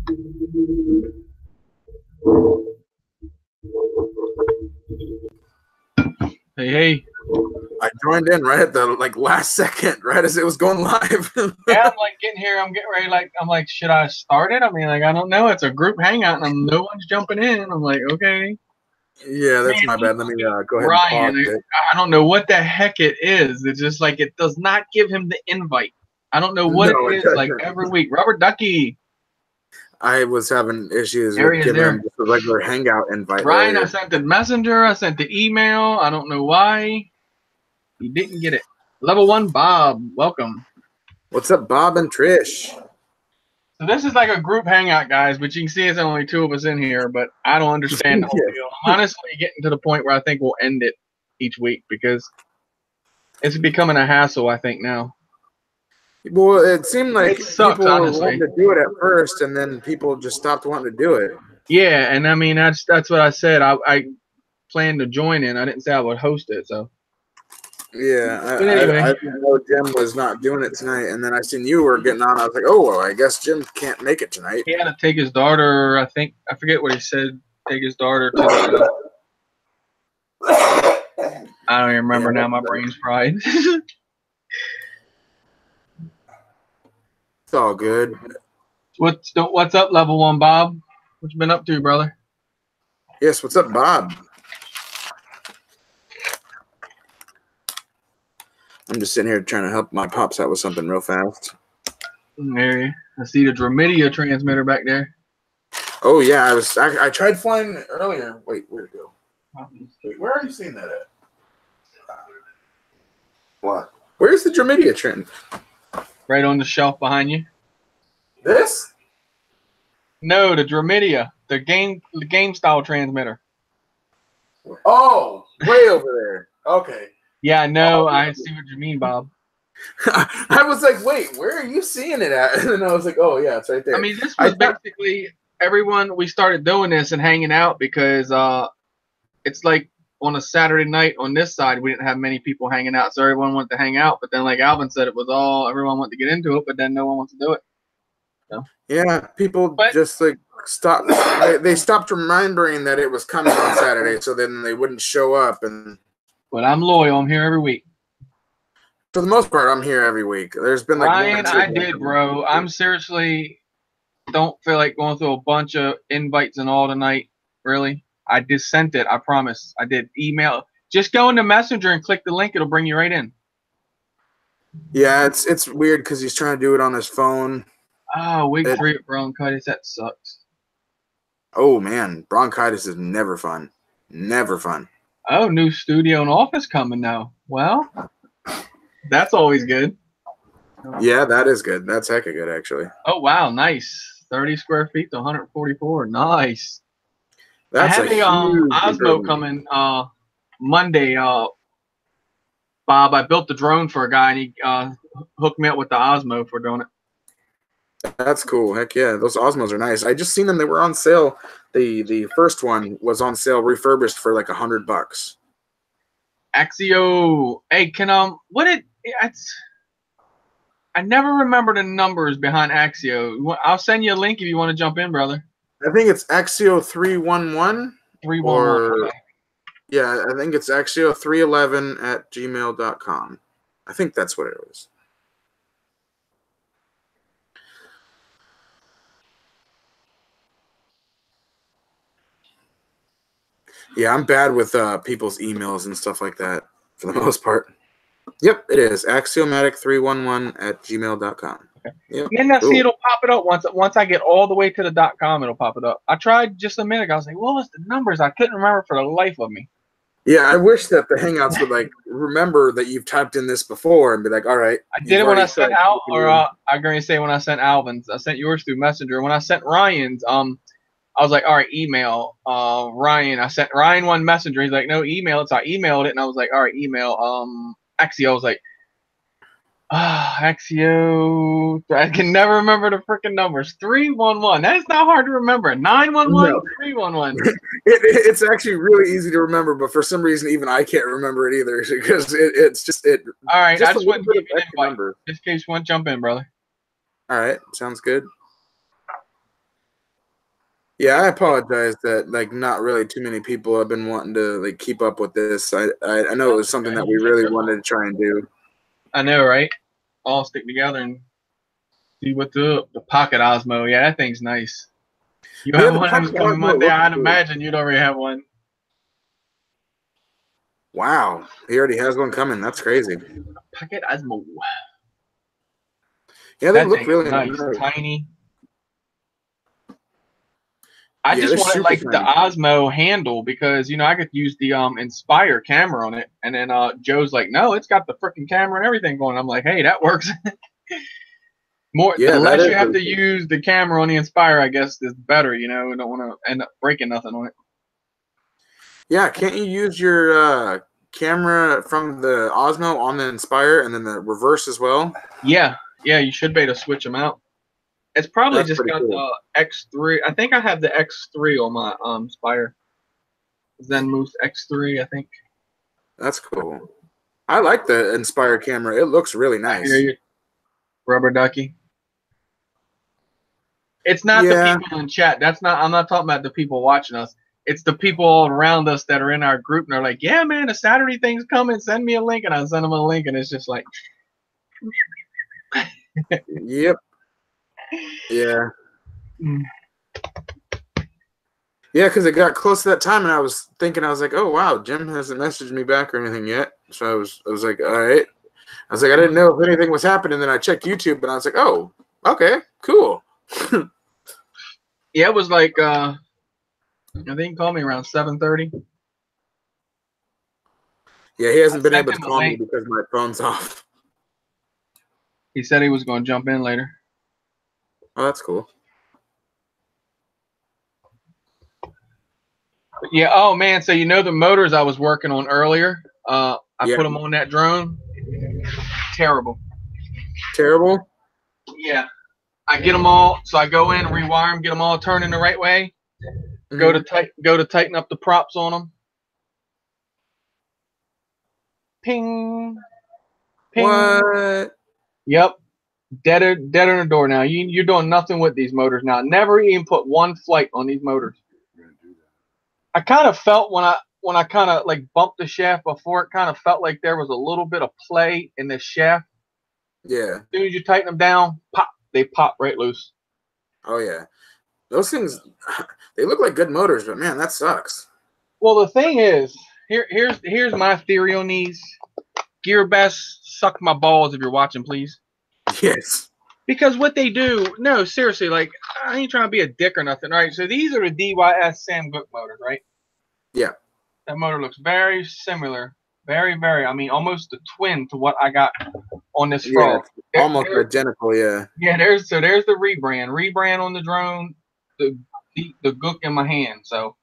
Hey, hey. I joined in right at the last second, right as it was going live. Yeah, I'm like getting here. I'm getting ready. I'm like, should I start it? I mean, like, I don't know. It's a group hangout, and no one's jumping in. I'm like, okay. Yeah, that's my bad. Let me go ahead and pause Ryan, it. I don't know what the heck it is. It's just like it does not give him the invite. I don't know what No, it it is. Like doesn't. every week, Robert Ducky. I was having issues There he with is giving there. him just a regular hangout invite. Ryan, I earlier. sent the messenger. I sent the email. I don't know why. He didn't get it. Level 1 Bob, welcome. What's up, Bob and Trish? So this is like a group hangout, guys, but you can see it's only 2 of us in here, but I don't understand the whole deal. I'm honestly getting to the point where I think we'll end it each week because it's becoming a hassle, I think, now. Well, it seemed like It sucks, people honestly. wanted to do it at first, and then people just stopped wanting to do it. Yeah, and I mean that's what I said. I planned to join in. I didn't say I would host it, so. Yeah, But anyway. I didn't know Jim was not doing it tonight, and then I seen you were getting on. I was like, oh, well, I guess Jim can't make it tonight. He had to take his daughter, I forget what he said, take his daughter to the I don't even remember now, my brain's fried. It's all good. What's up, Level 1 Bob? What you been up to, brother? Yes, what's up, Bob? I'm just sitting here trying to help my pops out with something real fast. There, I see the Dromidia transmitter back there. Oh yeah, I tried flying earlier. Wait, where'd it go? Wait, where are you seeing that at? What? Where's the Dromidia trend? Right on the shelf behind you. This? No, the Dromidia, the game style transmitter. Oh, way over there. Okay. Yeah, no, I see what you mean, Bob. I was like, wait, where are you seeing it at? And then I was like, oh yeah, it's right there. I mean, this was basically everyone. We started doing this and hanging out because it's like on a Saturday night on this side we didn't have many people hanging out, so everyone wanted to hang out. But then, like Alvin said, it was all everyone wanted to get into it, but then no one wants to do it. So. Yeah, people just like stopped. They stopped remembering that it was coming on Saturday, so then they wouldn't show up. And but I'm loyal. I'm here every week. For the most part, I'm here every week. There's been like Ryan, I did, bro. I'm seriously don't feel like going through a bunch of invites and all tonight. Really, I just sent it. I promise. I did email. Just go into Messenger and click the link. It'll bring you right in. Yeah, it's weird because he's trying to do it on his phone. Oh, week 3 of bronchitis. That sucks. Oh man, bronchitis is never fun. Never fun. Oh, new studio and office coming now. Well, that's always good. Yeah, that is good. That's hecka good, actually. Oh, wow. Nice. 30 square feet to 144. Nice. That's I have a Osmo coming Monday. Bob, I built the drone for a guy, and he hooked me up with the Osmo for doing it. That's cool. Heck yeah. Those Osmos are nice. I just seen them. They were on sale. The first one was on sale refurbished for like $100. Axio. Hey, can I never remember the numbers behind Axio. I'll send you a link if you want to jump in, brother. I think it's Axio 311. 311. Okay. Yeah, I think it's Axio311@gmail.com. I think that's what it was. Yeah, I'm bad with people's emails and stuff like that for the most part. Yep, it is. Axiomatic311@gmail.com. Okay. Yep. And then see it'll pop it up once I get all the way to the .com, it'll pop it up. I tried just a minute ago. I was like, what was the numbers? I couldn't remember for the life of me. Yeah, I wish that the Hangouts would like remember that you've typed in this before and be like, all right. I did it when I sent out, or I'm going to say when I sent Alvin's. I sent yours through Messenger. When I sent Ryan's, I was like, all right, email Ryan. I sent Ryan one messenger. He's like, no, email it. So I emailed it, and I was like, all right, email Axio. I was like, Axio. I can never remember the freaking numbers. 311. That is not hard to remember. 911, 311. It's actually really easy to remember, but for some reason, even I can't remember it either because it's just it. All right, just I just want to give you an invite. Just in case you want to jump in, brother. All right, sounds good. Yeah, I apologize that like not really too many people have been wanting to like keep up with this. I know it was That's something okay. that we really wanted to try and do. I know, right? All stick together and see what's up. The Pocket Osmo, yeah, that thing's nice. You Yeah, have the one of those Pocket coming Osmo Monday. looks I'd cool. imagine you'd already have one. Wow, he already has one coming. That's crazy. Pocket Osmo. Yeah, they That look thing is really nice, nice. tiny. I Yeah, just they're wanted super like the tiny. Osmo handle because I could use the Inspire camera on it, and then Joe's like, no, it's got the freaking camera and everything going. I'm like, hey, that works. More the Yeah, that less is you have really to cool. use the camera on the Inspire, I guess, is better. You know, we don't want to end up breaking nothing on it. Yeah, can't you use your camera from the Osmo on the Inspire and then the reverse as well? Yeah, yeah, you should be able to switch them out. It's probably That's just pretty got cool. the X3. I think I have the X3 on my Inspire. Zenmousse X3, I think. That's cool. I like the Inspire camera. It looks really I hear nice. you, rubber ducky. It's not the Yeah, people in chat. That's not. I'm not talking about the people watching us. It's the people all around us that are in our group and they're like, "Yeah, man, the Saturday thing's coming. Send me a link." And I send them a link, and it's just like, yep, yeah. mm. Yeah, because it got close to that time, and I was thinking, I was like, "Oh wow, Jim hasn't messaged me back or anything yet." So I was like, "All right." I was like, I didn't know if anything was happening. Then I checked YouTube, and I was like, "Oh, okay, cool." Yeah, it was like I think he called me around 7:30. Yeah, he I hasn't been sent able to him a call me link. because my phone's off. He said he was going to jump in later. Oh, that's cool. But yeah. Oh man. So the motors I was working on earlier. I Yeah, put them on that drone. Terrible. terrible. Yeah. I get them all. So I go in, rewire them, get them all turning the right way. Hmm. Go to tighten up the props on them. Ping, ping. What? Yep. Dead on the door now. You're doing nothing with these motors now. Never even put one flight on these motors. I kind of felt when I kind of like bumped the shaft before, it kind of felt like there was a little bit of play in the shaft. Yeah. As soon as you tighten them down, pop, they pop right loose. Oh yeah. Those things, they look like good motors, but man, that sucks. Well, the thing is, here's my theory on these. Gearbest, suck my balls if you're watching, please. Yes. Because what they do, no, seriously, like I ain't trying to be a dick or nothing, right? So these are the DYS Sam Gook motors, right? Yeah. That motor looks very similar, very, very. I mean, almost a twin to what I got on this Yeah. Frog. It's almost There, identical. Yeah. yeah, there's the rebrand on the drone, the Gook in my hand. So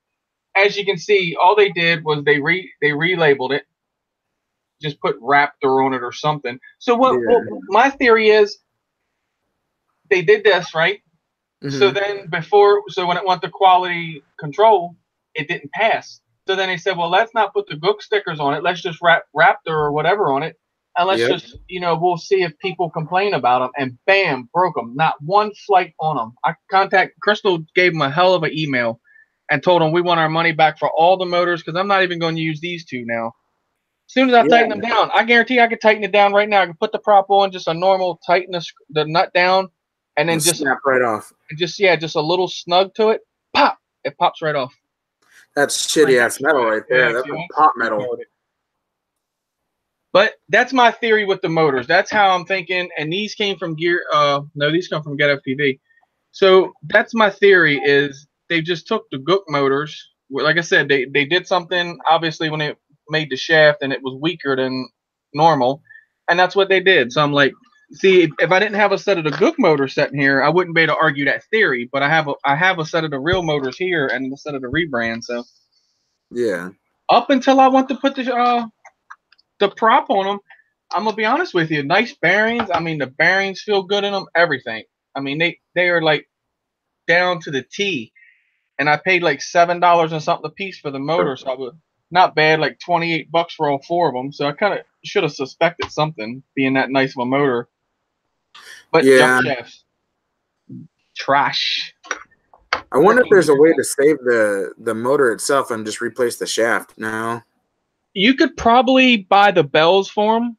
as you can see, all they did was they relabeled it, just put Raptor on it or something. So what Yeah. my theory is, they did this right. So Hmm. then so when it went to quality control, it didn't pass. So then they said, well, let's not put the Gook stickers on it. Let's just wrap Raptor or whatever on it. And let's Yep. just, we'll see if people complain about them. And bam, broke them. Not one flight on them. Crystal gave them a hell of an email and told them we want our money back for all the motors because I'm not even going to use these two now. As soon as I tighten them Yeah. down, I guarantee I could tighten it down right now. I can put the prop on, just a normal, tighten the nut down, and then And snap right off. just a little snug to it. Pop! It pops right off. That's Right shitty here. ass metal right Yeah, there. That's see, like that's pop metal. retarded. But that's my theory with the motors. That's how I'm thinking. And these came from these come from Get FPV. So that's my theory is they just took the Gook motors. Like I said, they did something obviously when they made the shaft and it was weaker than normal. And that's what they did. So I'm like, see, if I didn't have a set of the Gook motors sitting here, I wouldn't be able to argue that theory. But I have a set of the real motors here and a set of the rebrand. So Yeah. up until I want to put the prop on them, I'm gonna be honest with you. Nice bearings. I mean, the bearings feel good in them. Everything. I mean, they are like down to the T. And I paid like $7 and something a piece for the motor, so I was not bad. Like $28 for all four of them. So I kind of should have suspected something being that nice of a motor. But jump Yeah. shafts, trash. I wonder if there's a way to save the motor itself and just replace the shaft. No. You could probably buy the bells for them.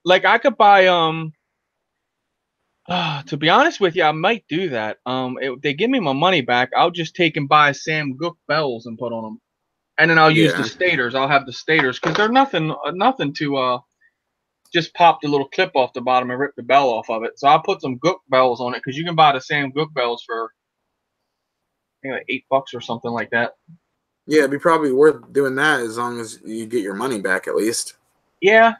Like I could buy to be honest with you, I might do that. If they give me my money back, I'll just take and buy Sam Gook bells and put on them, and then I'll use the stators. I'll have the stators because they're nothing to just pop the little clip off the bottom and rip the bell off of it. So I'll put some Gook bells on it because you can buy the Sam Gook bells for I think like $8 or something like that. Yeah, it'd be probably worth doing that as long as you get your money back at least. Yeah,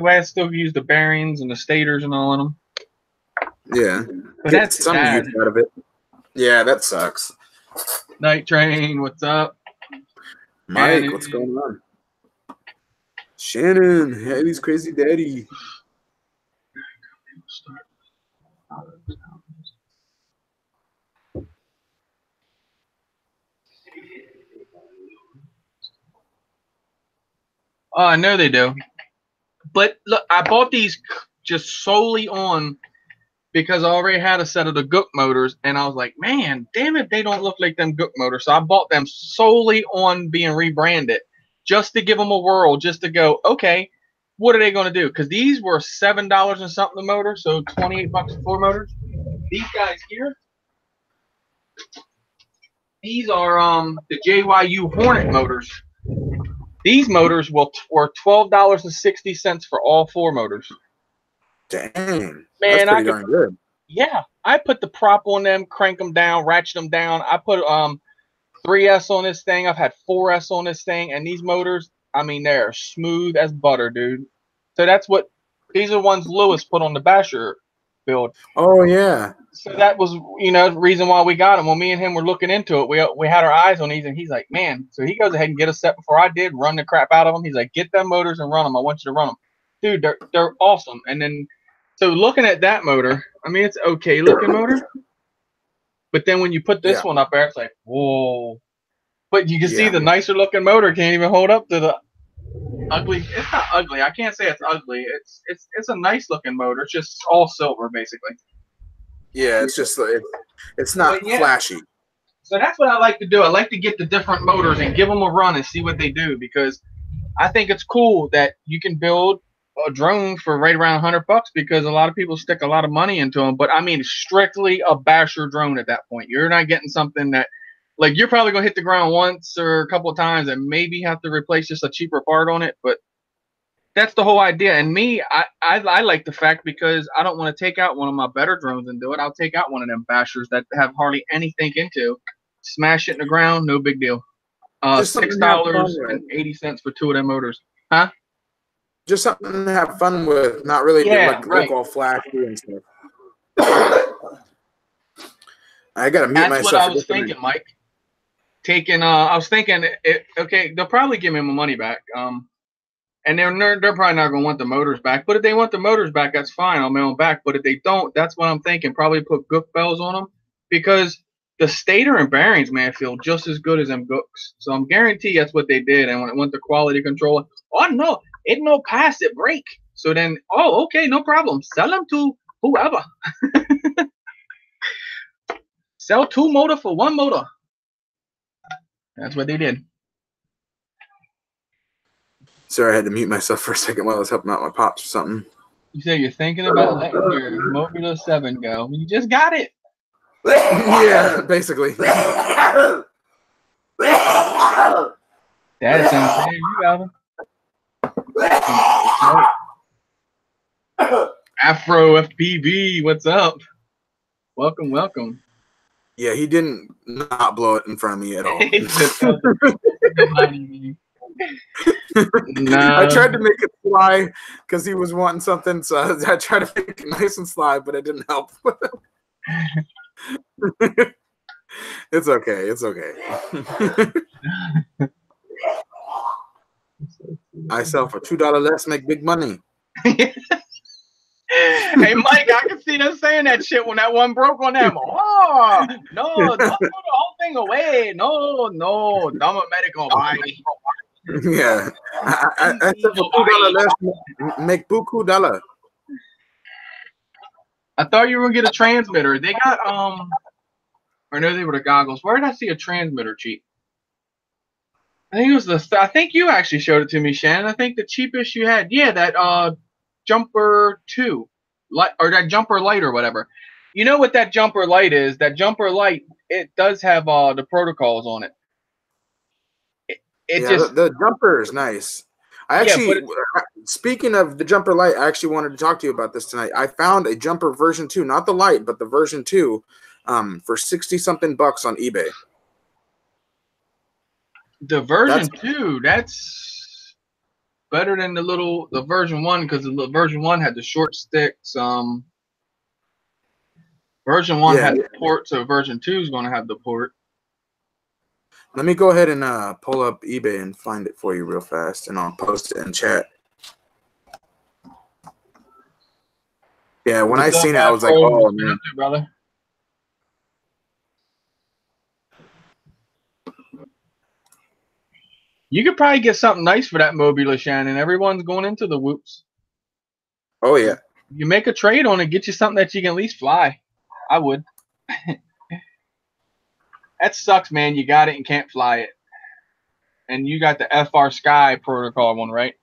I still use the bearings and the stators and all of them. Yeah, but that's some use out of it. Yeah, that sucks. Night Train, what's up? Mike, Shannon. What's going on? Shannon, Hattie's crazy daddy. Oh, I know they do. But look, I bought these just solely on because I already had a set of the Gook motors, and I was like, man, damn it, they don't look like them Gook motors. So I bought them solely on being rebranded, just to give them a whirl, just to go, okay, what are they going to do? Because these were $7 and something a motor, so $28 for 4 motors. These guys here, these are the JYU Hornet motors. These motors were $12.60 for all 4 motors. Dang, man, that's pretty darn good. Yeah, I put the prop on them, crank them down, ratchet them down. I put 3S on this thing. I've had 4S on this thing, and these motors, I mean, they're smooth as butter, dude. So these are ones Lewis put on the Basher build. Oh yeah. So that was, the reason why we got them. When me and him were looking into it, we had our eyes on these, and he's like, man. So he goes ahead and get a set before I did, run the crap out of them. He's like, get them motors and run them. I want you to run them, dude. They're awesome. And then, so looking at that motor, I mean, it's okay looking motor, but then when you put this one up there, it's like, whoa. But you can see the nicer looking motor can't even hold up to the ugly. It's not ugly. I can't say it's ugly. It's a nice looking motor. It's just all silver basically. Yeah, it's just it's not flashy. So that's what I like to do. I like to get the different motors and give them a run and see what they do, because I think it's cool that you can build a drone for right around $100 because a lot of people stick a lot of money into them. But I mean, strictly a Basher drone at that point. You're not getting something that, like, you're probably gonna hit the ground once or a couple of times and maybe have to replace just a cheaper part on it. But that's the whole idea. And me, I like the fact, because I don't want to take out one of my better drones and do it. I'll take out one of them Bashers that have hardly anything into, smash it in the ground, no big deal. $6.80 for 2 of them motors, huh? Just something to have fun with, not really look all flashy and stuff. I gotta mute myself. That's what I was thinking, Mike. I was thinking, okay, they'll probably give me my money back. And they're probably not gonna want the motors back. But if they want the motors back, that's fine. I'll mail them back. But if they don't, that's what I'm thinking. Probably put Gook bells on them, because the stator and bearings, man, feel just as good as them Gooks. So I'm guaranteed that's what they did. And when it went to quality control, oh no, it no pass, it break. So then, okay, no problem. Sell them to whoever. Sell 2 motor for 1 motor. That's what they did. Sorry, I had to mute myself for a second while I was helping out my pops or something. You say you're thinking about letting your Mobula 7 go. You just got it. Yeah, basically. That is insane. You got him. Afro FPV, what's up? Welcome, welcome. Yeah, he didn't not blow it in front of me at all. No. I tried to make it fly because he was wanting something, so I tried to make it nice and sly, but it didn't help. It's okay. It's okay. I sell for $2 less, make big money. Hey, Mike, I can see them saying that shit when that one broke on them. Oh, no, don't throw the whole thing away. No, dumb medical. Yeah. I sell for $2 less, make buku dollar. I thought you were going to get a transmitter. They got, Or no, they were the goggles. Where did I see a transmitter cheap? I think it was the. I think you actually showed it to me, Shannon. I think the cheapest you had, yeah, that Jumper 2, light, or that Jumper Light or whatever. You know what that Jumper Light is? That Jumper Light, it does have the protocols on it. It Yeah, just the jumper is nice. I yeah, actually, speaking of the jumper light, I actually wanted to talk to you about this tonight. I found a jumper version 2, not the light, but the version 2, for 60 something bucks on eBay. The version 2, that's better than the version 1, because the version 1 had the short sticks. Version 1 had the port, so version 2 is going to have the port. Let me go ahead and pull up eBay and find it for you real fast, and I'll post it in chat. Yeah, when I seen it, I was like, "Oh man, brother." You could probably get something nice for that Mobula, Shannon. Everyone's going into the whoops. Oh yeah. You make a trade on it, get you something that you can at least fly. I would. That sucks, man. You got it and can't fly it. And you got the FR Sky protocol one, right?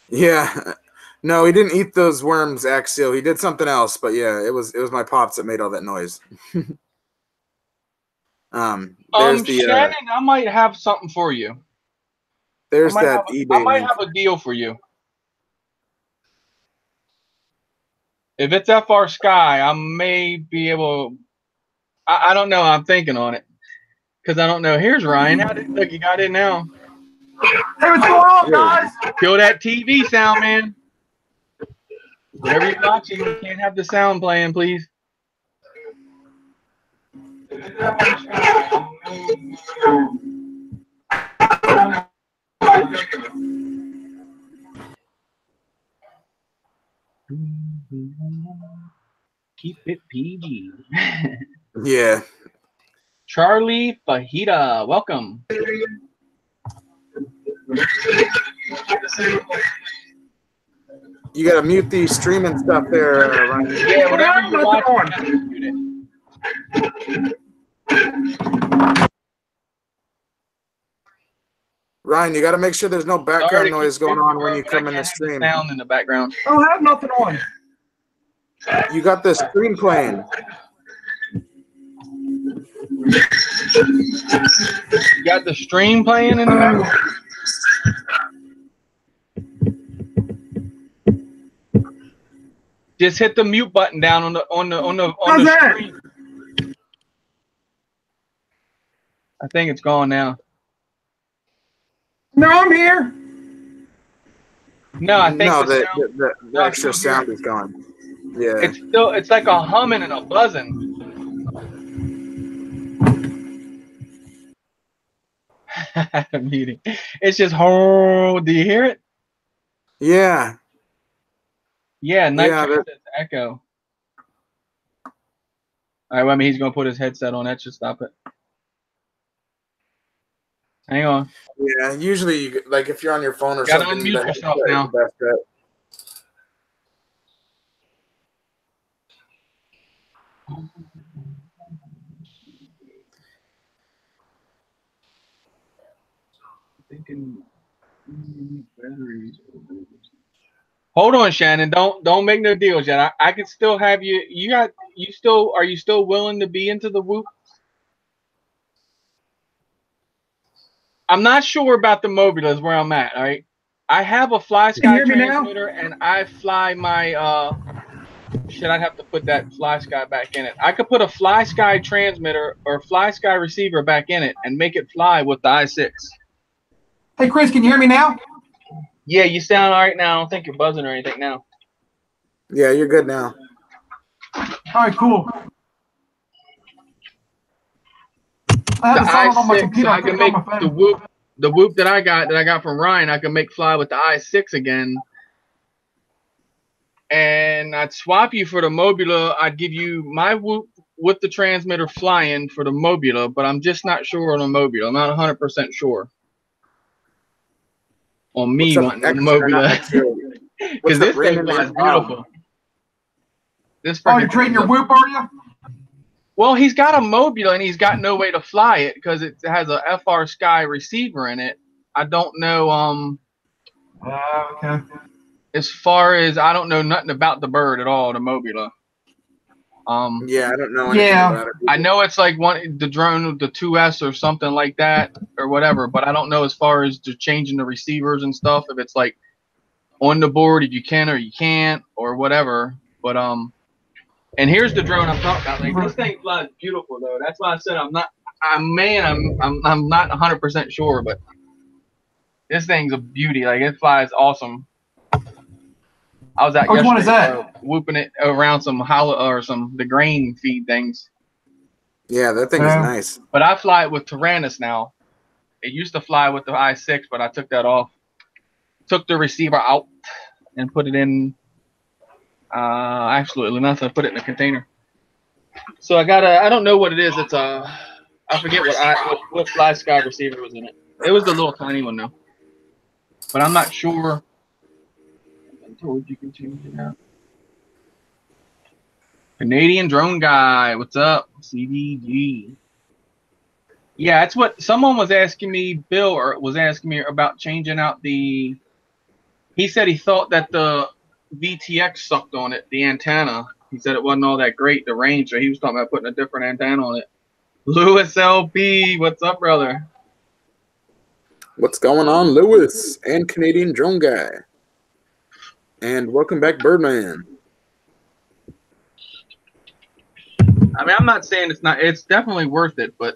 Yeah. No, he didn't eat those worms, Axial. He did something else, but yeah, it was my pops that made all that noise. There's the Shannon, I might have something for you. There's that eBay. I might have a deal for you. If it's FR Sky, I may be able. I don't know. I'm thinking on it because I don't know. Here's Ryan. Look, you got it now. Hey, what's going on, guys? Kill that TV sound, man. Whatever you're watching, you can't have the sound playing, please. Keep it PG. Yeah. Charlie Fajita, welcome. You gotta mute the streaming stuff there, Ryan. Yeah, whatever you're watching, Ryan, you gotta make sure there's no background noise going on when you come in the stream. Sound in the background. I don't have nothing on. You got the stream playing. You got the stream playing in the background. Just hit the mute button down on the screen. I think it's gone now. No, I'm here. No, I think the extra sound is gone. Yeah. It's like a humming and a buzzing. Meeting. It's just do you hear it? Yeah. Yeah, Nitro says echo. All right, well, I mean, he's gonna put his headset on. That should stop it. Hang on. Yeah, usually, like if you're on your phone or something, unmute yourself now. Hold on, Shannon. Don't make no deals yet. I can still have you. Are you still willing to be into the whoop? I'm not sure about the Mobula is where I'm at. All right. I have a Fly Sky transmitter and I fly my should I have to put that Fly Sky back in it? I could put a Fly Sky transmitter or Fly Sky receiver back in it and make it fly with the i6. Hey Chris, can you hear me now? Yeah, you sound all right now. I don't think you're buzzing or anything now. Yeah, you're good now. All right, cool. I have the i6, on my computer. So I can make the whoop that I got from Ryan. I can make fly with the i6 again, and I'd swap you for the Mobula. I'd give you my whoop with the transmitter flying for the Mobula, but I'm just not sure on the Mobula. I'm not 100% sure. On me wanting the Mobula. Because that, this thing Raymond flies Man? Wow. beautiful. This Oh, you're freaking trading your Whoop, are you? Well, he's got a Mobula and he's got no way to fly it because it has a FR Sky receiver in it. I don't know. Okay. As far as I don't know nothing about the bird at all, the Mobula. Yeah, I don't know anything Yeah. about it. I know it's like the drone, the 2S or something like that or whatever, but I don't know as far as the changing the receivers and stuff. If it's like on the board, if you can or you can't or whatever. But and here's the drone I'm talking about. Like this thing flies beautiful though. That's why I said I'm not 100% sure, but this thing's a beauty. Like it flies awesome. I was out Which yesterday one is that? whooping it around some hollow or the grain feed things. Yeah, that thing is nice. But I fly it with Tyrannus now. It used to fly with the i6, but I took that off. Took the receiver out and put it in. Absolutely nothing. I put it in a container. So I got I don't know what it is. It's I forget what Fly Sky receiver was in it. It was the little tiny one though. But I'm not sure. I told you can change it out. Canadian drone guy, what's up? CDG. Yeah, that's what someone was asking me. Bill was asking me about changing out the. He said he thought that the VTX sucked on it, the antenna. He said it wasn't all that great, the range. So he was talking about putting a different antenna on it. Lewis LP, what's up, brother? What's going on, Lewis and Canadian drone guy? And welcome back, Birdman. I mean, I'm not saying it's not. It's definitely worth it, but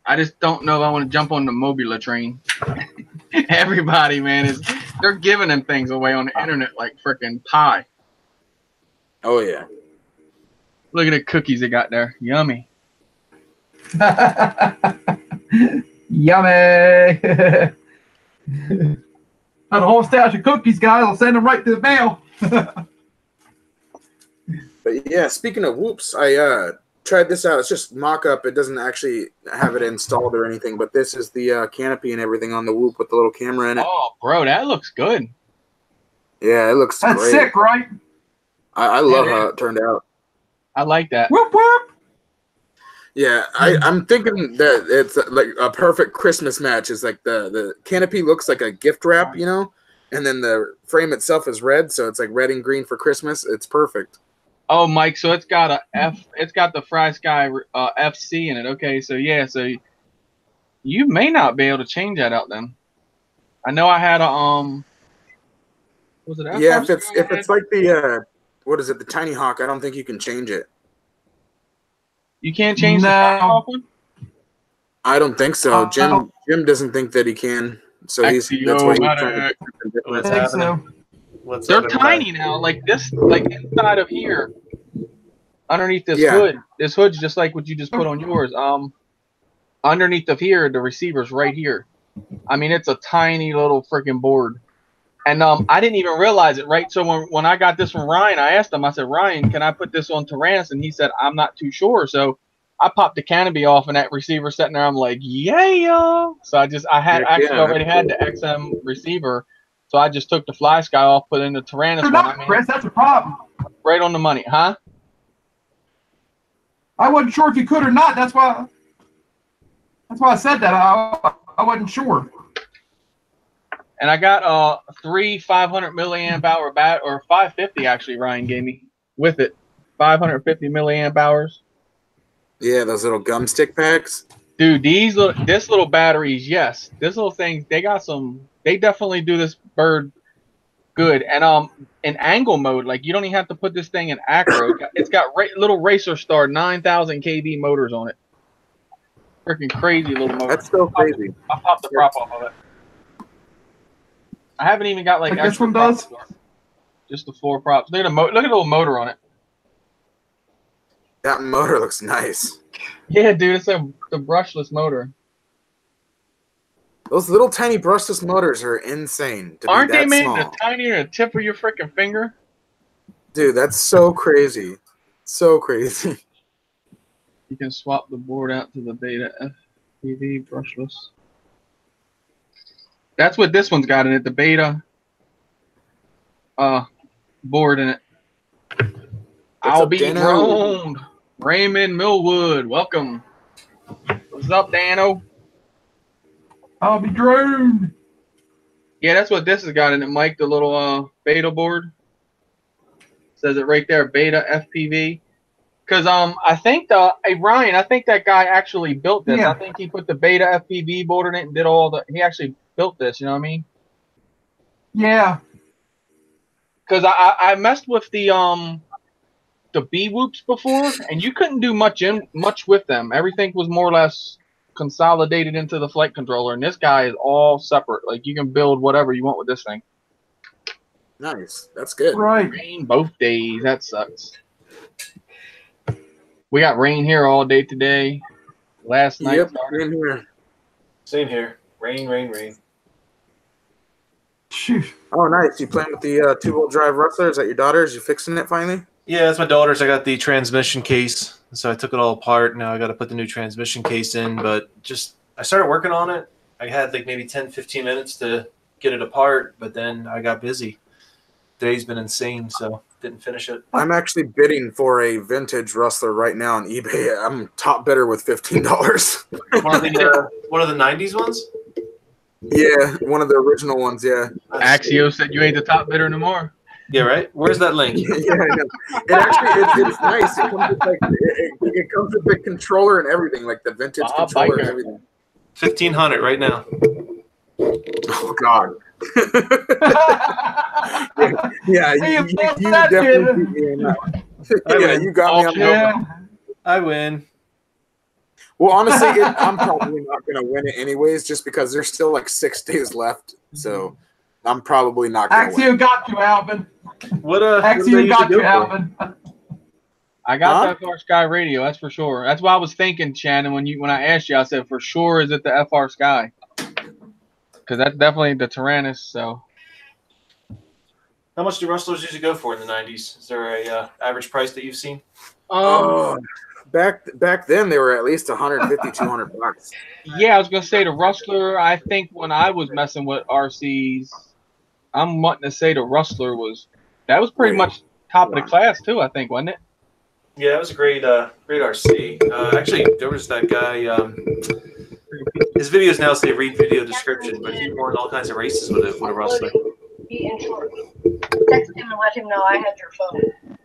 I just don't know if I want to jump on the Mobula train. Everybody, man, they're giving them things away on the internet like freaking pie. Oh yeah. Look at the cookies they got there. Yummy. Yummy. Got a whole stash of cookies, guys. I'll send them right to the mail. But yeah, speaking of Whoops, I tried this out. It's just mock-up. It doesn't actually have it installed or anything, but this is the canopy and everything on the Whoop with the little camera in it. Oh, bro, that looks good. Yeah, it looks That's great. sick, right? I love how it turned out. I like that. Whoop, whoop. Yeah, I'm thinking that it's like a perfect Christmas match. Is like the canopy looks like a gift wrap, you know, and then the frame itself is red, so it's like red and green for Christmas. It's perfect. Oh, Mike, so it's got a F. It's got the Fry Sky FC in it. Okay, so yeah, so you may not be able to change that out then. I know I had a Was it FR Yeah, Sky if it's like the what is it, the Tiny Hawk? I don't think you can change it. You can't change No. the Tiny Hawk one? I don't think so. Jim doesn't think that he can. So that's why he's trying to do I it. think so. What's They're up, tiny now, like this, like inside of here, underneath this Yeah. hood. This hood's just like what you just put on yours. Underneath of here, the receiver's right here. I mean, it's a tiny little freaking board. And I didn't even realize it, right? So when I got this from Ryan, I asked him, I said, Ryan, can I put this on Tyrannus? And he said, I'm not too sure. So I popped the canopy off and that receiver sitting there. I'm like, yeah. So I had already had the XM receiver. So I just took the Fly Sky off, put in the Tyrannus They're one. not, Chris. That's a problem. Right on the money, huh? I wasn't sure if you could or not. That's why I said that. I wasn't sure. And I got 3 500 milliamp hour or 550 actually. Ryan gave me with it 550 milliamp hours. Yeah, those little gum stick packs. Dude, this little batteries, yes, this little thing, they got some. They definitely do this bird good. And in angle mode, like you don't even have to put this thing in acro. It's got little Racer Star 9,000 kV motors on it. Freaking crazy little motor. That's so crazy. I popped the prop off of it. I haven't even got like this one does. Just the 4 props. Look at look at the little motor on it. That motor looks nice. Yeah, dude, it's the brushless motor. Those little tiny brushless motors are insane. Aren't they, man? Small. They're tinier than the tip of your freaking finger. Dude, that's so crazy. So crazy. You can swap the board out to the Beta FPV brushless. That's what this one's got in it, the Beta board in it. What's I'll up, be Dano? droned. Raymond Millwood, welcome. What's up, Dano? I'll be droned. Yeah, that's what this has got in it, Mike. The little beta board says it right there, beta FPV. Because I think Ryan, I think that guy actually built this. Yeah. I think he put the beta FPV board in it and did all the. He actually built this. You know what I mean? Yeah. Because I messed with the B whoops before, and you couldn't do much with them. Everything was more or less consolidated into the flight controller, and this guy is all separate. Like you can build whatever you want with this thing. Nice. That's good. Right. Rain both days. That sucks. We got rain here all day today. Last night. Yep. In here. Same here. Rain. Shoot. Oh, nice. You playing with the 2-wheel drive Rustler? Is that your daughter's? You fixing it finally? Yeah, that's my daughter's. I got the transmission case, so I took it all apart. Now I got to put the new transmission case in, but I started working on it. I had like maybe 10, 15 minutes to get it apart, but then I got busy. Today's been insane, so didn't finish it. I'm actually bidding for a vintage Rustler right now on eBay. I'm top bidder with $15. One of the 90s ones? Yeah, one of the original ones, yeah. Axio said you ain't the top bidder no more. Yeah, right? Where's that link? Yeah, I know. It actually, it's nice. It comes with it comes with the controller and everything, like the vintage controller biker. and everything. 1,500 right now. Oh God. Yeah, Hey, you fuck that definitely kid. beat me on that one. Yeah, you got me on that Yeah. one. I win. Well, honestly, I'm probably not going to win it anyways, just because there's still like 6 days left. So I'm probably not going to win. Axio got you, Alvin. What Axio got you, Alvin. I got the FR Sky radio, that's for sure. That's why I was thinking, Shannon, when I asked you, I said for sure is it the FR Sky? Because that's definitely the Tyrannus. So How much do Rustlers usually go for in the 90s? Is there a average price that you've seen? Back then they were at least 150, 200 bucks. yeah, I was gonna say the Rustler. I think when I was messing with RCs, I'm wanting to say the Rustler was pretty much top of the class too. I think, wasn't it? Yeah, it was a great RC. Actually, there was that guy. His videos now say read video description, but he won all kinds of races with a Rustler. Text him and let him know I had your phone.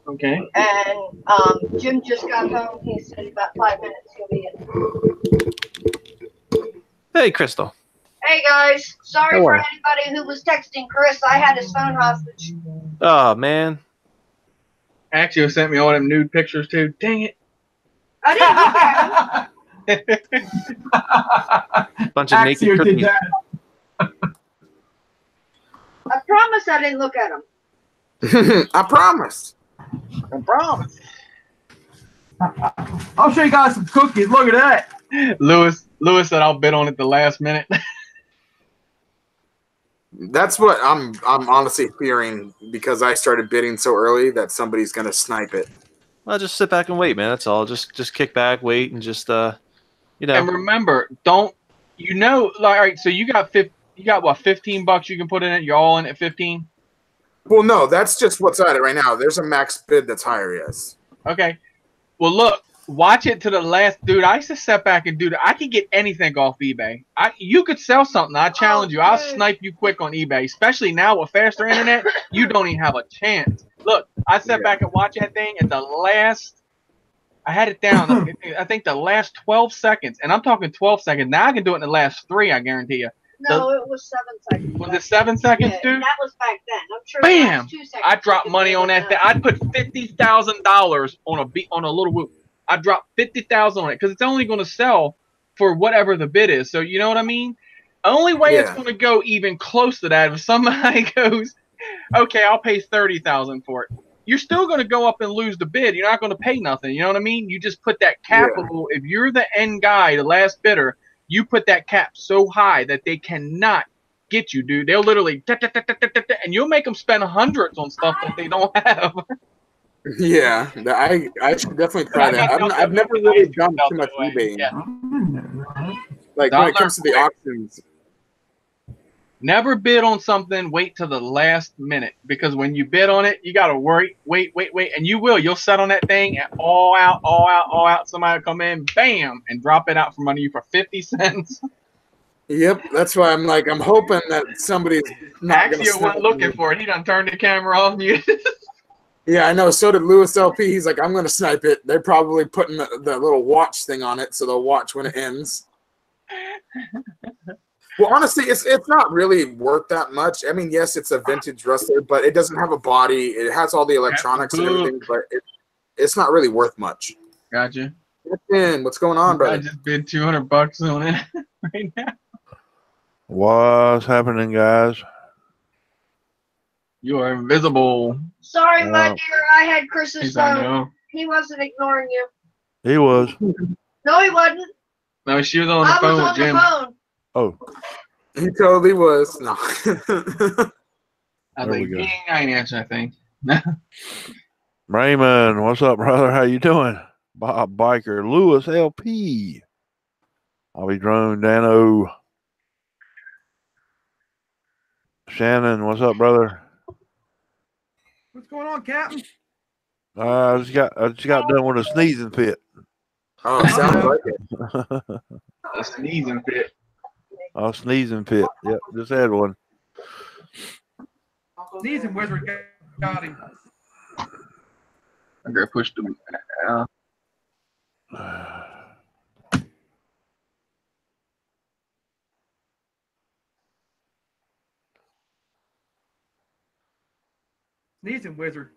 Okay. And Jim just got home. He said about 5 minutes he'll be in. Hey, Crystal. Hey guys, sorry for anybody who was texting Chris. I had his phone hostage. Oh man. Axio sent me all them nude pictures too. Dang it. I didn't look at him. Bunch of naked Axio did cookies. that. I promise I didn't look at him. I promise. I promise. I'll show you guys some cookies. Look at that. Lewis said I'll bid on it the last minute. That's what I'm honestly fearing, because I started bidding so early that somebody's gonna snipe it. Well, just sit back and wait, man. That's all. Just kick back, wait, and just And remember, all right, so you got what, $15 you can put in it? You're all in at 15? Well, no, that's just what's at it right now. There's a max bid that's higher, yes. Okay. Well, look, watch it to the last. Dude, I used to sit back and do that. I could get anything off eBay. You could sell something. I challenge you. I'll snipe you quick on eBay, especially now with faster internet. You don't even have a chance. Look, I sat back and watched that thing at the last. I had it down. I think the last 12 seconds, and I'm talking 12 seconds. Now I can do it in the last 3, I guarantee you. No, it was 7 seconds. Was it 7 seconds, Yeah, dude? that was back then. I'm sure. Bam! 2 seconds. I dropped money on that thing. I'd put $50,000 on a little whoop. I dropped $50,000 on it because it's only going to sell for whatever the bid is. So you know what I mean? Only way it's going to go even close to that if somebody goes, okay, I'll pay $30,000 for it. You're still going to go up and lose the bid. You're not going to pay nothing. You know what I mean? You just put that capital. If you're the end guy, the last bidder, you put that cap so high that they cannot get you, dude. They'll literally, and you'll make them spend hundreds on stuff that they don't have. Yeah, I should definitely try that. I've never really done too much eBay. Yeah. Like when it comes to the auctions. Never bid on something. Wait till the last minute, because when you bid on it, you gotta wait, and you will. You'll set on that thing and all out. Somebody will come in, bam, and drop it out from under you for 50 cents. Yep, that's why I'm hoping that somebody's not gonna Axio snipe wasn't looking me. for it. He done turned the camera off. Yeah, I know. So did Lewis LP. He's like, I'm gonna snipe it. They're probably putting the little watch thing on it, so they'll watch when it ends. Well, honestly, it's not really worth that much. I mean, yes, it's a vintage Rustler, but it doesn't have a body. It has all the electronics and everything, but it's not really worth much. Gotcha. What's going on, I brother? just bid $200 on it right now. What's happening, guys? You are invisible. Sorry, my dear. I had Chris's I phone. know. He wasn't ignoring you. He was. No, he wasn't. No, she was on the I phone was with on Jim. the phone. Oh, He totally was. No. I There we think, go. ding, I ain't answering anything. Raymond, what's up, brother? How you doing? Bob Biker, Lewis LP. I'll be drone Dano. Shannon, what's up, brother? What's going on, Captain? I just got done with a sneezing fit. Oh, sounds like it. A sneezing fit. A sneezing fit. Yep, just had one. Sneezing wizard got him. I gotta push the. Sneezing wizard.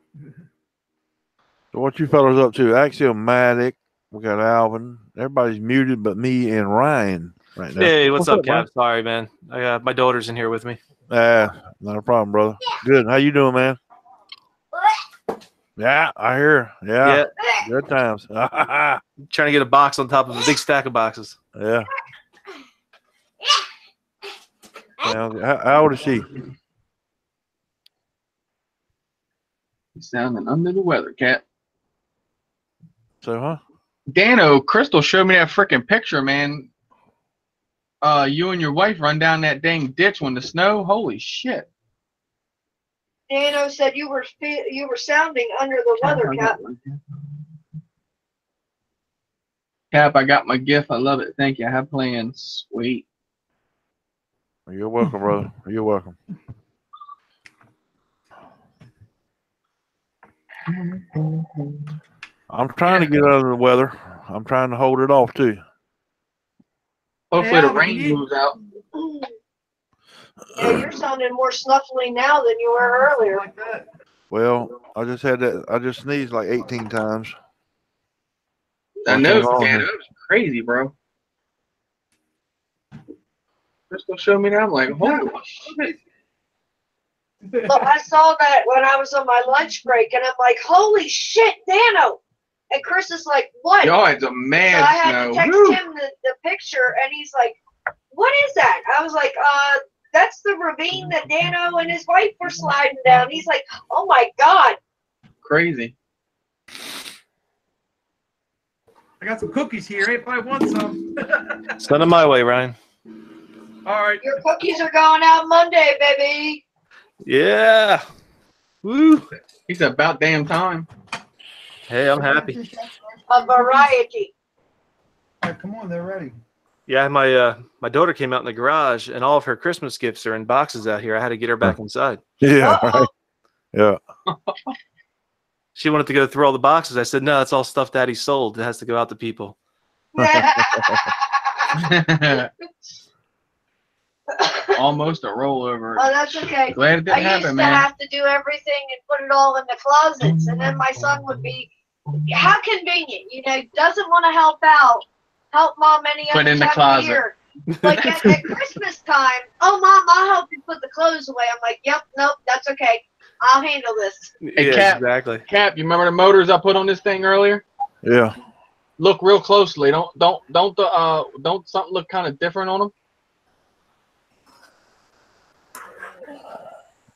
So what you fellas up to? Axiomatic. We got Alvin. Everybody's muted but me and Ryan right now. Hey, what's up, Ryan? Cap? Sorry, man. I got my daughter's in here with me. Not a problem, brother. Good. How you doing, man? Yeah, I hear. Yeah. Good times. Yeah. Trying to get a box on top of a big stack of boxes. How old is she? You sounding under the weather, cat. So, huh? Dano, Crystal showed me that freaking picture, man. You and your wife run down that dang ditch when the snow. Holy shit! Dano said you were sounding under the weather, Cap. Cap, I got my gift. I love it. Thank you. I have plans. Sweet. You're welcome, brother. You're welcome. I'm trying to get out of the weather. I'm trying to hold it off too. Hopefully the rain moves out. Yeah, you're sounding more snuffly now than you were earlier. Like that. Well, I just had that. I just sneezed like 18 times. I know, What's wrong Dano. here? It was crazy, bro. Crystal showed me that. I'm like, holy shit. So I saw that when I was on my lunch break, and I'm like, holy shit, Dano. And Chris is like, what? Y'all had some So mad I had snow. to text Woo. him the picture, and he's like, what is that? I was like, that's the ravine that Dano and his wife were sliding down. He's like, oh my God. Crazy. I got some cookies here. Anybody want some? Send them my way, Ryan. All right. Your cookies are going out Monday, baby. Yeah. Woo. It's about damn time. Hey, I'm happy. A variety. All right, come on, they're ready. Yeah, my daughter came out in the garage, and all of her Christmas gifts are in boxes out here. I had to get her back inside. Yeah, Uh-oh. right. Yeah. She wanted to go through all the boxes. I said, no, it's all stuff Daddy sold. It has to go out to people. Almost a rollover. Oh, that's okay. Glad it didn't I used happen, to man. have to do everything and put it all in the closets, and then my son would be, how convenient, doesn't want to help mom any Put other in the time closet. of year. Like at Christmas time, oh mom, I'll help you put the clothes away. I'm like, yep, nope, that's okay. I'll handle this. Hey, yeah, Cap. exactly. Cap, you remember the motors I put on this thing earlier? Yeah. Look real closely. Don't something look kind of different on them?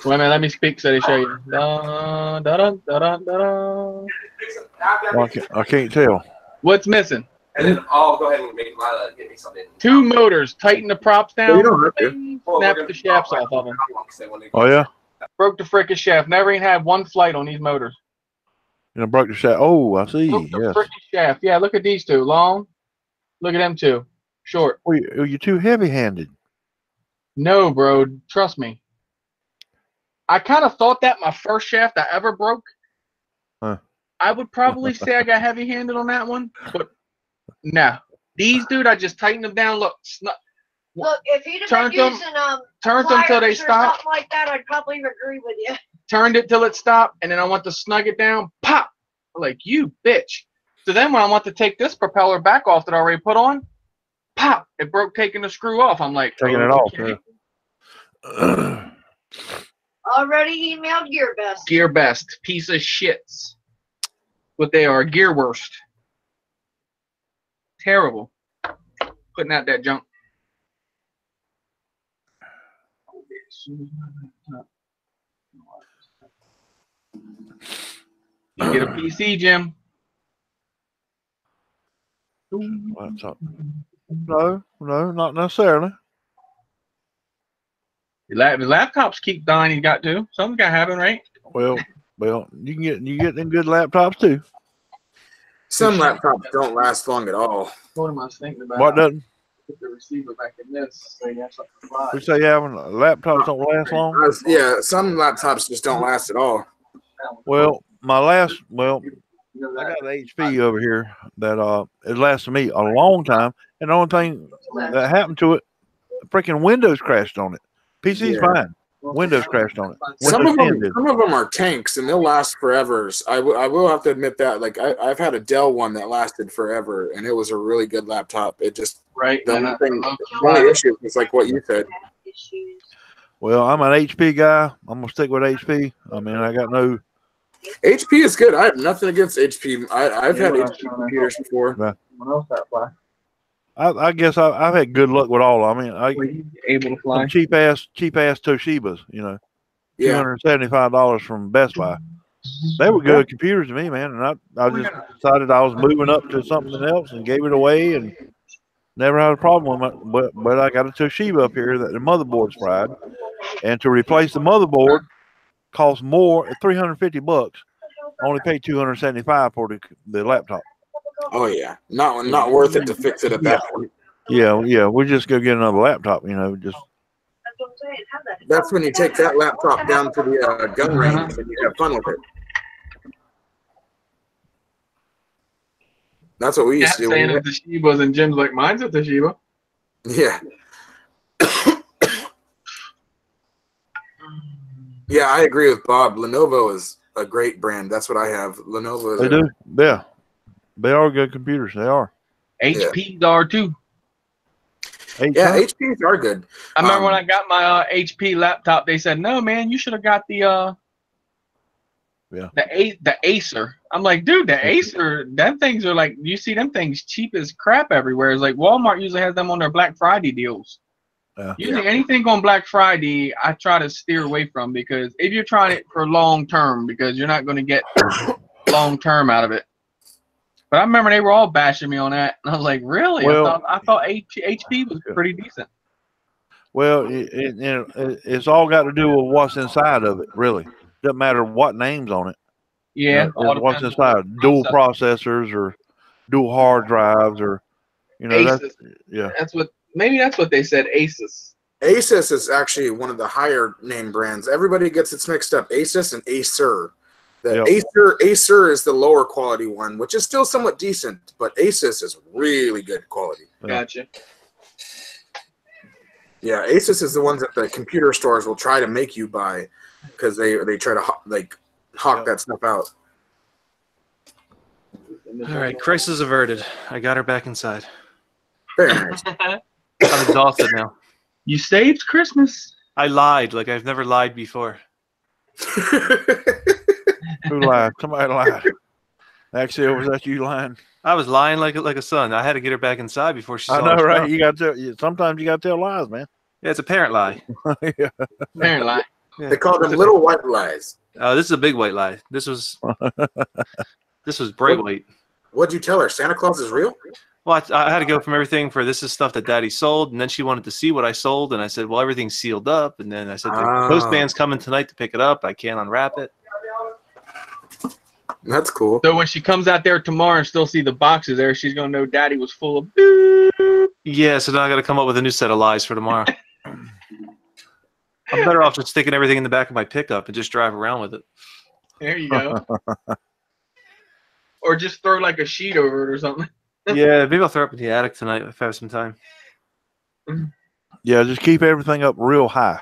Wait a minute, let me speak so they show you. Da, da, da, da, da, da. Well, I can't tell. What's missing? And then I'll go ahead and make Lila get me something. 2 motors. Tighten the props Well, down. you don't have to. Bing, snap the shafts off of them. Oh yeah, Broke the frickin' shaft. Never even had one flight on these motors. you know, broke the shaft. Oh, I see. Broke the Yes. frickin' shaft. Yeah, look at these 2. Long. Look at them 2. Short. Well, you're too heavy-handed. No, bro. Trust me. I kind of thought that my first shaft I ever broke. Huh. I would probably say I got heavy-handed on that one, but no. These, dude, I just tightened them down. Look, Look, if you'd have Turned been them- using turned them till they pliers or stopped. something like that, I'd probably agree with you. Turned it till it stopped, and then I want to snug it down. Pop! I'm like, you bitch. So then when I want to take this propeller back off that I already put on, pop! It broke taking the screw off. I'm like, Taking it off. okay. Yeah. Already emailed GearBest. Gear best. Piece of shits. What they are. Gear worst. Terrible. Putting out that junk. You get a PC, Jim. Laptop. No, not necessarily. The laptops keep dying. You got to. Something's got to happen, right? Well, you get them good laptops too. Some laptops don't last long at all. What am I thinking about? What doesn't? Put the receiver back in this so you have something to fly. We say having laptops don't last long. Yeah, some laptops just don't last at all. Well, I got an HP over here that it lasted me a long time, and the only thing that happened to it, freaking Windows crashed on it. PC's Yeah. fine. Windows crashed on it. Some Windows of 10 did. them are tanks, and they'll last forever. I will have to admit that. Like I've had a Dell one that lasted forever, and it was a really good laptop. It just Right. the and only I thing, love the only issue is like what you said. Well, I'm an HP guy. I'm gonna stick with HP. I mean, I got no. HP is good. I have nothing against HP. I've had HP computers before. I guess I've had good luck with all. I mean, able to fly. cheap ass Toshibas. You know, Yeah, $275 from Best Buy. They were good computers to me, man. And I just decided I was moving up to something else and gave it away, and never had a problem with it. But I got a Toshiba up here that the motherboard's fried, and to replace the motherboard costs more, $350. I only paid $275 for the laptop. oh yeah, not worth it to fix it at that point. Yeah, we just go get another laptop. You know, just That's what I'm saying. Have that. That's when you take that laptop down to the gun range and you have fun with it. That's what we used to do. Saying that the Toshiba's and Jim's like, mine's a Toshiba. Yeah. Yeah, I agree with Bob. Lenovo is a great brand. That's what I have. Lenovo is they do. Yeah, they are good computers. They are. HPs are too. Yeah, HPs are good. I remember when I got my HP laptop, they said, "No, man, you should have got the Acer." I'm like, dude, the Acer, them things are like, you see them things cheap as crap everywhere. It's like Walmart usually has them on their Black Friday deals. Yeah. Usually anything on Black Friday, I try to steer away from, because if you're trying it for long term, because you're not going to get long term out of it. But I remember they were all bashing me on that, and I was like, really? Well, I thought HP was pretty decent. Well, it's all got to do with what's inside of it, really. Doesn't matter what name's on it. Yeah, You know, what's inside, dual processors or dual hard drives, or Asus. yeah. Maybe that's what they said. Asus. Asus is actually one of the higher name brands. Everybody gets it mixed up. Asus and Acer. The Acer is the lower quality one, which is still somewhat decent, but Asus is really good quality. Gotcha. Yeah, Asus is the ones that the computer stores will try to make you buy, because they try to hawk that stuff out. All right, crisis averted. I got her back inside. Very nice. I'm exhausted now. You saved Christmas. I lied like I've never lied before. Who lied? Somebody lied. Actually, was that you lying? I was lying like a son. I had to get her back inside before she saw I know, her right? stuff. You got to. Sometimes you got to tell lies, man. Yeah, it's a parent lie. Yeah. Apparently. They call them little white lies. This is a big white lie. This was bright white. What'd you tell her? Santa Claus is real? Well, I had to go from everything for this is stuff that Daddy sold, and then she wanted to see what I sold, and I said, well, everything's sealed up, and then I said, the postman's coming tonight to pick it up. I can't unwrap it. That's cool. So when she comes out there tomorrow and still see the boxes there, she's gonna know Daddy was full of boop. Yeah, so now I got to come up with a new set of lies for tomorrow. I'm better off just sticking everything in the back of my pickup and just drive around with it. There you go. Or just throw like a sheet over it or something. Yeah, maybe I'll throw it up in the attic tonight if I have some time. Yeah, just keep everything up real high.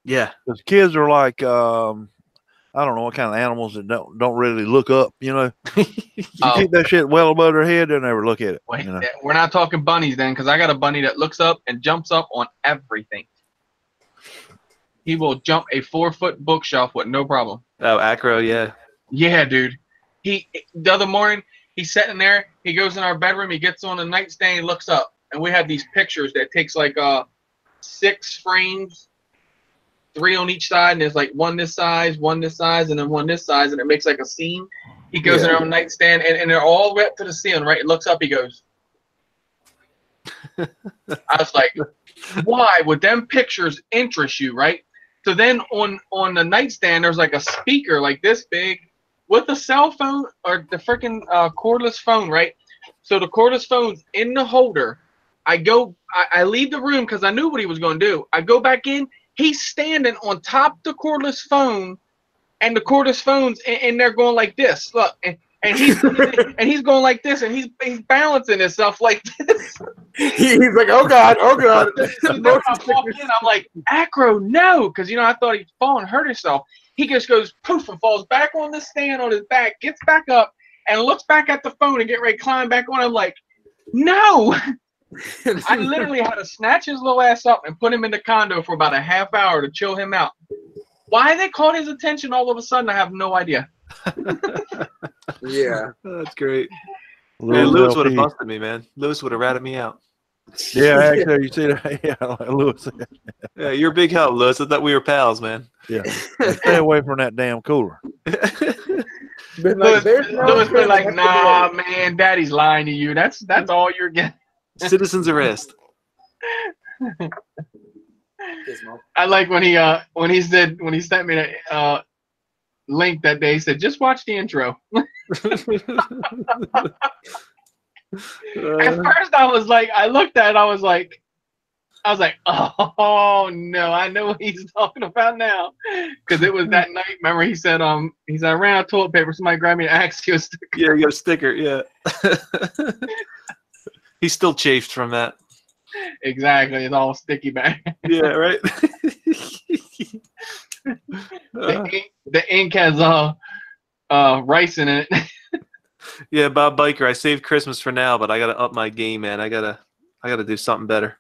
Yeah. Because kids are like, I don't know what kind of animals that don't really look up, you know. You keep that shit well above their head, they'll never look at it. Wait, you know? we're not talking bunnies then, because I got a bunny that looks up and jumps up on everything. He will jump a 4-foot bookshelf with no problem. Oh, Acro, yeah. Yeah, dude. The other morning, he's sitting there. He goes in our bedroom. He gets on the nightstand. He looks up, and we have these pictures that takes like 6 frames, 3 on each side, and there's like one this size, and then one this size, and it makes like a scene. He goes in on the nightstand, and they're all wet to the ceiling. Right? He looks up. He goes. I was like, why would them pictures interest you, right? So then on the nightstand, there's like a speaker like this big with a cell phone or the freaking cordless phone, right? So the cordless phone's in the holder. I leave the room because I knew what he was going to do. I go back in. He's standing on top of the cordless phone, and the cordless phone's in there going like this. Look, and he's and he's going like this, and he's balancing himself like this. He's like, oh God. So then I walk in, I'm like, Acro, no, because I thought he'd fall and hurt himself. He just goes poof and falls back on the stand on his back, gets back up, and looks back at the phone and get ready to climb back on. I'm like, no. I literally had to snatch his little ass up and put him in the condo for about a half hour to chill him out. Why they caught his attention all of a sudden, I have no idea. Yeah. That's great. Man, Lewis would have busted me, man. Lewis would have ratted me out. Yeah, actually, you see that? Yeah, like Lewis said. Yeah, you're a big help, Lewis. I thought we were pals, man. Yeah. Stay away from that damn cooler. Lewis been like, nah, man, Daddy's lying to you. That's all you're getting. Citizen's arrest. I like when he sent me that link that day. He said, just watch the intro. At first, I looked at it. I was like, oh no, I know what he's talking about now, because it was that night. Remember, he said, I ran out of toilet paper. Somebody grabbed me an Axios sticker. Yeah, you got a sticker. Yeah. He's still chafed from that. Exactly, it's all sticky back. Yeah, right. The ink has rice in it. Yeah, Bob Biker. I saved Christmas for now, but I gotta up my game, man. I gotta do something better.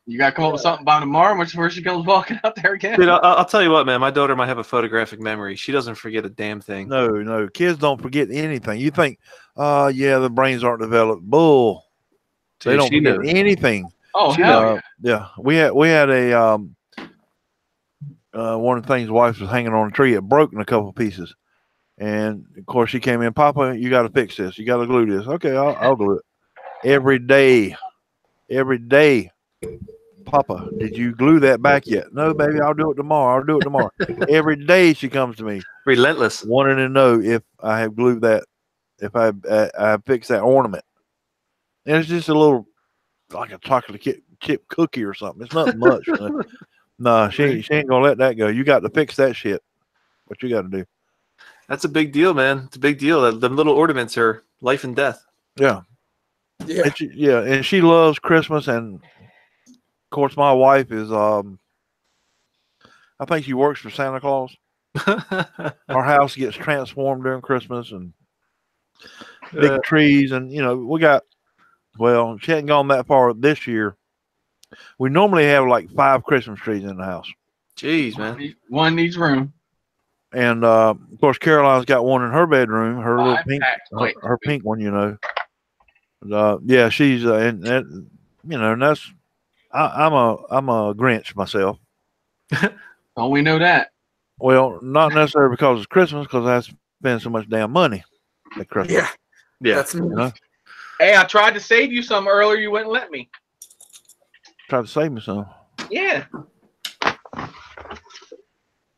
You gotta come up with something by tomorrow, where she comes walking out there again. Dude, I'll tell you what, man. My daughter might have a photographic memory. She doesn't forget a damn thing. No, kids don't forget anything. You think, yeah, the brains aren't developed. Bull. They don't forget anything. Oh, hell yeah. We had a one of the things the wife was hanging on a tree. It broke in a couple of pieces, and of course she came in. Papa, you got to fix this. You got to glue this. Okay, I'll do it. Every day. Papa, did you glue that back yet? No, baby, I'll do it tomorrow. Every day she comes to me, relentless, wanting to know if I have glued that, if I fixed that ornament. And it's just a little, like a chocolate chip cookie or something. It's nothing much. No, she ain't gonna let that go. You got to fix that shit. What you got to do? That's a big deal, man. It's a big deal. The little ornaments are life and death. Yeah. Yeah. And she loves Christmas, and of course my wife is I think she works for Santa Claus. Our house gets transformed during Christmas, and big trees, and we got, well, she hadn't gone that far this year. We normally have like 5 Christmas trees in the house. Jeez, man. One needs room. And of course Caroline's got one in her bedroom, her little pink, her pink one, yeah, she's and that's I'm a Grinch myself. Oh, we know that. Well, not necessarily because it's Christmas, because I spend so much damn money at Christmas. Yeah. Yeah. That's me. Hey, I tried to save you some earlier. You wouldn't let me. Try to save me some. Yeah.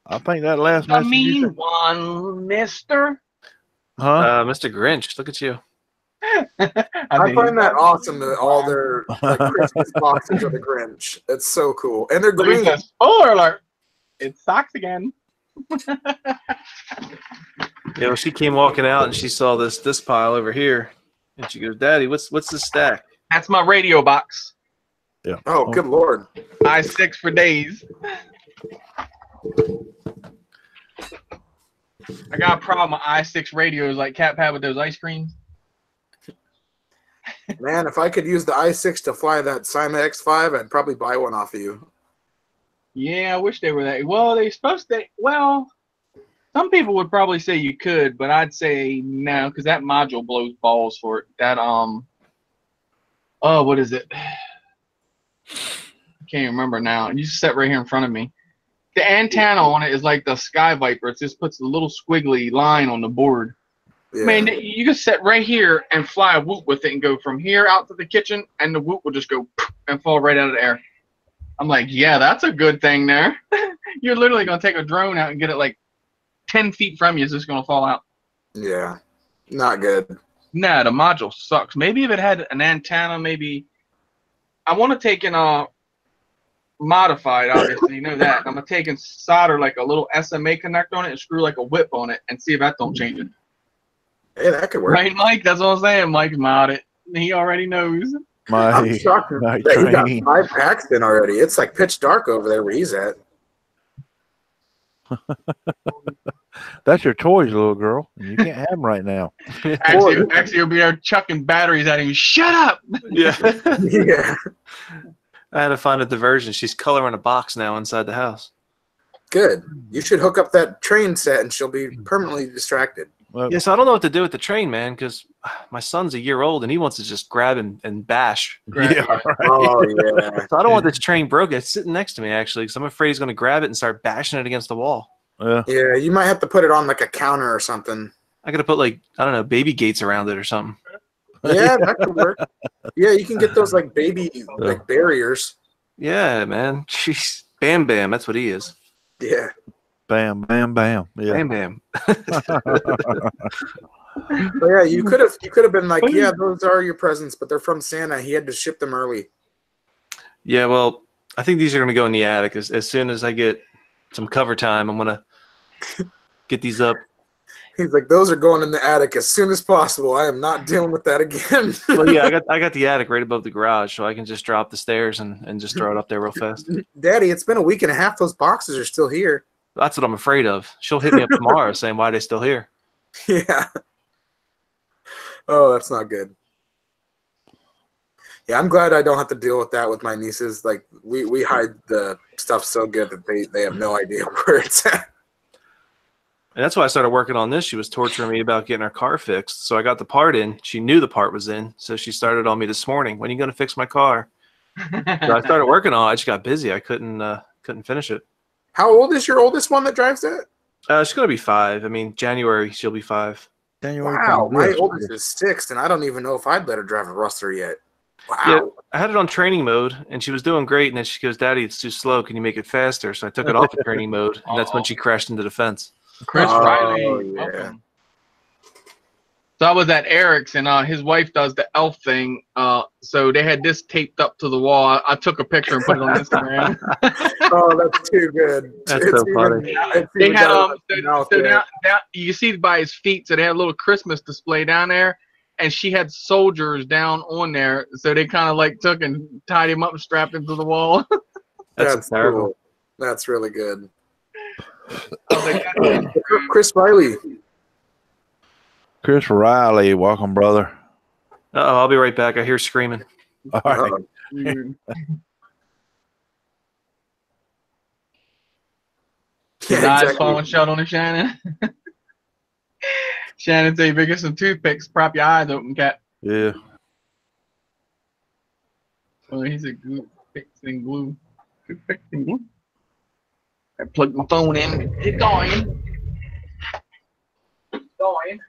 I think that last The message you mean sent- one, mister. huh? Mr. Grinch, look at you. I find that awesome that all their like Christmas boxes are the Grinch. It's so cool, and they're Look, it green. says, spoiler alert. It sucks again. You know, she came walking out and she saw this pile over here, and she goes, "Daddy, what's this stack?" That's my radio box. Yeah. Oh, good lord! i6 for days. I got a problem with i6 radios like Cap had with those ice creams. Man, if I could use the i6 to fly that Cyma X5, I'd probably buy one off of you. Yeah, I wish they were that. Well, they supposed to. Well, some people would probably say you could, but I'd say no because that module blows balls for it. That oh, what is it? I can't remember now. You just sat right here in front of me. The antenna on it is like the Sky Viper. It just puts a little squiggly line on the board. Yeah. Man, you can sit right here and fly a whoop with it and go from here out to the kitchen, and the whoop will just go and fall right out of the air. I'm like, yeah, that's a good thing there. You're literally going to take a drone out and get it like 10 feet from you. It's just going to fall out. Yeah, not good. Nah, the module sucks. Maybe if it had an antenna, maybe. I want to take an modified, obviously, you know that. I'm going to take and solder like a little SMA connector on it and screw like a whip on it and see if that don't change it. Hey, that could work. Right, Mike? That's what I'm saying. Mike's mod it. He already knows. I'm shocked my that he got train. 5 packs in already. It's like pitch dark over there where he's at. That's your toys, little girl. You can't have them right now. Actually, he'll be there chucking batteries at him. Shut up! Yeah. Yeah, I had to find a diversion. She's coloring a box now inside the house. good. You should hook up that train set and she'll be permanently distracted. Well, Yes, I don't know what to do with the train, man, because my son's a year old and he wants to just grab and bash. yeah, right. Oh, yeah. So I don't want this train broke. It's sitting next to me, actually, because I'm afraid he's going to grab it and start bashing it against the wall. Yeah. Yeah, you might have to put it on like a counter or something. I got to put, like, I don't know, baby gates around it or something. Yeah, that could work. Yeah, you can get those like baby like barriers. Yeah, man. Jeez. Bam Bam. That's what he is. Yeah. Bam, bam, bam. Yeah. Bam Bam. But yeah, you could have been like, yeah, those are your presents, but they're from Santa. He had to ship them early. Yeah, well, I think these are going to go in the attic. As soon as I get some cover time, I'm going to get these up. He's like, those are going in the attic as soon as possible. I am not dealing with that again. Well, yeah, I got the attic right above the garage, so I can just drop the stairs and just throw it up there real fast. Daddy, it's been a week and a half. Those boxes are still here. That's what I'm afraid of. She'll hit me up tomorrow saying, why are they still here? Yeah. Oh, that's not good. Yeah, I'm glad I don't have to deal with that with my nieces. Like, we hide the stuff so good that they have no idea where it's at. And that's why I started working on this. She was torturing me about getting her car fixed. So I got the part in. She knew the part was in. So she started on me this morning. When are you going to fix my car? So I started working on it. I just got busy. I couldn't finish it. How old is your oldest one that drives that? She's going to be 5. I mean, January, she'll be 5. January Wow, 25th. my oldest is 6, and I don't even know if I'd let her drive a Ruster yet. Wow. Yeah, I had it on training mode, and she was doing great. And then she goes, Daddy, it's too slow. Can you make it faster? So I took it off of training mode, and that's when she crashed into the fence. Chris Oh, Riley. yeah. Welcome. So I was at Eric's, and his wife does the elf thing. So they had this taped up to the wall. I took a picture and put it on Instagram. Oh, that's too good. That's so funny. They had so down, you see by his feet. So they had a little Christmas display down there, and she had soldiers down on there. So they kind of like took and tied him up and strapped him to the wall. That's terrible. cool. That's really good. I was like, "That's Chris Riley. Chris Riley, welcome, brother. Uh-oh, I'll be right back. I hear screaming. All right. weird." His Yeah, eyes exactly. falling shut on him, Shannon. Shannon say, if you get some toothpicks, prop your eyes open, cat. Yeah. Oh, he's a good fixing glue. Toothpicks and glue. I plugged my phone in. It's going. It's going.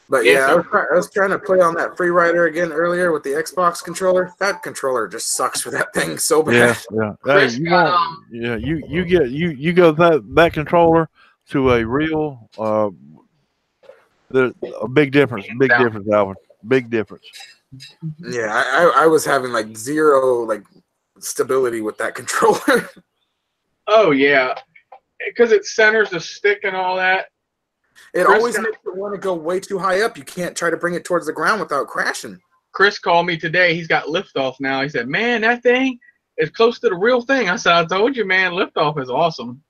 But Yeah, yeah, so- I was trying to play on that Freerider again earlier with the Xbox controller. That controller just sucks for that thing so bad. Yeah. Chris Hey, you got, want? Yeah, you go that controller to a real there's a big difference. Big down. difference, Alvin. Big difference. Yeah, I was having like zero like stability with that controller. Oh yeah, because it centers the stick and all that. It Chris always got- makes it want to go way too high up. You can't try to bring it towards the ground without crashing. Chris called me today. He's got liftoff now. He said, "Man, that thing is close to the real thing." I said, "I told you, man, liftoff is awesome."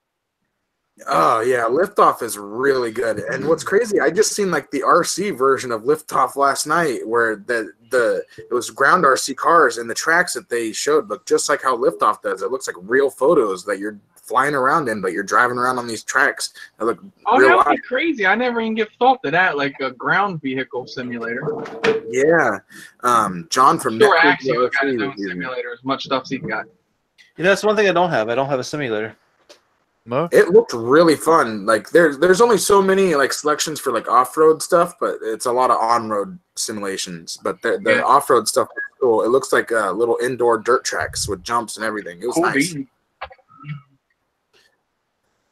Oh yeah, Liftoff is really good. And what's crazy, I just seen like the RC version of Liftoff last night, where it was ground RC cars, and the tracks that they showed look just like how Liftoff does. It looks like real photos that you're flying around in, but you're driving around on these tracks that look Oh, real that would live. be crazy. I never even give thought to that, like a ground vehicle simulator. Yeah, John from Sure, Netflix actually, got his RC own reviewed it. simulator. As much stuff as he got. You know, that's one thing I don't have. I don't have a simulator. No. It looked really fun. Like there's only so many like selections for like off-road stuff, but it's a lot of on-road simulations. But the Yeah. off-road stuff is cool. It looks like little indoor dirt tracks with jumps and everything. It was Cool nice. bean.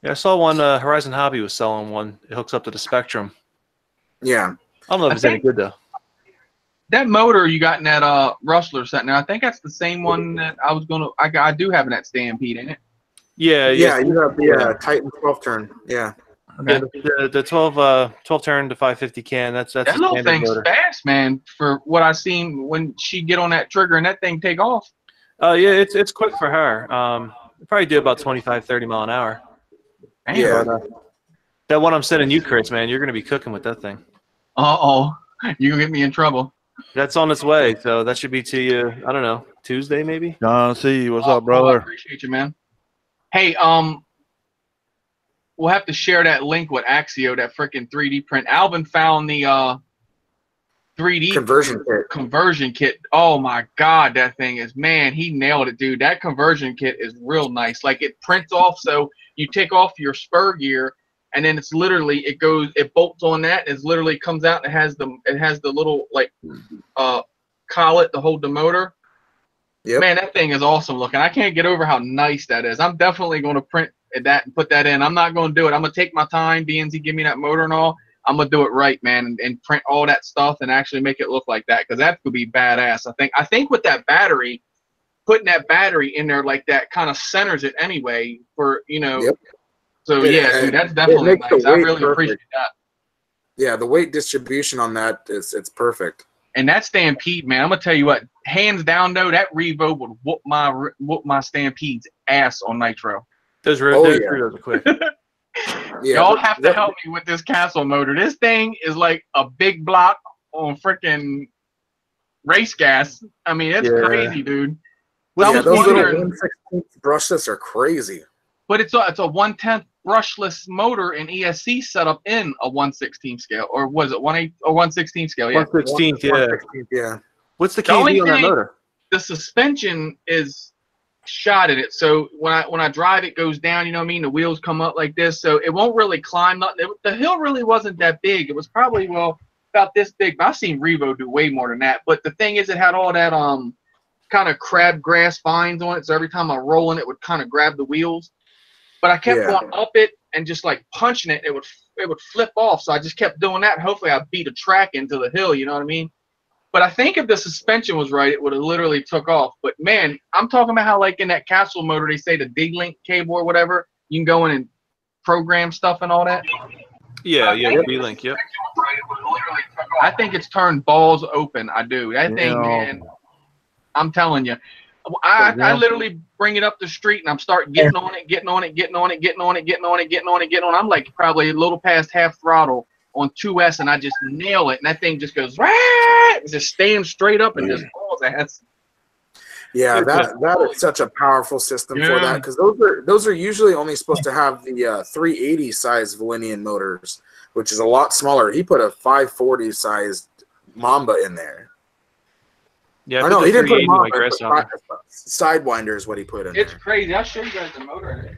Yeah, I saw one. Horizon Hobby was selling one. It hooks up to the Spectrum. Yeah. I don't know if I it's any think- good though. That motor you got in that Rustler set now, I think that's the same one that I was gonna. I do have in that Stampede, ain't it? Yeah, Yeah, you have the Titan 12 turn. Yeah. Okay. The 12 turn to 550 can. That's That a little standard thing's motor. fast, man. For what I seen when she get on that trigger and that thing take off. Yeah, it's quick for her. It probably do about 25, 30 mile an hour. Damn. Yeah. But, that one I'm sending you, Chris, man, you're gonna be cooking with that thing. Uh-oh. You gonna get me in trouble. That's on its way, so that should be to you. I don't know, Tuesday maybe. John C, what's Oh, up, brother? I appreciate you, man. Hey, we'll have to share that link with Axio, that freaking 3D print. Alvin found the 3D Conversion kit. Oh my God, that thing is, man, he nailed it, dude. That conversion kit is real nice. Like it prints off, so you take off your spur gear, and then it's literally it bolts on that. It literally comes out and it has the little like collet to hold the motor. Yep. Man, that thing is awesome looking. I can't get over how nice that is. I'm definitely going to print that and put that in. I'm not going to do it. I'm going to take my time, BNZ give me that motor and all. I'm going to do it right, man, and print all that stuff and actually make it look like that, because that could be badass. I think with that battery, putting that battery in there like that kind of centers it anyway for, Yep. So, It- yeah, dude, that's definitely makes the nice. I weight really perfect. appreciate that. Yeah, the weight distribution on that it's perfect. And that Stampede, man, I'm gonna tell you what, hands down though, that Revo would whoop my Stampede's ass on Nitro. Those Oh, those yeah. are quick. Yeah. Y'all have to help me with this Castle motor. This thing is like a big block on freaking race gas. I mean, it's Yeah. crazy, dude. What's I Yeah, was those little wondering, 1/16 brushless are crazy. but it's a 1/10 brushless motor and ESC set up in a 1/16 scale, or was it 1/8 or 1/16 scale? Yeah. 1/16, yeah. 1/16, yeah. What's the The only KV on that thing- motor? The suspension is shot at it, so when I drive it goes down, you know what I mean, the wheels come up like this, so it won't really climb nothing. The hill really wasn't that big. It was probably about this big, but I've seen Revo do way more than that. But the thing is, it had all that kind of crabgrass vines on it, so every time I roll in, it would kind of grab the wheels. But I kept Yeah. going up it and just like punching it, it would flip off, so I just kept doing that. Hopefully I beat a track into the hill, you know what I mean? But I think if the suspension was right, it would have literally took off. But man, I'm talking about how like in that Castle motor, they say the D-Link cable or whatever, you can go in and program stuff and all that. Yeah, Yep. V-Link, yep. I think it's turned balls open. I do. That thing, Yeah. man, I'm telling you. I literally bring it up the street and I'm starting getting on it. I'm like probably a little past half throttle on 2S and I just nail it and that thing just goes, "Rah!" It just stands straight up and just falls ass. Yeah, It's that is such a powerful system for Yeah. that, because those are usually only supposed to have the 380 size Valenian motors, which is a lot smaller. He put a 540 sized Mamba in there. Yeah, I know he didn't put a in my Mamba. Grasshopper. Sidewinder is what he put in It's there. crazy. I'll show you guys the motor in it.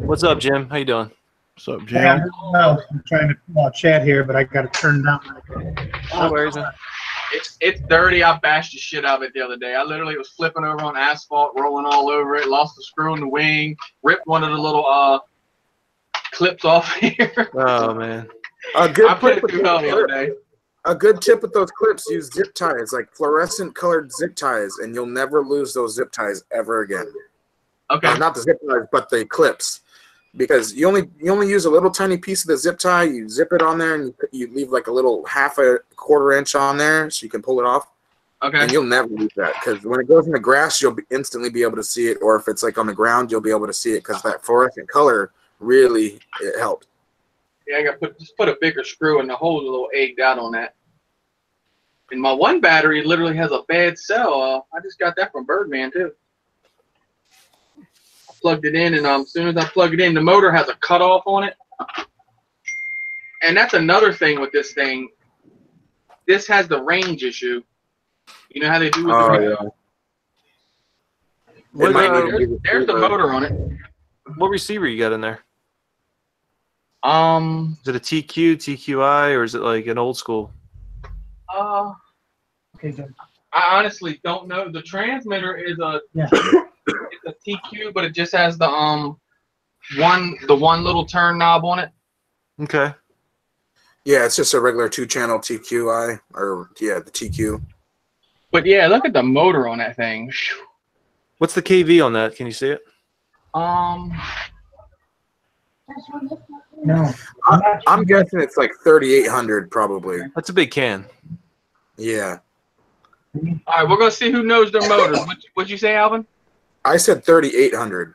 What's up, Jim? How you doing? What's up, Yeah, Jim? no, I'm trying to chat here, but I got to turn down. No worries, man. It's dirty. I bashed the shit out of it the other day. I literally was flipping over on asphalt, rolling all over it, lost the screw in the wing, ripped one of the little clips off here. Oh man. A good I put tip it with through hell those the other clips- day. A good tip with those clips: use zip ties, like fluorescent colored zip ties, and you'll never lose those zip ties ever again. Okay. Not the zip ties, but the clips, because you only use a little tiny piece of the zip tie. You zip it on there, and you leave like a little half a quarter inch on there, so you can pull it off. Okay. And you'll never lose that, because when it goes in the grass, you'll instantly be able to see it, or if it's like on the ground, you'll be able to see it, because that fluorescent color really it helped. Yeah, I got just put a bigger screw, and the hole's a little egged out on that. And my one battery literally has a bad cell. I just got that from Birdman too. I plugged it in, and as soon as I plug it in, the motor has a cutoff on it. And that's another thing with this thing. This has the range issue. You know how they do with the range? What, There's the motor on it. what receiver you got in there? Um. Is it a TQ, TQI, or is it like an old school? Okay, good. I honestly don't know. The transmitter is a Yeah. it's a TQ, but it just has the one little turn knob on it. Okay. Yeah, it's just a regular 2-channel TQI, or the TQ. But yeah, look at the motor on that thing. Phew. What's the KV on that? Can you see it? No. I'm guessing it's like 3,800 probably. That's a big can. Yeah, All right, we're gonna see who knows their motors. What'd you say, Alvin? I said 3,800.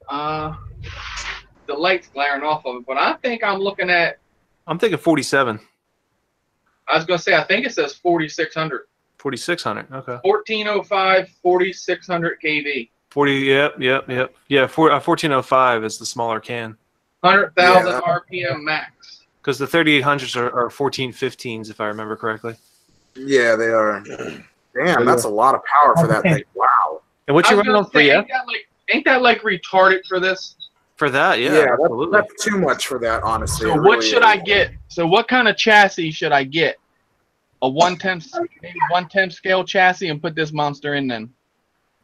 The light's glaring off of it, but I think I'm looking at. I'm thinking 47. I was gonna say I think it says 4,600. 4,600. Okay. 1405, 4,600 kV. 40. Yep. Yeah. 1405 is the smaller can. 100,000 Yeah. RPM max. Because the 3800s are 1415s, if I remember correctly. Yeah, they are. Damn, that's a lot of power for that thing. Wow. And what I you was running gonna on say, 3F? ain't that like retarded for this? For that, yeah, Yeah, absolutely. that's too much for that, honestly. So It what really should is. I get? So what kind of chassis should I get? A 1/10 scale chassis and put this monster in then.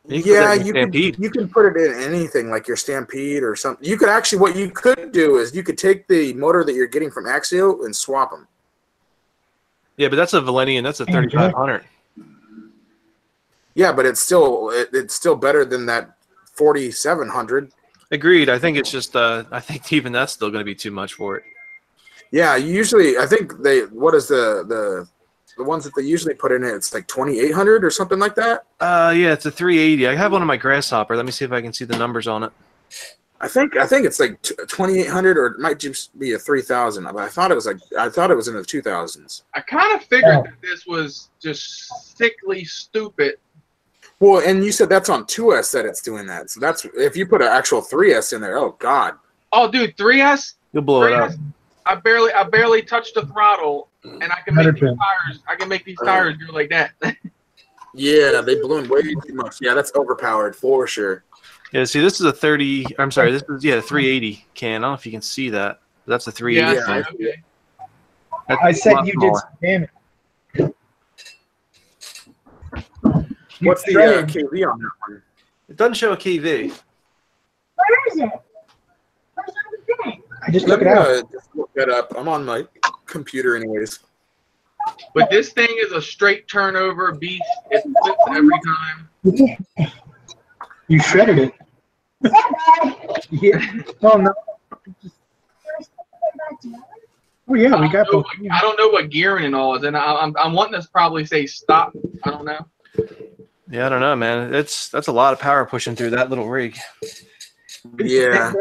You can put that in You Stampede. can put it in anything like your Stampede or something. You could actually, what you could do is you could take the motor that you're getting from Axio and swap them. Yeah, but that's a Valenian. That's a 3500. Yeah, but it's still better than that 4,700. Agreed. I think it's just. I think even that's still going to be too much for it. Yeah, usually I think what is the ones that they usually put in it? It's like 2,800 or something like that. Yeah, it's a 380. I have one on my Grasshopper. Let me see if I can see the numbers on it. I think it's like 2,800, or it might just be a 3,000. But I thought it was in the 2,000s. I kind of figured that this was just sickly stupid. Well, and you said that's on 2S that it's doing that. So that's if you put an actual 3S in there. Oh God. Oh, dude, 3S. You'll blow it up. I barely touched the throttle, and I can make these tires. I can make these tires go like that. Yeah, they balloon way too much. Yeah, that's overpowered for sure. Yeah, see, this is a 30. I'm sorry, this is 380 can. I don't know if you can see that. That's a 380. Yeah, can. okay. That's I a said lot you did smaller. some damage. What's the shredded. KV on that one? It doesn't show a KV. Where is it? Where's everything? I just Let took me it out. just look that up. I'm on my computer anyways. But this thing is a straight turnover beast. It flips every time. You shredded it. Yeah. Oh no. Oh yeah, we got both. I don't know what gearing and all is, and I'm wanting to probably say stop. I don't know. Yeah, I don't know, man. That's a lot of power pushing through that little rig. Yeah.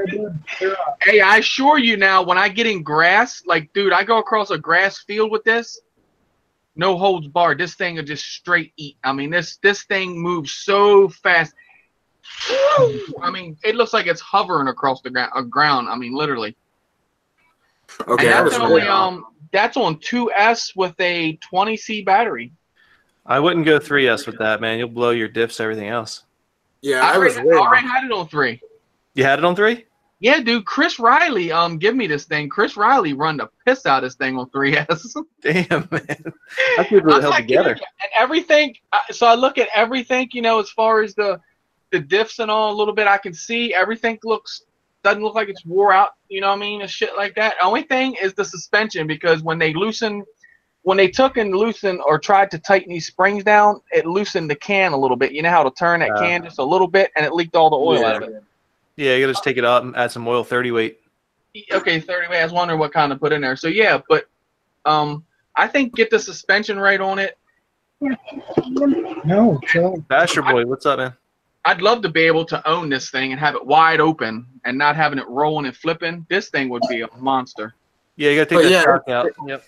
Hey, I assure you now, when I get in grass, like, dude, I go across a grass field with this, no holds barred. This thing will just straight eat. I mean, this thing moves so fast. I mean, it looks like it's hovering across the ground. I mean, literally. Okay. And I that's was only way that's on 2S with a 20C battery. I wouldn't go 3S with that, man. You'll blow your diffs, everything else. Yeah, I I was already, way I already off. had it on 3. You had it on 3? Yeah, dude, Chris Riley, give me this thing. Chris Riley run the piss out of this thing on 3S. Damn, man. That's really I'm held like, together. dude, and everything. So I look at everything, as far as the diffs and all a little bit. I can see everything doesn't look like it's wore out. You know what I mean, and shit like that. Only thing is the suspension, because when they took and loosened or tried to tighten these springs down, it loosened the can a little bit. You know how to turn that can just a little bit, and it leaked all the oil out of it. Yeah, you gotta just take it out and add some oil, 30 weight. Okay, 30 weight. I was wondering what kind to put in there. So yeah, but I think get the suspension right on it. No, chill. Basher boy, what's up, man? I'd love to be able to own this thing and have it wide open and not having it rolling and flipping. This thing would be a monster. Yeah, you gotta take that shock out. Yep.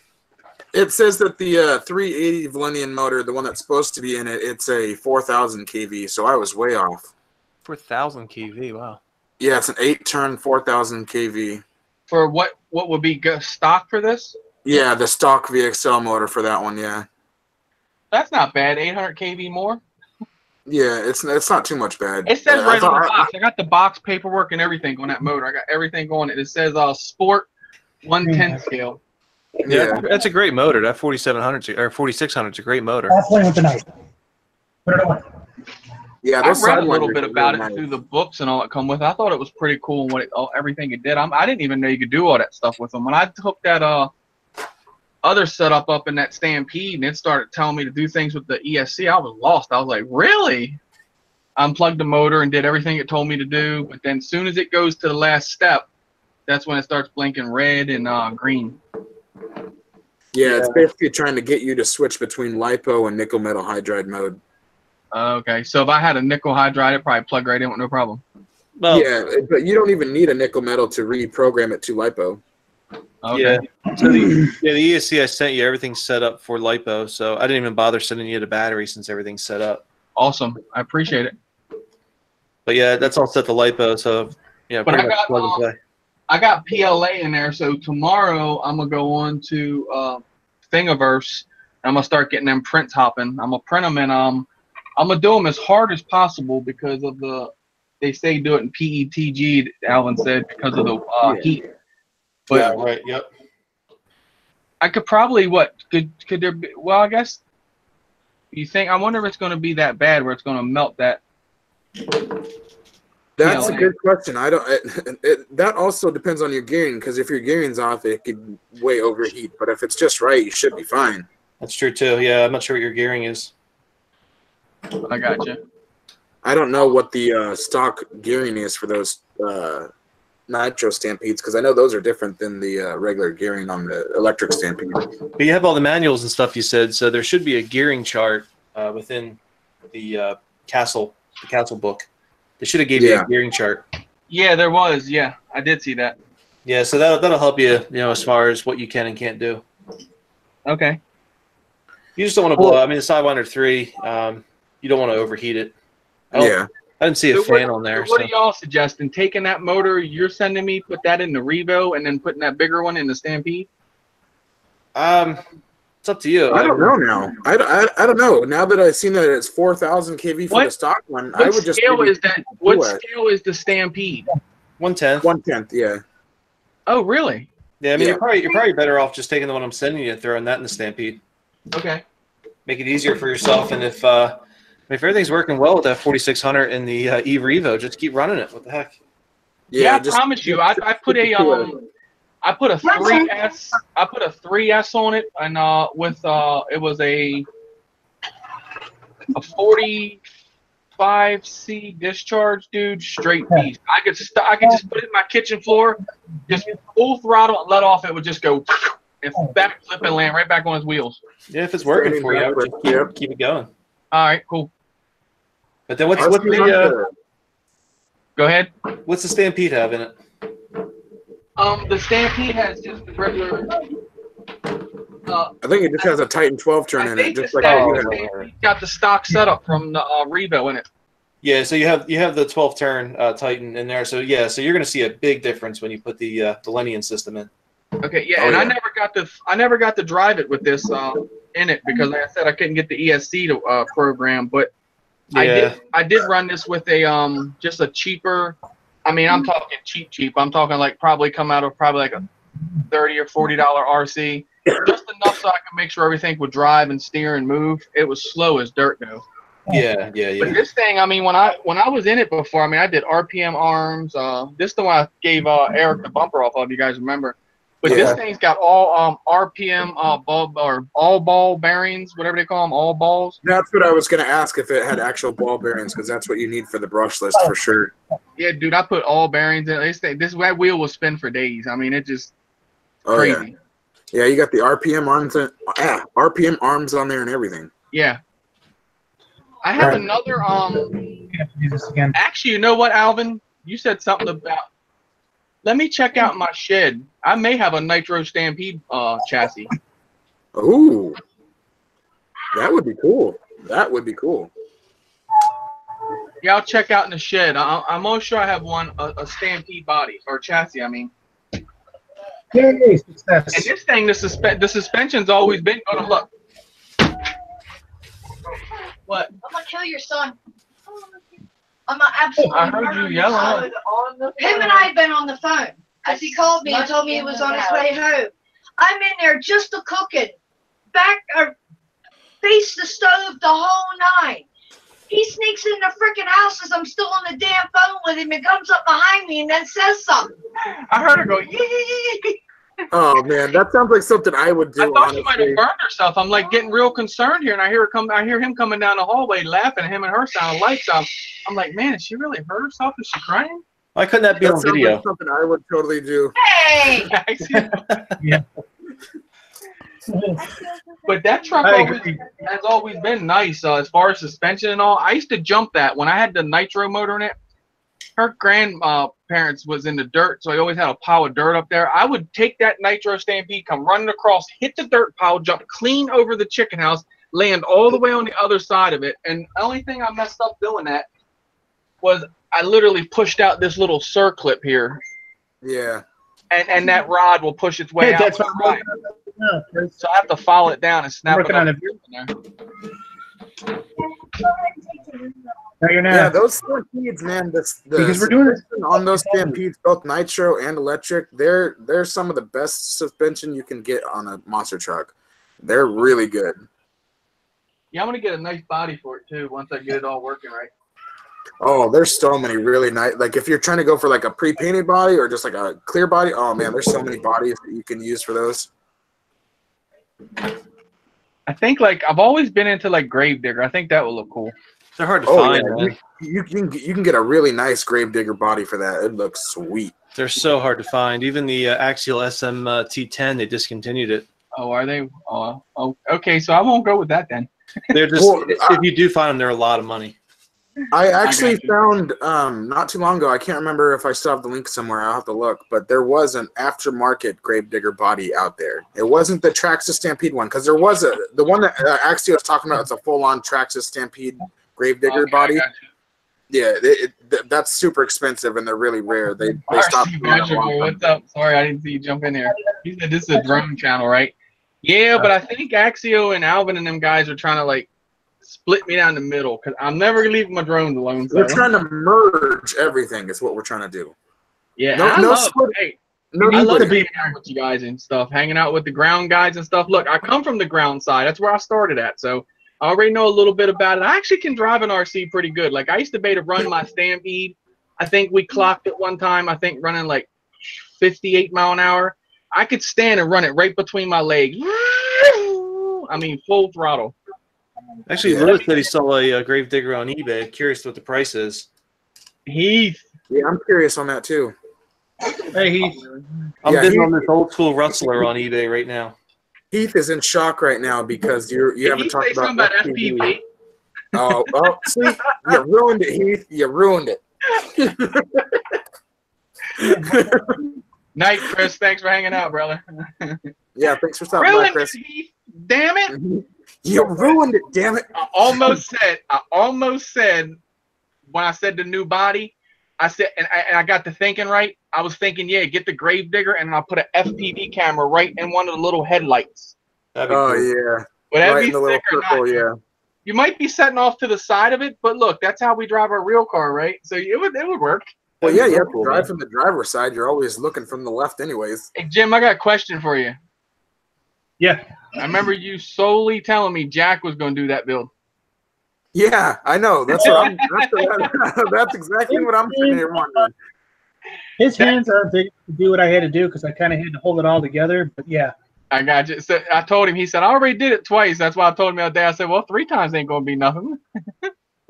It says that the 380 Valenian motor, the one that's supposed to be in it, it's a 4,000 kV. So I was way off. 4,000 kV. Wow. Yeah, it's an 8-turn 4,000 kV. For what would be stock for this? Yeah, the stock VXL motor for that one. Yeah. That's not bad. 800 kV more. Yeah, it's not too much bad. It says right on the box. I got the box paperwork and everything on that motor. I got everything on it. It says Sport 110 scale. Yeah, that's a great motor. That 4700 or 4600 is a great motor. I'll play with the knife. Put it away. Yeah, I those read a side little winders bit are about really it nice. through the books and all that come with it. I thought it was pretty cool and everything it did. I didn't even know you could do all that stuff with them. When I took that other setup up in that Stampede and it started telling me to do things with the ESC, I was lost. I was like, really? Unplugged the motor and did everything it told me to do, but then as soon as it goes to the last step, that's when it starts blinking red and green. Yeah, it's basically trying to get you to switch between LiPo and nickel metal hydride mode. Okay, so if I had a nickel hydride, it'd probably plug right in with no problem. Well, Yeah, but you don't even need a nickel metal to reprogram it to LiPo. Okay. yeah. So the ESC I sent you, everything's set up for LiPo, so I didn't even bother sending you the battery since everything's set up. Awesome. I appreciate it. But yeah, that's all set to LiPo, so yeah, But pretty I much got, plug and play. I got PLA in there, so tomorrow I'm gonna go on to Thingiverse. And I'm gonna start getting them prints hopping. I'm gonna print them and I'm gonna do them as hard as possible because of they say do it in PETG. Alvin said because of the heat. But Yeah, right. Yep. I could probably could there be? Well, I guess you think. I wonder if it's gonna be that bad where it's gonna melt that. That's a PLA. good question. I don't. That also depends on your gearing, because if your gearing's off, it could way overheat. But if it's just right, you should be fine. That's true too. Yeah, I'm not sure what your gearing is. I got you. I don't know what the stock gearing is for those nitro Stampedes, because I know those are different than the regular gearing on the electric Stampede. But you have all the manuals and stuff you said, so there should be a gearing chart within the Castle book. They should have gave you a gearing chart. Yeah, there was. Yeah, I did see that. Yeah, so that'll help you, as far as what you can and can't do. Okay. You just don't want to blow. I mean, the Sidewinder 3, you don't want to overheat it. I didn't see a fan on there. So what are y'all suggesting? Taking that motor you're sending me, put that in the Revo, and then putting that bigger one in the Stampede? It's up to you. I don't know now. I don't know. Now that I've seen that it's 4,000 kV for the stock one, I would just. What scale is the Stampede? 1/10. 1/10, yeah. Oh, really? Yeah, I mean, you're probably better off just taking the one I'm sending you and throwing that in the Stampede. Okay. Make it easier for yourself, and if everything's working well with that 4600 and the Eve Revo, just keep running it. What the heck? Yeah, I promise you. I put a 3S. I put a 3S on it, and with it was a 45C discharge, dude. Straight beast. I could just put it in my kitchen floor, just full throttle, and let off. It would just go and backflip and land right back on his wheels. Yeah, if it's working for you, I would just keep it going. All right, cool. But then what's the go ahead. What's the Stampede have in it? The Stampede has just the regular. I think it just has a Titan 12 turn in it, just like Stampede got the stock setup from the Revo in it. Yeah, so you have the 12 turn Titan in there. So yeah, so you're going to see a big difference when you put the Lenian system in. Okay, yeah, I never got to drive it with this in it because, like I said, I couldn't get the ESC to program. But I did run this with a just a cheaper I mean, I'm talking cheap. I'm talking like probably come out of probably like a $30 or $40 RC, just enough so I can make sure everything would drive and steer and move. It was slow as dirt though. Yeah. But this thing, I mean, when I was in it before, I mean, I did RPM arms. This is the one I gave Eric the bumper off of. You guys remember? But this thing's got all RPM all ball bearings, whatever they call them, all balls. That's what I was going to ask, if it had actual ball bearings, because that's what you need for the brushless for sure. Yeah, dude, I put all bearings in. That wheel will spin for days. I mean, it just crazy. Yeah, you got the RPM arms on there and everything. Yeah. I have another Actually, you know what, Alvin? You said something about. Let me check out my shed. I may have a Nitro Stampede chassis. Ooh, that would be cool. That would be cool. Yeah, I'll check out in the shed. I'm almost sure I have one, a Stampede body or chassis. I mean. Yay, success. And this thing, the suspension's always been. Oh, no, look. What? I'm gonna kill your son. I'm not absolutely. I heard you yelling. Him and I have been on the phone as he called me and told me he was on his way home. I'm in there just a cooking, face the stove the whole night. He sneaks in the freaking house as I'm still on the damn phone with him and comes up behind me and then says something. I heard her go, yee. Oh man, that sounds like something I would do. I thought she might have burned herself. I'm like getting real concerned here, and I hear him coming down the hallway laughing. Him and her sound alike. So I'm like, man, did she really hurt herself? Is she crying? Why couldn't that be on sounds video? like something I would totally do. Hey! Yeah. But that truck has always been nice as far as suspension and all. I used to jump that when I had the nitro motor in it. Her grandparents was in the dirt, so I always had a pile of dirt up there. I would take that Nitro Stampede, come running across, hit the dirt pile, jump clean over the chicken house, land all the way on the other side of it. And the only thing I messed up doing that was I literally pushed out this little circlip here. Yeah. And that rod will push its way out. That's So I have to follow it down and snap it up. No, you're not. Yeah, those Stampedes, man. Because we're doing this on those Stampedes, both nitro and electric. They're some of the best suspension you can get on a monster truck. They're really good. Yeah, I'm gonna get a nice body for it too once I get it all working right. Oh, there's so many really nice. Like if you're trying to go for like a pre-painted body or just like a clear body, oh man, there's so many bodies that you can use for those. I think like I've always been into like Gravedigger. I think that will look cool. They're hard to find, yeah. man. You can get a really nice Gravedigger body for that. It looks sweet. They're so hard to find. Even the Axial SMT10, they discontinued it. Oh, are they? Oh, okay. So I won't go with that then. They're just if you do find them, they're a lot of money. I actually found not too long ago. I can't remember if I still have the link somewhere. I'll have to look. But there was an aftermarket Gravedigger body out there. It wasn't the Traxxas Stampede one because there was the one that Axial was talking about. It's a full-on Traxxas Stampede Gravedigger body. Yeah, that's super expensive and they're really rare. They stopped. What's up? Sorry, I didn't see you jump in here. You said this is a drone channel, right? Yeah, but I think Axio and Alvin and them guys are trying to like split me down the middle because I'm never gonna leave my drones alone. So. We're trying to merge everything. Is what we're trying to do. Yeah, I love to be here with you guys and stuff, hanging out with the ground guys and stuff. Look, I come from the ground side. That's where I started at. So I already know a little bit about it. I actually can drive an RC pretty good. Like I used to be able to run my Stampede. I think we clocked it one time. I think running like 58 mile an hour. I could stand and run it right between my legs. I mean, full throttle. Actually, Lewis said he saw a Gravedigger on eBay. Curious what the price is. Heath. Yeah, I'm curious on that too. Hey, Heath. I'm bidding on this old school Rustler on eBay right now. Heath is in shock right now because you haven't talked about FPV. Oh, see, you ruined it, Heath. You ruined it. Night, Chris. Thanks for hanging out, brother. Yeah, thanks for stopping by, Chris. Heath. Damn it! You ruined it. Damn it! I almost said when I said the new body. I said, and I got to thinking right. I was thinking, yeah, get the Gravedigger, and I'll put an FPV camera right in one of the little headlights. Oh cool. Yeah, would that right be in the little circle, yeah. You might be setting off to the side of it, but look, that's how we drive our real car, right? So it would work. Well, yeah, you have to drive from the driver's side. You're always looking from the left, anyways. Hey, Jim, I got a question for you. Yeah. I remember you solely telling me Jack was going to do that build. Yeah, I know. That's what I'm. That's exactly what I'm sitting here wondering. His hands aren't big to do what I had to do because I kind of had to hold it all together. But yeah. I got you. So I told him, he said, I already did it twice. That's why I told him the other day. I said, well, 3 times ain't going to be nothing.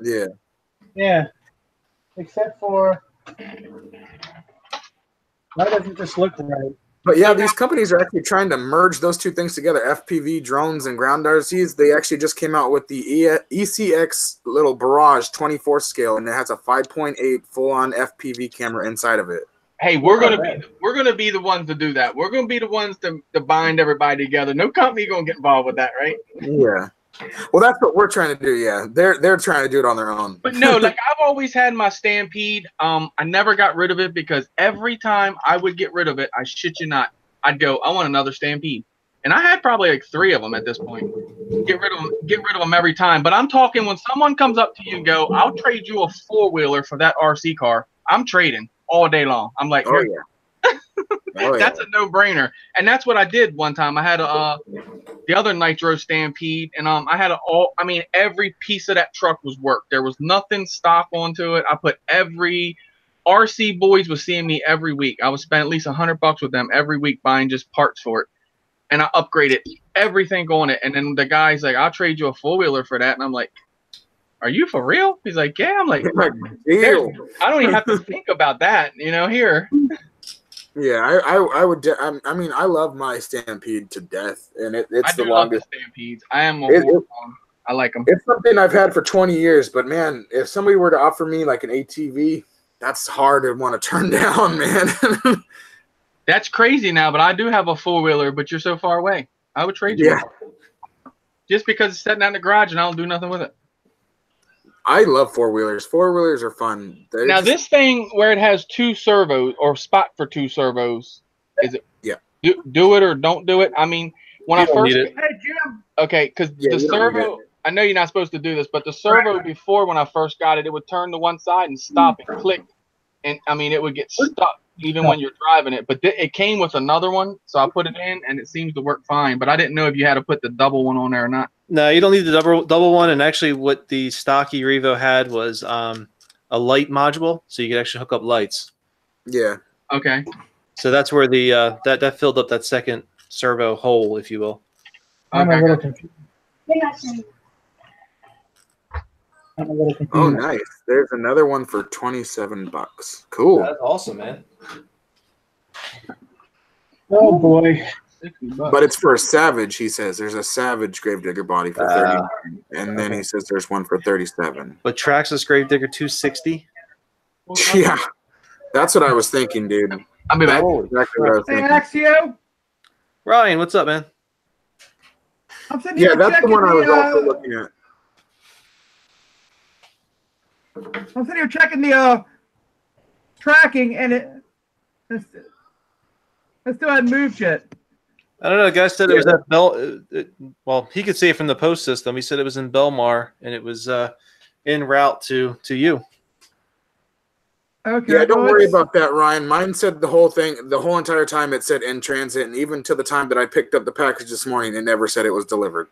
Yeah. Yeah. Except for why doesn't it just look right? But yeah, these companies are actually trying to merge those two things together. FPV drones and ground RCs. They actually just came out with the ECX little Barrage 24 scale, and it has a 5.8 full-on FPV camera inside of it. Hey, we're gonna be the ones to do that. We're gonna be the ones to bind everybody together. No company gonna get involved with that, right? Yeah. Well, that's what we're trying to do. Yeah, they're trying to do it on their own. But no, like I've always had my Stampede. I never got rid of it because every time I would get rid of it, I shit you not, I'd go, I want another Stampede, and I had probably like 3 of them at this point. Get rid of them every time. But I'm talking when someone comes up to you and go, I'll trade you a 4-wheeler for that RC car. I'm trading all day long. I'm like, oh yeah. Oh, yeah. That's a no-brainer, and that's what I did one time. I had the other Nitro Stampede, and I had every piece of that truck was worked. There was nothing stock onto it. I put every RC boys was seeing me every week. I would spend at least $100 with them every week buying just parts for it, and I upgraded everything on it. And then the guy's like, "I'll trade you a 4-wheeler for that," and I'm like, "Are you for real?" He's like, "Yeah." I'm like, Deal. I don't even have to think about that, here. Yeah, I would. I mean, I love my Stampede to death, and it's the longest. Love the Stampedes. I am I like them. It's something I've had for 20 years, but man, if somebody were to offer me like an ATV, that's hard to want to turn down, man. That's crazy now, but I do have a 4-wheeler, but you're so far away. I would trade you. Yeah. Just because it's sitting out in the garage and I don't do nothing with it. I love 4-wheelers. 4-wheelers are fun. Now this thing where it has 2 servos or spot for 2 servos, is it? Yeah. Do it or don't do it. I mean, when I first, Hey, Jim. okay, because the servo. I know you're not supposed to do this, but the servo before when I first got it, it would turn to one side and stop and click, and I mean it would get stuck even when you're driving it. But it came with another one, so I put it in and it seems to work fine. But I didn't know if you had to put the double one on there or not. No, you don't need the double one. And actually, what the stocky Revo had was a light module, so you could actually hook up lights. Yeah. Okay. So that's where the that filled up that second servo hole, if you will. I'm a Okay. little confused. I'm a little confused. Oh, nice. There's another one for $27. Cool. That's awesome, man. Oh boy. $60. But it's for a Savage, he says. There's a Savage Gravedigger body for 39, and then he says there's one for 37. But Traxxas Gravedigger 260. Yeah. That's what I was thinking, dude. I'll be back. That's exactly what I was Hey, thinking. Axio. Ryan, what's up, man? I'm sitting Yeah, here that's the checking one I was the, also looking at. I'm sitting here checking the tracking, and it still hadn't moved yet. I don't know. The guy said it was at Bell. Well, he could see it from the post system. He said it was in Belmar, and it was en route to you. Okay. Yeah, don't well, worry it's- about that, Ryan. Mine said the whole thing, the whole entire time it said in transit, and even to the time that I picked up the package this morning, it never said it was delivered.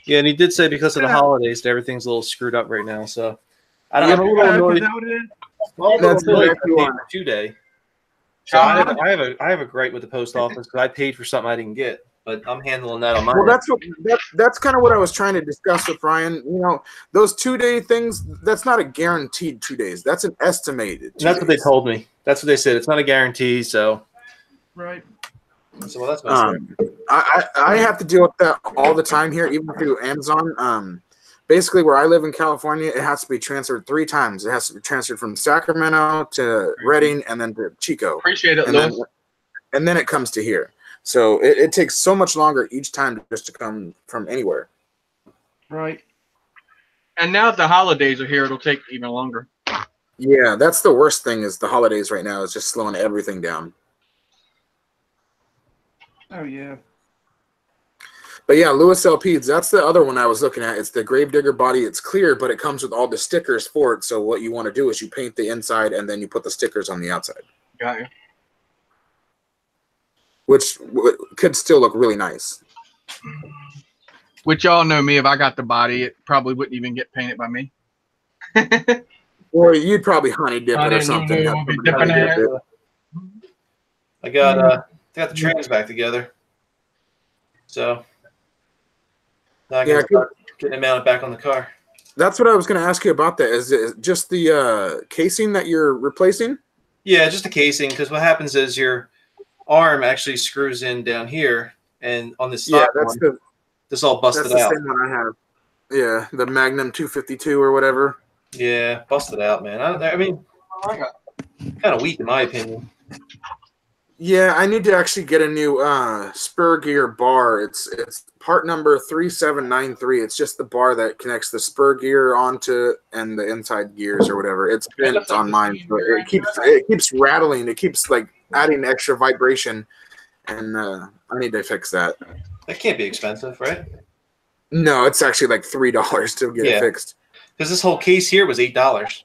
Yeah, and he did say because of the Yeah. holidays, everything's a little screwed up right now. So I'm a Yeah, little is annoyed. that what it is? I'm a little That's annoyed exactly for why. the 2-day. So I have a gripe with the post office because I paid for something I didn't get, but I'm handling that on my Well, end. that's kind of what I was trying to discuss with Ryan. You know, those 2-day things, that's not a guaranteed 2 days. That's an estimated. And that's what they told me. That's what they said. It's not a guarantee. So, Right. well, that's my I have to deal with that all the time here, even through Amazon. Basically, where I live in California, it has to be transferred 3 times. It has to be transferred from Sacramento to Redding and then to Chico. Appreciate it, And Lewis. then it comes to here. So it takes so much longer each time just to come from anywhere. Right. And now that the holidays are here, it'll take even longer. Yeah, that's the worst thing is the holidays right now is just slowing everything down. Oh yeah. But yeah, Lewis LPs, that's the other one I was looking at. It's the Gravedigger body. It's clear, but it comes with all the stickers for it. So what you want to do is you paint the inside and then you put the stickers on the outside. Got you. Which could still look really nice. Which y'all know me. If I got the body, it probably wouldn't even get painted by me. Or you'd probably honey dip it or something. We'll be dipping it. I got the trans back together. So now I can start getting it mounted back on the car. That's what I was going to ask you about that. Is it just the casing that you're replacing? Yeah, just the casing, because what happens is your arm actually screws in down here, and on this stock one, this all busted that's the out. same one I have. Yeah, the Magnum 252 or whatever. Yeah, busted out, man. I mean, kind of weak in my opinion. Yeah, I need to actually get a new spur gear bar. It's part number 3793. It's just the bar that connects the spur gear onto and the inside gears or whatever. It's bent on mine, so it keeps rattling. It keeps like adding extra vibration, and I need to fix that. That can't be expensive, right? No, it's actually like $3 to get it fixed. Because this whole case here was $8.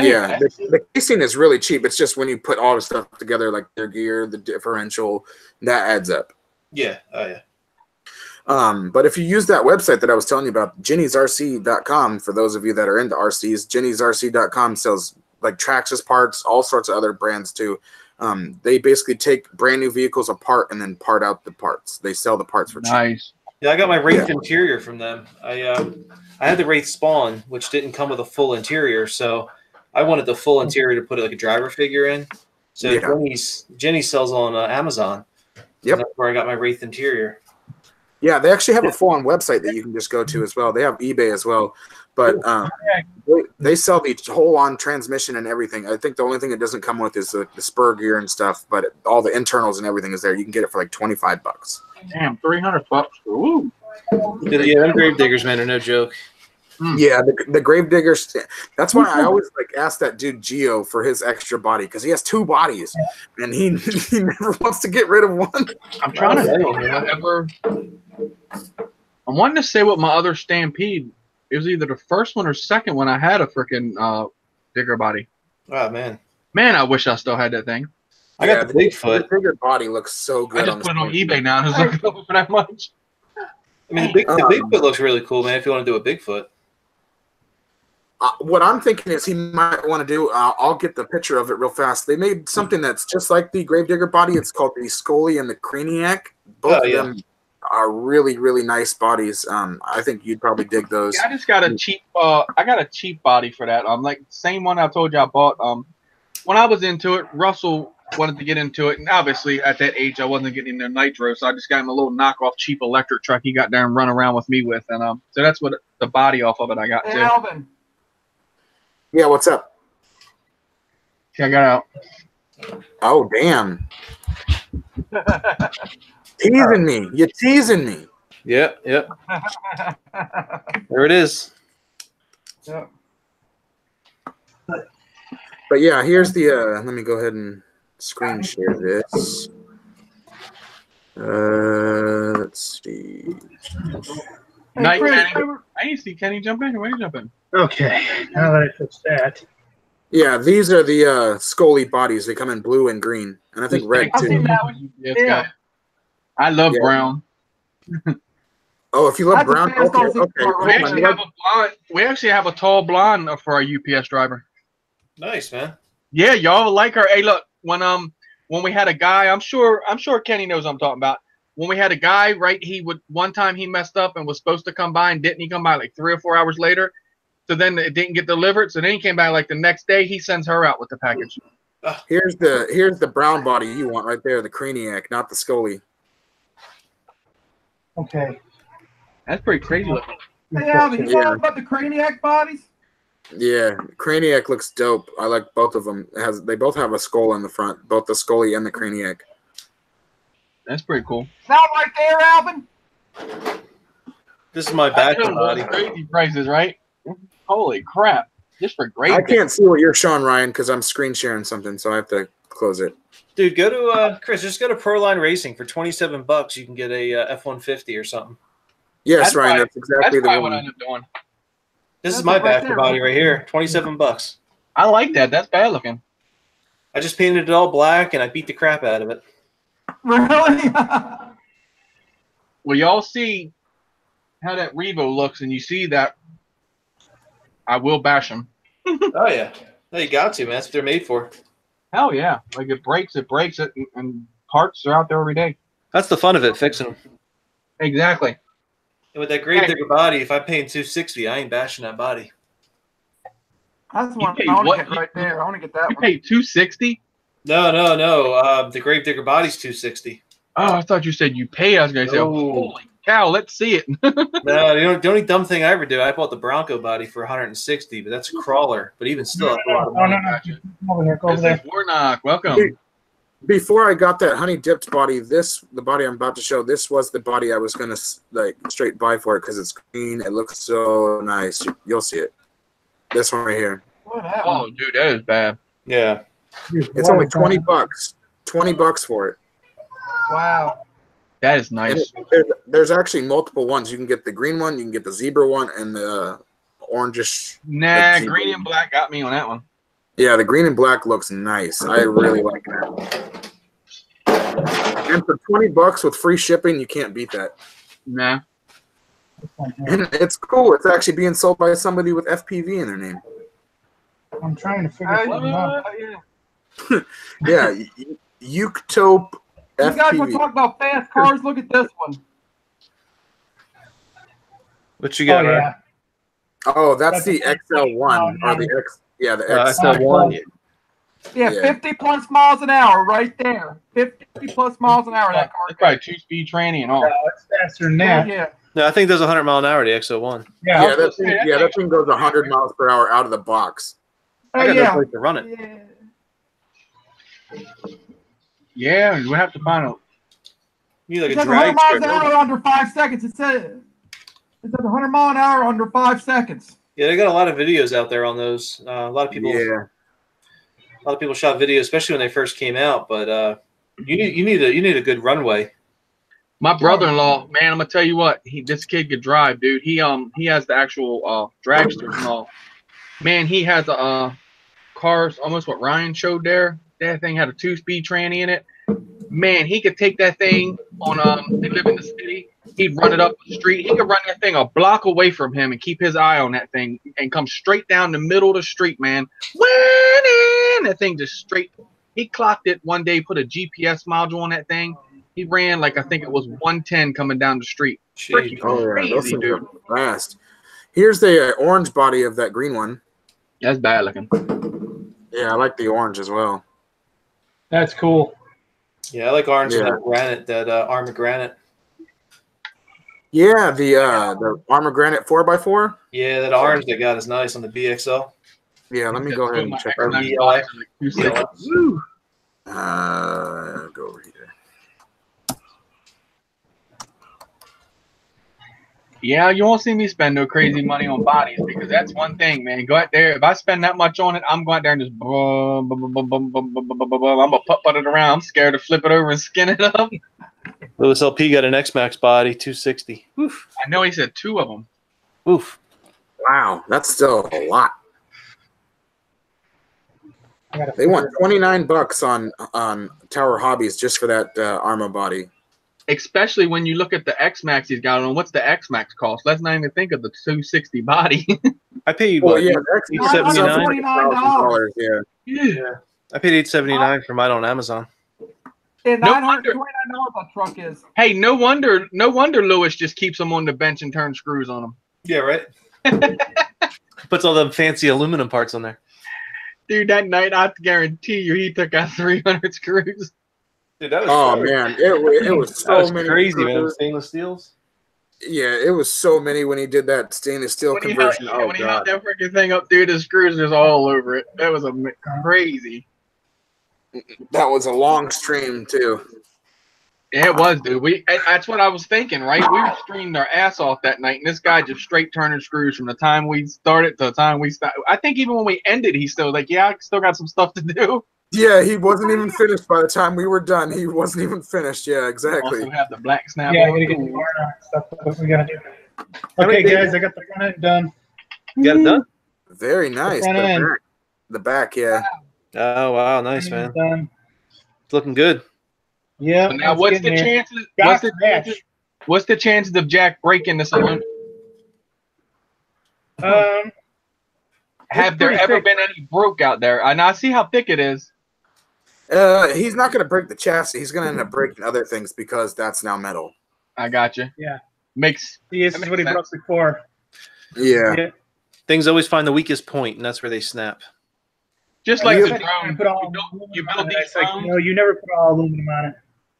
Yeah, the casing is really cheap. It's just when you put all the stuff together, like their gear, the differential, that adds up. Yeah, oh yeah. But if you use that website that I was telling you about, Jenny'sRC.com, for those of you that are into RCs, Jenny'sRC.com sells like Traxxas parts, all sorts of other brands too. They basically take brand new vehicles apart and then part out the parts. They sell the parts for cheap. Nice. Yeah, I got my Wraith interior from them. I had the Wraith Spawn, which didn't come with a full interior, so I wanted the full interior to put like a driver figure in. So Jenny sells on Amazon. Yep, that's where I got my Wraith interior. Yeah, they actually have a full-on website that you can just go to as well. They have eBay as well, but they sell the whole-on transmission and everything. I think the only thing it doesn't come with is the spur gear and stuff, but all the internals and everything is there. You can get it for like $25. Damn, $300. Ooh. Yeah, them Gravediggers, man, are no joke. Yeah, the Gravediggers. That's why I always like ask that dude Gio for his extra body, because he has two bodies and he never wants to get rid of one. I'm trying to I'm wanting to say what my other Stampede. It was either the first one or second one I had a freaking digger body. Oh man, I wish I still had that thing. I got the Bigfoot. The digger body looks so good. I just put it on eBay now. It's looking over for that much. I mean, the Bigfoot looks really cool, man. If you want to do a Bigfoot. What I'm thinking is he might want to do, I'll get the picture of it real fast. They made something that's just like the Gravedigger body. It's called the Scully and the Craniac. Both of them are really, really nice bodies. I think you'd probably dig those. Yeah, I just got a cheap, I got a cheap body for that. Like the same one I told you I bought. When I was into it, Russell wanted to get into it. And obviously at that age, I wasn't getting their nitro. So I just got him a little knockoff cheap electric truck he got there and run around with me with. And so that's what the body off of it I got too. Alvin. Yeah, what's up? Check it out. Oh, damn. Teasing me. You're teasing me. Yep. There it is. Yep. But yeah, here's the, let me go ahead and screen share this. Let's see. Night, Kenny. I need to see Kenny jump in. Where you jumping? Okay, now that I fixed that. Yeah, these are the Scully bodies. They come in blue and green, and I think red too. Yeah. I love brown. Oh, if you love brown, okay. We actually have a tall blonde for our UPS driver. Nice, man. Yeah, y'all like her. Hey, look, when we had a guy, I'm sure Kenny knows what I'm talking about. When we had a guy, right, one time he messed up and was supposed to come by and didn't. He come by like 3 or 4 hours later. So then it didn't get delivered. So then he came back like the next day. He sends her out with the package. Here's the brown body you want right there, the Craniac, not the Scully. Okay. That's pretty crazy looking. Hey, Alvin, you know about the Craniac bodies? Yeah, Craniac looks dope. I like both of them. They both have a skull in the front, both the Scully and the Craniac. That's pretty cool. Sound right there, Alvin? This is my backup body. Crazy prices, right? Holy crap. Just for great. I can't see what you're showing, Ryan, because I'm screen sharing something, so I have to close it. Dude, go to Chris. Just go to Proline Racing for $27. You can get a F-150 or something. Yes, That's Ryan, probably- that's exactly the That's probably what I one. end up doing. This is That's my it right backer there, body right? right here. $27. I like that. That's bad looking. I just painted it all black and I beat the crap out of it. Really? Well, y'all see how that Revo looks, and you see that I will bash them. Oh yeah, no, you got to, man. That's what they're made for. Hell yeah! Like it breaks it, and parts are out there every day. That's the fun of it, fixing them. Exactly. And with that Gravedigger body, if I'm paying $260, I ain't bashing that body. That's one paid I want what? to get right there. I want to get that You one. paid $260. No. The Gravedigger body's $260. Oh, I thought you said you paid. I was gonna say, No. holy cow, let's see it. No, the only dumb thing I ever do, I bought the Bronco body for $160, but that's a crawler. But even still, that's a lot of money. No. Over here, go over This there. is Warnock. Welcome. Before I got that honey dipped body, the body I'm about to show, this was the body I was gonna like straight buy for it because it's green. It looks so nice. You'll see it. This one right here. What happened? Oh, dude, that is bad. Yeah. It's only $20. $20 for it. Wow. That is And nice. there's actually multiple ones. You can get the green one, you can get the zebra one, and the orangish. Nah, zebra. green and black got me on that one. Yeah, the green and black looks nice. I really like that. And for $20 with free shipping, you can't beat that. Nah. And it's cool. It's actually being sold by somebody with FPV in their name. I'm trying to figure something out. Yeah, Uktope You guys want FPV. to talk about fast cars? Look at this one. What you got? Oh, yeah. Oh, that's the XL1 or the X. Yeah, the X. XL1. Yeah, Yeah. 50 plus miles an hour right there. 50 plus miles an hour that car. It's probably 2-speed tranny and all. No, it's faster than Yeah, that. yeah. No, I think there's 100 mile an hour, the XL1. Yeah. Yeah, that thing goes 100 miles per hour out of the box. Oh, I got yeah. no place to run it. Yeah. Yeah, we have to find a. You need like It a says 100 drag miles an strip. hour under 5 seconds. It says 100 mile an hour under 5 seconds. Yeah, they got a lot of videos out there on those. A lot of people. Yeah. A lot of people shot videos, especially when they first came out. But you need a good runway. My brother-in-law, man, I'm gonna tell you what, this kid could drive, dude. He has the actual dragster and all. Man, he has a cars almost what Ryan showed there. That thing had a 2-speed tranny in it. Man, he could take that thing on they live in the city. He'd run it up the street. He could run that thing a block away from him and keep his eye on that thing and come straight down the middle of the street, man. Winning! That thing just straight. He clocked it one day, put a GPS module on that thing. He ran like I think it was 110 coming down the street. Freaking Oh yeah, those crazy, things dude. are fast. Here's the orange body of that green one. That's bad looking. Yeah, I like the orange as well. That's cool. Yeah, I like orange with Yeah. that granite, that armor granite. Yeah, the Armor Granite 4x4. Yeah, that orange they got is nice on the BXL. Yeah, let me go ahead and check My out. Xbox bodies are like 260. Woo. Go over here. Yeah, you won't see me spend no crazy money on bodies because that's one thing, man. Go out there. If I spend that much on it, I'm going out there and just boom, boom, boom, boom, boom, boom, boom, boom, boom. I'm gonna putt it around. I'm scared to flip it over and skin it up. Lewis LP got an X-Max body, 260. Oof. I know he said 2 of them. Oof. Wow, that's still a lot. I gotta They want figure- $29 on Tower Hobbies just for that Armor body. Especially when you look at the X-Max he's got on. What's the X-Max cost? Let's not even think of the 260 body. I paid Well, what? yeah, that's $879. $129. Yeah. Yeah. I paid $879 for mine on Amazon. Yeah, No $929 that truck is. Hey, no wonder Lewis just keeps them on the bench and turns screws on them. Yeah, right. Puts all them fancy aluminum parts on there. Dude, that night I guarantee you he took out 300 screws. Dude, that was Oh man, it was that so was many. crazy, man. screws. Stainless steels. Yeah, it was so many when he did that stainless steel When he conversion. held, Oh when he held god. that freaking thing up, dude, the screws was all over it. That was crazy. That was a long stream too. Yeah, it was, dude. That's what I was thinking, right? We were streaming our ass off that night, and this guy just straight turning screws from the time we started to the time we stopped. I think even when we ended, he's still like, "Yeah, I still got some stuff to do." Yeah, he wasn't even finished by the time we were done. He wasn't even finished. Yeah, We exactly. also have the black snap. Yeah, I on. gotta get the barn on stuff. What we gotta do. Okay, guys, I got the front end done. You got it done? Very nice. front end. The back, yeah. Oh wow, nice man. Done. It's looking good. Yeah. So now, what's the chances? What's the chances of Jack breaking this aluminum? Have there pretty ever thick. been any broke out there? And I see how thick it is. He's not going to break the chassis. He's going to end up breaking other things because that's now metal. I got you. Yeah. Makes This is what he broke before. Yeah. Yeah. Things always find the weakest point, and that's where they snap. just like You the I drone. put all You aluminum build on it. these It's like, drones, no, you never put all aluminum on it.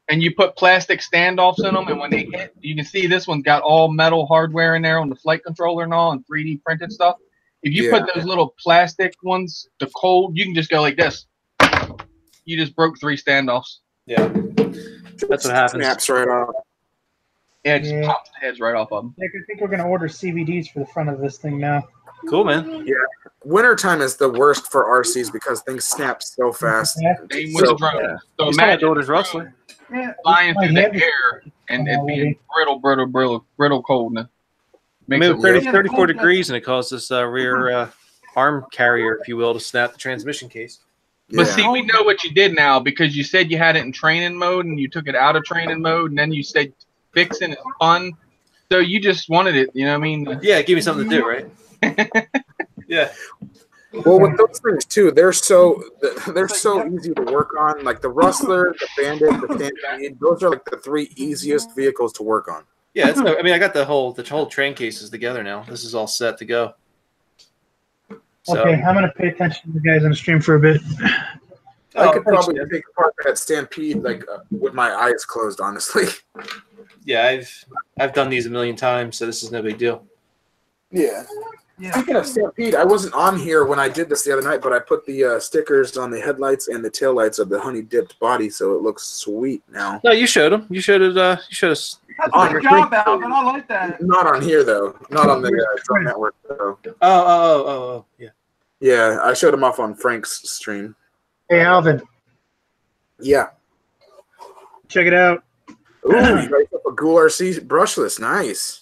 and you put plastic standoffs in them, and when they hit, you can see this one's got all metal hardware in there on the flight controller and all, and 3D printed stuff. If you put those little plastic ones, the cold, you can just go like this. You just broke 3 standoffs. Yeah, that's what happens. Snaps right off. Yeah, it just Yeah. pops the heads right off of them. Nick, I think we're gonna order CVDs for the front of this thing now. Cool, man. Wintertime is the worst for RCs because things snap so fast. Yeah. Same with So- the drone. Yeah. So You saw my imagine daughter's the rustler. drone Yeah. flying My through the hand is- air and it being brittle coldness. I Makes mean, it 30, real. 34 degrees, and it caused this rear arm carrier, if you will, to snap the transmission case. But Yeah. see, we know what you did now because you said you had it in training mode and you took it out of training mode, and then you said fixing is fun. So you just wanted it, you know what I mean? Yeah, give me something to do, right? Yeah. Well, with those things too, they're so easy to work on. Like the Rustler, the Bandit, the Stampede. Those are like the 3 easiest vehicles to work on. Yeah, it's no, I mean, I got the whole train cases together now. This is all set to go. So, Okay, I'm gonna pay attention to the guys on the stream for a bit. I could thanks, probably man. take apart that Stampede like with my eyes closed, honestly. Yeah, I've done these a million times, so this is no big deal. Yeah. Yeah. Speaking of Stampede, I wasn't on here when I did this the other night, but I put the stickers on the headlights and the taillights of the honey dipped body, so it looks sweet now. No, you showed them. You showed it. You showed us. That's a good job, Alvin. I like that. Not on here though. Not on the Drone Network though. Oh, yeah. Yeah, I showed them off on Frank's stream. Hey, Alvin, Yeah. check it out. Ooh, you guys have a Ghoul RC brushless. Nice.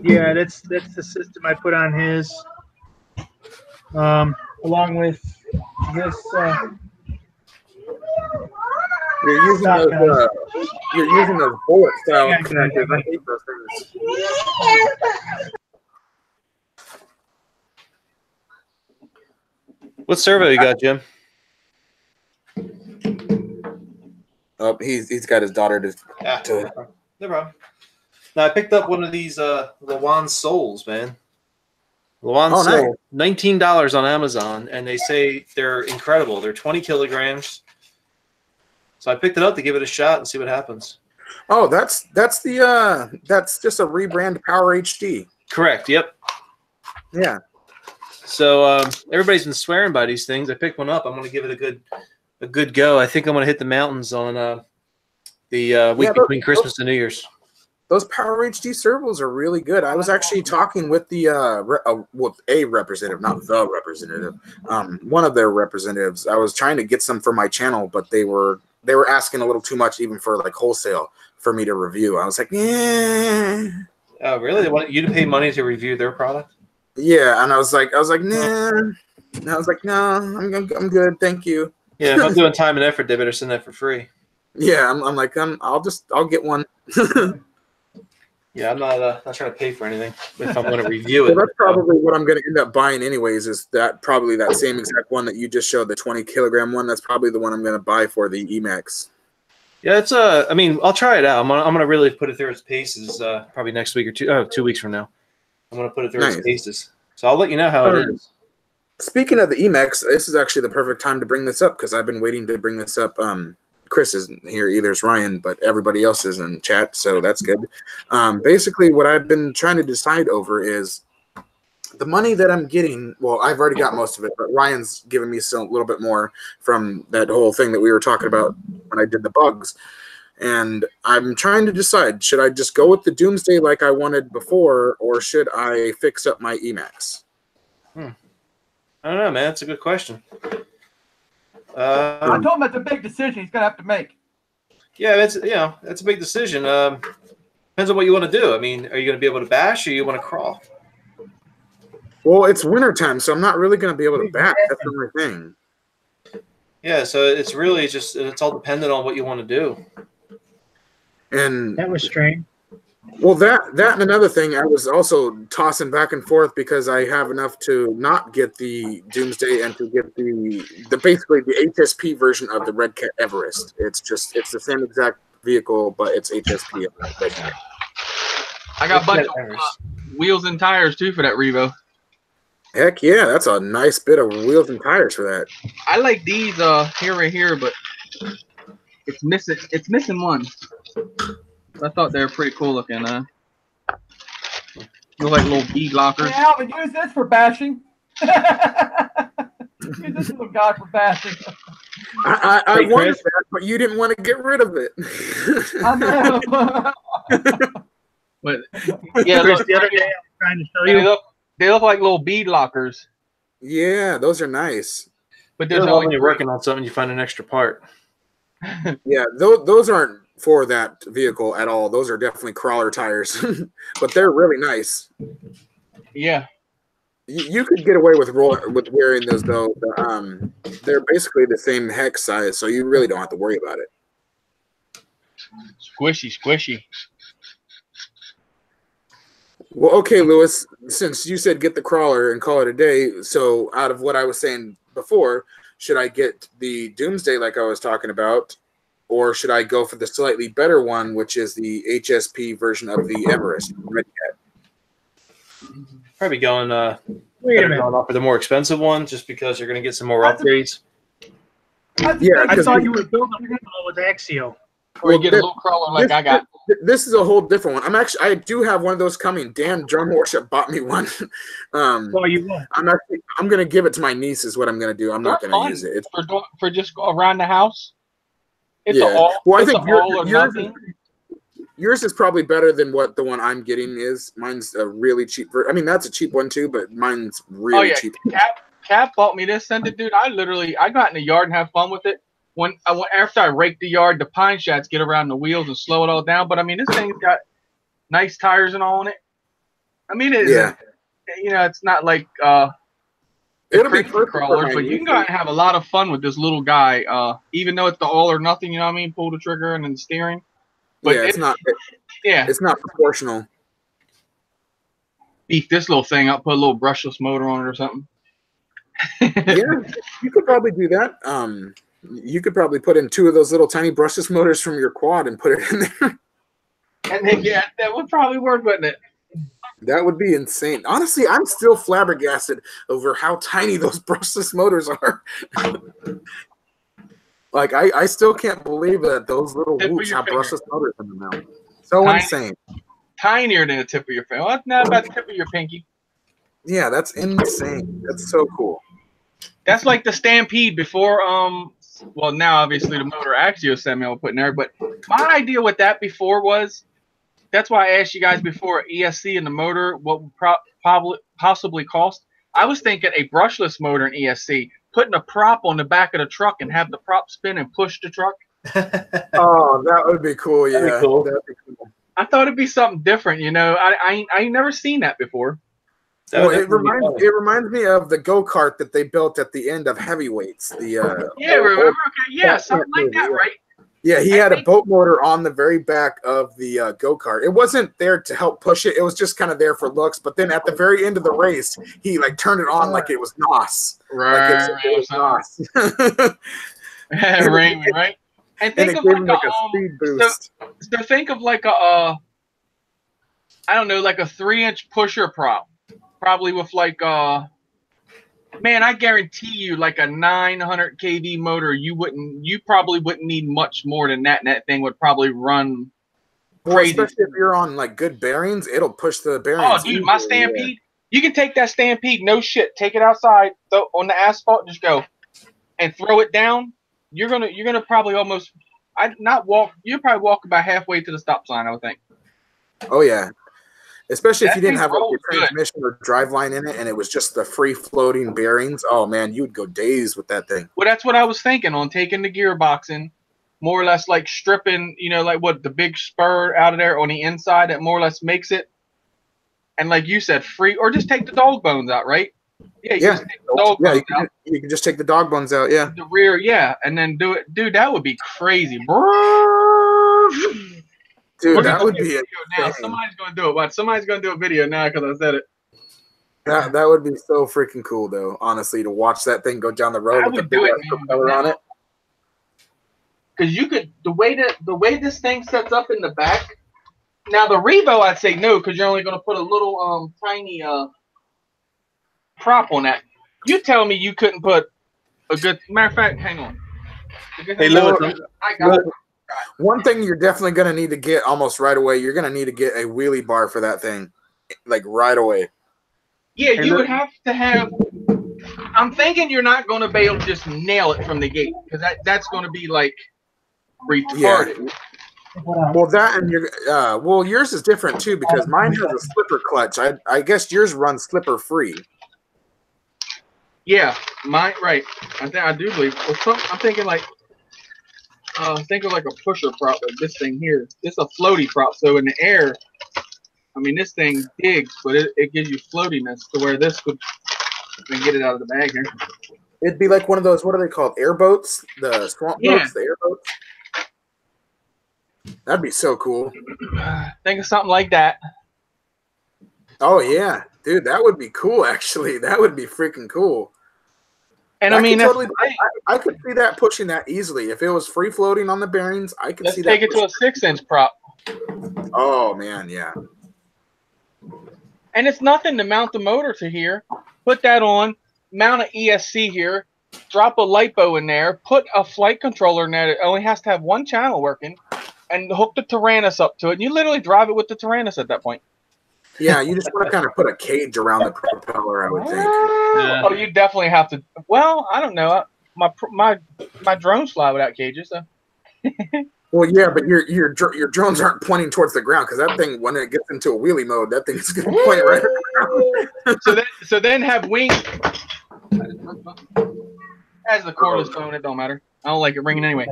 Yeah, that's the system I put on his, along with this. You're using those bullet style connectors. I hate those things. What servo you got, Jim? Oh, he's got his daughter to. No problem. Now I picked up one of these Lewan Souls, man. Lewan Oh, Soul, $19 on Amazon, and they say they're incredible. They're 20 kilograms. So I picked it up to give it a shot and see what happens. Oh, that's just a rebrand Power HD. Correct. Yep. Yeah. So everybody's been swearing by these things. I picked one up. I'm going to give it a good go. I think I'm going to hit the mountains on the week between Christmas and New Year's. Those Power HD servos are really good. I was actually talking with with a representative, not the representative, one of their representatives. I was trying to get some for my channel, but they were asking a little too much, even for like wholesale, for me to review. I was like, yeah. Oh, really? They want you to pay money to review their product? Yeah, and I was like, nah. And I was like, no, I'm good, thank you. Yeah, if I'm doing time and effort, they better send that for free. Yeah, I'm like, I'll get one. Yeah, I'm not trying to pay for anything if I'm going to review it. Well, that's probably what I'm going to end up buying anyways, is that same exact one that you just showed, the 20 kilogram one. That's probably the one I'm going to buy for the Emax. Yeah, it's I mean, I'll try it out. I'm gonna really put it through its paces probably next week or 2 weeks from now. I'm going to put it through its paces. So I'll let you know how it is. Speaking of the Emax, this is actually the perfect time to bring this up because I've been waiting to bring this up. Chris isn't here either, it's Ryan, but everybody else is in chat, so that's good. Basically, what I've been trying to decide over is the money that I'm getting. Well, I've already got most of it, but Ryan's giving me a little bit more from that whole thing that we were talking about when I did the bugs. And I'm trying to decide, should I just go with the Doomsday like I wanted before, or should I fix up my Emax? I don't know, man. It's a good question. I told him that's a big decision he's gonna have to make. Yeah, that's a big decision. Depends on what you want to do. I mean, are you going to be able to bash or you want to crawl? Well, it's wintertime, so I'm not really going to be able to back. That's the only thing. Yeah, so it's really just it's all dependent on what you want to do. And That was strange. well, that and another thing, I was also tossing back and forth because I have enough to not get the Doomsday and to get the basically the HSP version of the Red Cat Everest. It's the same exact vehicle, but it's HSP. I got a bunch of wheels and tires too for that Revo. Heck yeah, that's a nice bit of wheels and tires for that. I like these right here, but it's missing one. I thought they were pretty cool looking. Look like little bead lockers. Hey, Alvin, use this for bashing. Use this little guy for bashing. I Hey, wanted Chris. that, but you didn't want to get rid of it. I know. But yeah, Chris, look, the other day I was trying to show they you. look like little bead lockers. Yeah, those are nice. But There's there's when only you're working on something, you find an extra part. Yeah, those aren't for that vehicle at all. Those are definitely crawler tires, but they're really nice. Yeah. You could get away with wearing those though. They're basically the same hex size, so you really don't have to worry about it. Squishy. Well, okay, Lewis, since you said get the crawler and call it a day, so out of what I was saying before, should I get the Doomsday like I was talking about, or should I go for the slightly better one, which is the HSP version of the Everest Red Cat? Probably going Wait a minute. going off for the more expensive one just because you're going to get some more upgrades. Yeah, I 'cause thought you were building one with Axio. Or you get a little crawler like I got. This is a whole different one. I do have one of those coming. Dan Drum Worship bought me one. Well, you won't. I'm gonna give it to my niece. Is what I'm gonna do. I'm not They're gonna fun use it. It's, for just around the house. It's yeah. all. Well, I it's think a all or nothing. yours is probably better than what the one I'm getting is. Mine's a really cheap. I mean, that's a cheap one too, but mine's really cheap. Cap bought me this. Sent it, dude. I got in the yard and have fun with it. After I rake the yard, the pine shats get around the wheels and slow it all down. But I mean, this thing's got nice tires and all on it. I mean, it's it's not like It'll be crazy perfect for crawlers, my but you can niece. go out and have a lot of fun with this little guy. Even though it's the all or nothing, you know what I mean? Pull the trigger and then steering. But yeah, it's not. Yeah, It's not proportional. beef this little thing up, put a little brushless motor on it or something. Yeah, you could probably do that. You could probably put in 2 of those little tiny brushless motors from your quad and put it in there. And then, yeah, that would probably work, wouldn't it? That would be insane. Honestly, I'm still flabbergasted over how tiny those brushless motors are. Like, I still can't believe that those little Tip of whoops your have finger. brushless motors in them now. So Tiny. insane. Tinier than the tip of your finger. Well, not about the tip of your pinky. Yeah, that's insane. That's so cool. That's like the Stampede before. Well, now obviously the motor Axio semi I would put in there. But my idea with that before was, that's why I asked you guys before ESC and the motor what would possibly cost. I was thinking a brushless motor in ESC, putting a prop on the back of the truck and have the prop spin and push the truck. Oh, that would be cool. Yeah, That'd be cool. That'd be cool. I thought it'd be something different. You know, I ain't never seen that before. Well, it reminds me of the go-kart that they built at the end of Heavyweights. Yeah, remember? Okay, yeah, something like that, right? Yeah, he had a boat motor on the very back of the go-kart. It wasn't there to help push it. It was just kind of there for looks. But then at the very end of the race, he like turned it on like it was NOS. Right, Like it was NOS. right. And And think it of gave him like like a speed boost. So think of like I don't know, like a 3-inch pusher prop, probably with like man, I guarantee you, like a 900 kV motor, you probably wouldn't need much more than that, and that thing would probably run Well, crazy. especially if you're on like good bearings, it'll push the bearings. Oh, dude, my easily, Stampede, you can take that Stampede, no shit, take it outside, on the asphalt, just go and throw it down. You're gonna probably almost, you'll probably walk about halfway to the stop sign, I would think. Oh yeah, Especially if you didn't thing have like rolls your good. transmission or drive line in it, and it was just the free floating bearings. Oh man, you would go days with that thing. Well, that's what I was thinking on taking the gearbox and more or less like stripping, like what the big spur out of there on the inside that more or less makes it. And like you said, free, or just take the dog bones out, right? Yeah, you just take the dog bones out. You can just take the dog bones out. Yeah, the rear, yeah, and then do it, dude. That would be crazy, dude. We're That gonna would do a be video now. Somebody's gonna do it. Watch, somebody's gonna do a video now because I said it. that would be so freaking cool, though. Honestly, to watch that thing go down the road I with a would big do it, ass propeller on it. Because you could the way this thing sets up in the back. Now the Revo, I'd say no, because you're only gonna put a little tiny prop on that. You tell me you couldn't put a good matter of fact. Hang on. Hey, Lewis, I got it. One thing you're definitely going to need to get almost right away, you're going to need to get a wheelie bar for that thing, like right away. Yeah, you would have to have. I'm thinking you're not going to be able to just nail it from the gate because that's going to be like retarded. Yeah. Well, that and your yours is different too because mine has a slipper clutch. I guess yours runs slipper free. Yeah, mine right. I do believe. I'm thinking like. Think of like a pusher prop, like this thing here. It's a floaty prop, so in the air, I mean, this thing digs, but it gives you floatiness to where this would get it out of the bag here. It'd be like one of those, what are they called? Airboats? The swamp boats? The airboats? That'd be so cool. Think of something like that. Oh, yeah. Dude, that would be cool, actually. That would be freaking cool. And I mean, totally, I could see that pushing that easily. If it was free floating on the bearings, I could see that. Let's take it to a 6-inch prop. Oh, man, yeah. And it's nothing to mount the motor to here. Put that on, mount an ESC here, drop a LiPo in there, put a flight controller in there that only has to have one channel working, and hook the Tyrannus up to it. And you literally drive it with the Tyrannus at that point. Yeah, you just want to kind of put a cage around the propeller, I would think. Yeah. Oh, you definitely have to. Well, I don't know. My drones fly without cages, so. Well, yeah, but your drones aren't pointing towards the ground because that thing, when it gets into a wheelie mode, that thing is going to point right at the ground. So then have wings. As the cordless phone, it don't matter. I don't like it ringing anyway.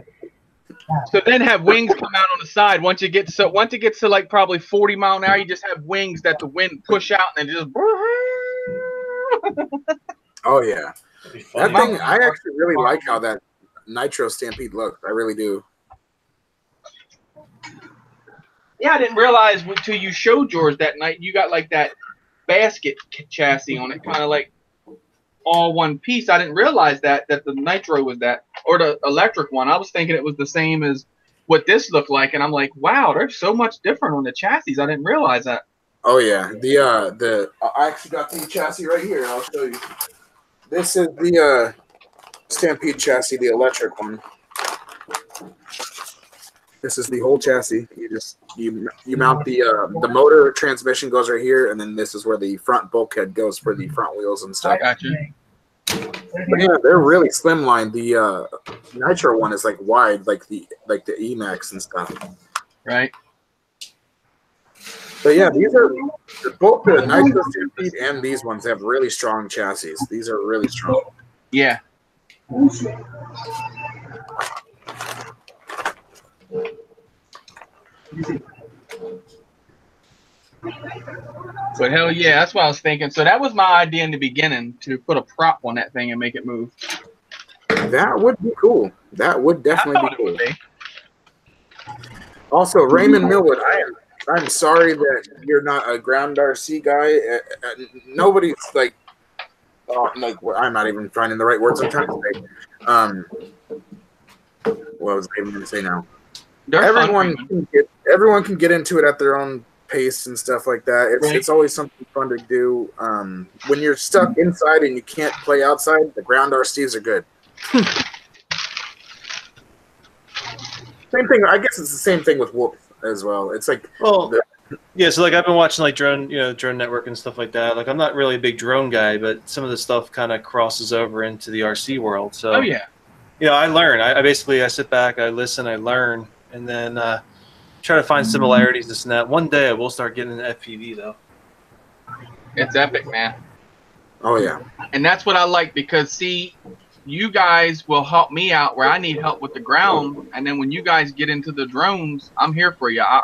So then have wings come out on the side. Once it gets to like probably 40 mile an hour, you just have wings that the wind push out and then just. Oh yeah, that thing. I actually really like how that Nitro Stampede looks. I really do. Yeah, I didn't realize until you showed yours that night. You got like that basket chassis on it, kind of like all one piece. I didn't realize that the Nitro was that, or the electric one. I was thinking it was the same as what this looked like, and I'm like, wow, there's so much different on the chassis. I didn't realize that. Oh yeah, I actually got the chassis right here. I'll show you. This is the Stampede chassis, the electric one. This is the whole chassis. You mount the motor, transmission goes right here, and then this is where the front bulkhead goes for the front wheels and stuff. I got you. But yeah, they're really slimline. The Nitro one is like wide, like the Emax and stuff. Right. But yeah, these are both the Nitro Stampede and these ones have really strong chassis. These are really strong. Yeah. But hell yeah, that's what I was thinking. So that was my idea in the beginning, to put a prop on that thing and make it move. That would be cool. That would definitely be cool. Be. Also, Raymond Millwood, I'm sorry that you're not a ground RC guy. Nobody's like, I'm not even finding the right words I'm trying to say. What was I even going to say now? Everyone can get into it at their own pace and stuff like that. It's always something fun to do. When you're stuck inside and you can't play outside, the ground RCs are good. Same thing. I guess it's the same thing with Whoop as well. It's like, yeah. So like I've been watching like Drone Network and stuff like that. Like I'm not really a big drone guy, but some of the stuff kind of crosses over into the RC world. So I learn. I sit back, I listen, I learn, and then try to find similarities, this and that. One day I will start getting an FPV though. It's epic, man. Oh yeah. And that's what I like because see, you guys will help me out where I need help with the ground, and then when you guys get into the drones, I'm here for you. I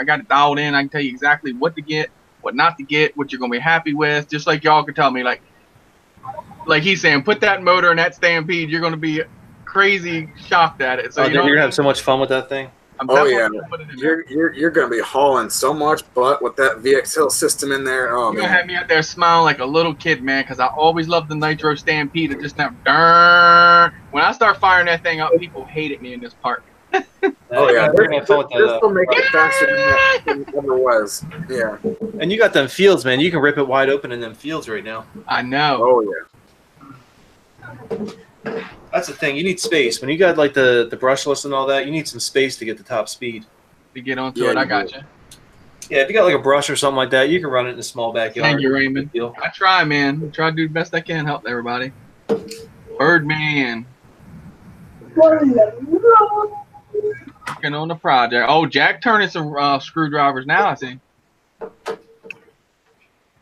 got it dialed in. I can tell you exactly what to get, what not to get, what you're gonna be happy with. Just like y'all can tell me, like he's saying, put that motor in that Stampede. You're gonna be crazy shocked at it. So you're gonna have so much fun with that thing. Oh yeah, you're gonna be hauling so much butt with that VXL system in there. Oh you're gonna have me out there smiling like a little kid, man, because I always loved the Nitro Stampede. It just never. When I start firing that thing up, people hated me in this park. Oh yeah, they're gonna still make it faster than it ever was. Yeah. And you got them fields, man. You can rip it wide open in them fields right now. I know. Oh yeah. That's the thing. You need space. When you got like the brushless and all that, you need some space to get the top speed. To get onto it, I got you. Yeah, if you got like a brush or something like that, you can run it in a small backyard. Thank you, Raymond. I try, man. I try to do the best I can, help everybody. Birdman. Working on the project. Oh, Jack turning some screwdrivers now, I see.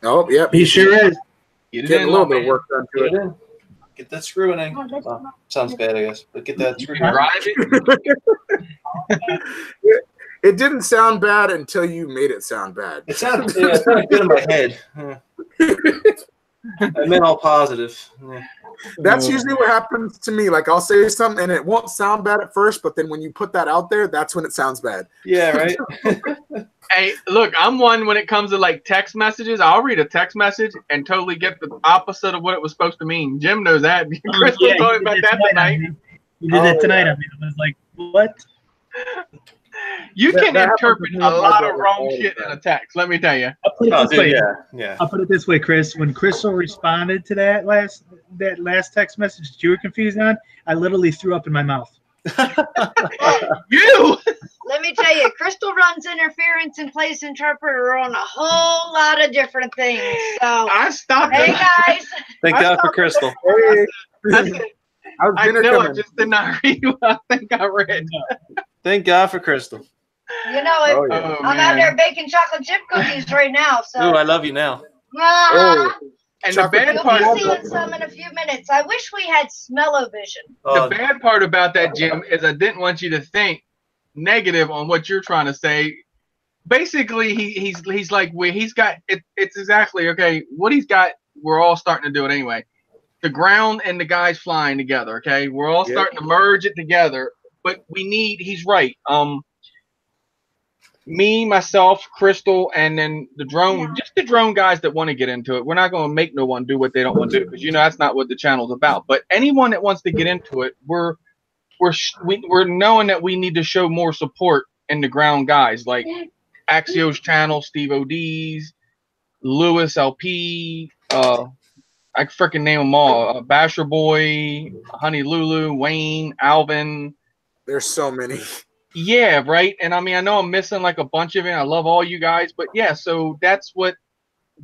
Oh, yep. He sure is. Getting a little bit of work done to it. Get that screw in. Oh, sounds bad, I guess. But get that screw. Drive it. It didn't sound bad until you made it sound bad. It sounded good in my head. I meant all positive. That's usually what happens to me. Like I'll say something and it won't sound bad at first, but then when you put that out there, that's when it sounds bad. Yeah, right. Hey, look, I'm one when it comes to like text messages. I'll read a text message and totally get the opposite of what it was supposed to mean. Jim knows that. Chris was talking about that tonight. You did that tonight. I mean, I was like, what? You can interpret a lot of wrong shit in a text. Let me tell you. I'll put it this way. Yeah. I'll put it this way, Chris. When Crystal responded to that last text message that you were confused on, I literally threw up in my mouth. You. Let me tell you, Crystal runs interference and plays interpreter on a whole lot of different things. So I stopped. Hey guys. Thank God for Crystal. I know. I just did not read what I think I read. Thank God for Crystal. You know, I'm out there baking chocolate chip cookies right now. So. Ooh, I love you now. And the bad You'll part, be seeing some in a few minutes. I wish we had smell-o-vision. The bad part about that, Jim, is I didn't want you to think negative on what you're trying to say. Basically, he's like, well, he's got it. It's exactly okay. What he's got, we're all starting to do it anyway. The ground and the guys flying together. Okay, we're all starting to merge it together. But we need. He's right. Me, myself, Crystal, and then the drone, just the drone guys that want to get into it. We're not going to make no one do what they don't want to do because that's not what the channel's about. But anyone that wants to get into it, we're knowing that we need to show more support in the ground guys like Axio's channel, Steve OD's, Lewis LP, I freaking name them all. Basher Boy, Honey Lulu, Wayne, Alvin. There's so many. Yeah, right. And I mean, I know I'm missing like a bunch of it. I love all you guys, but yeah, so that's what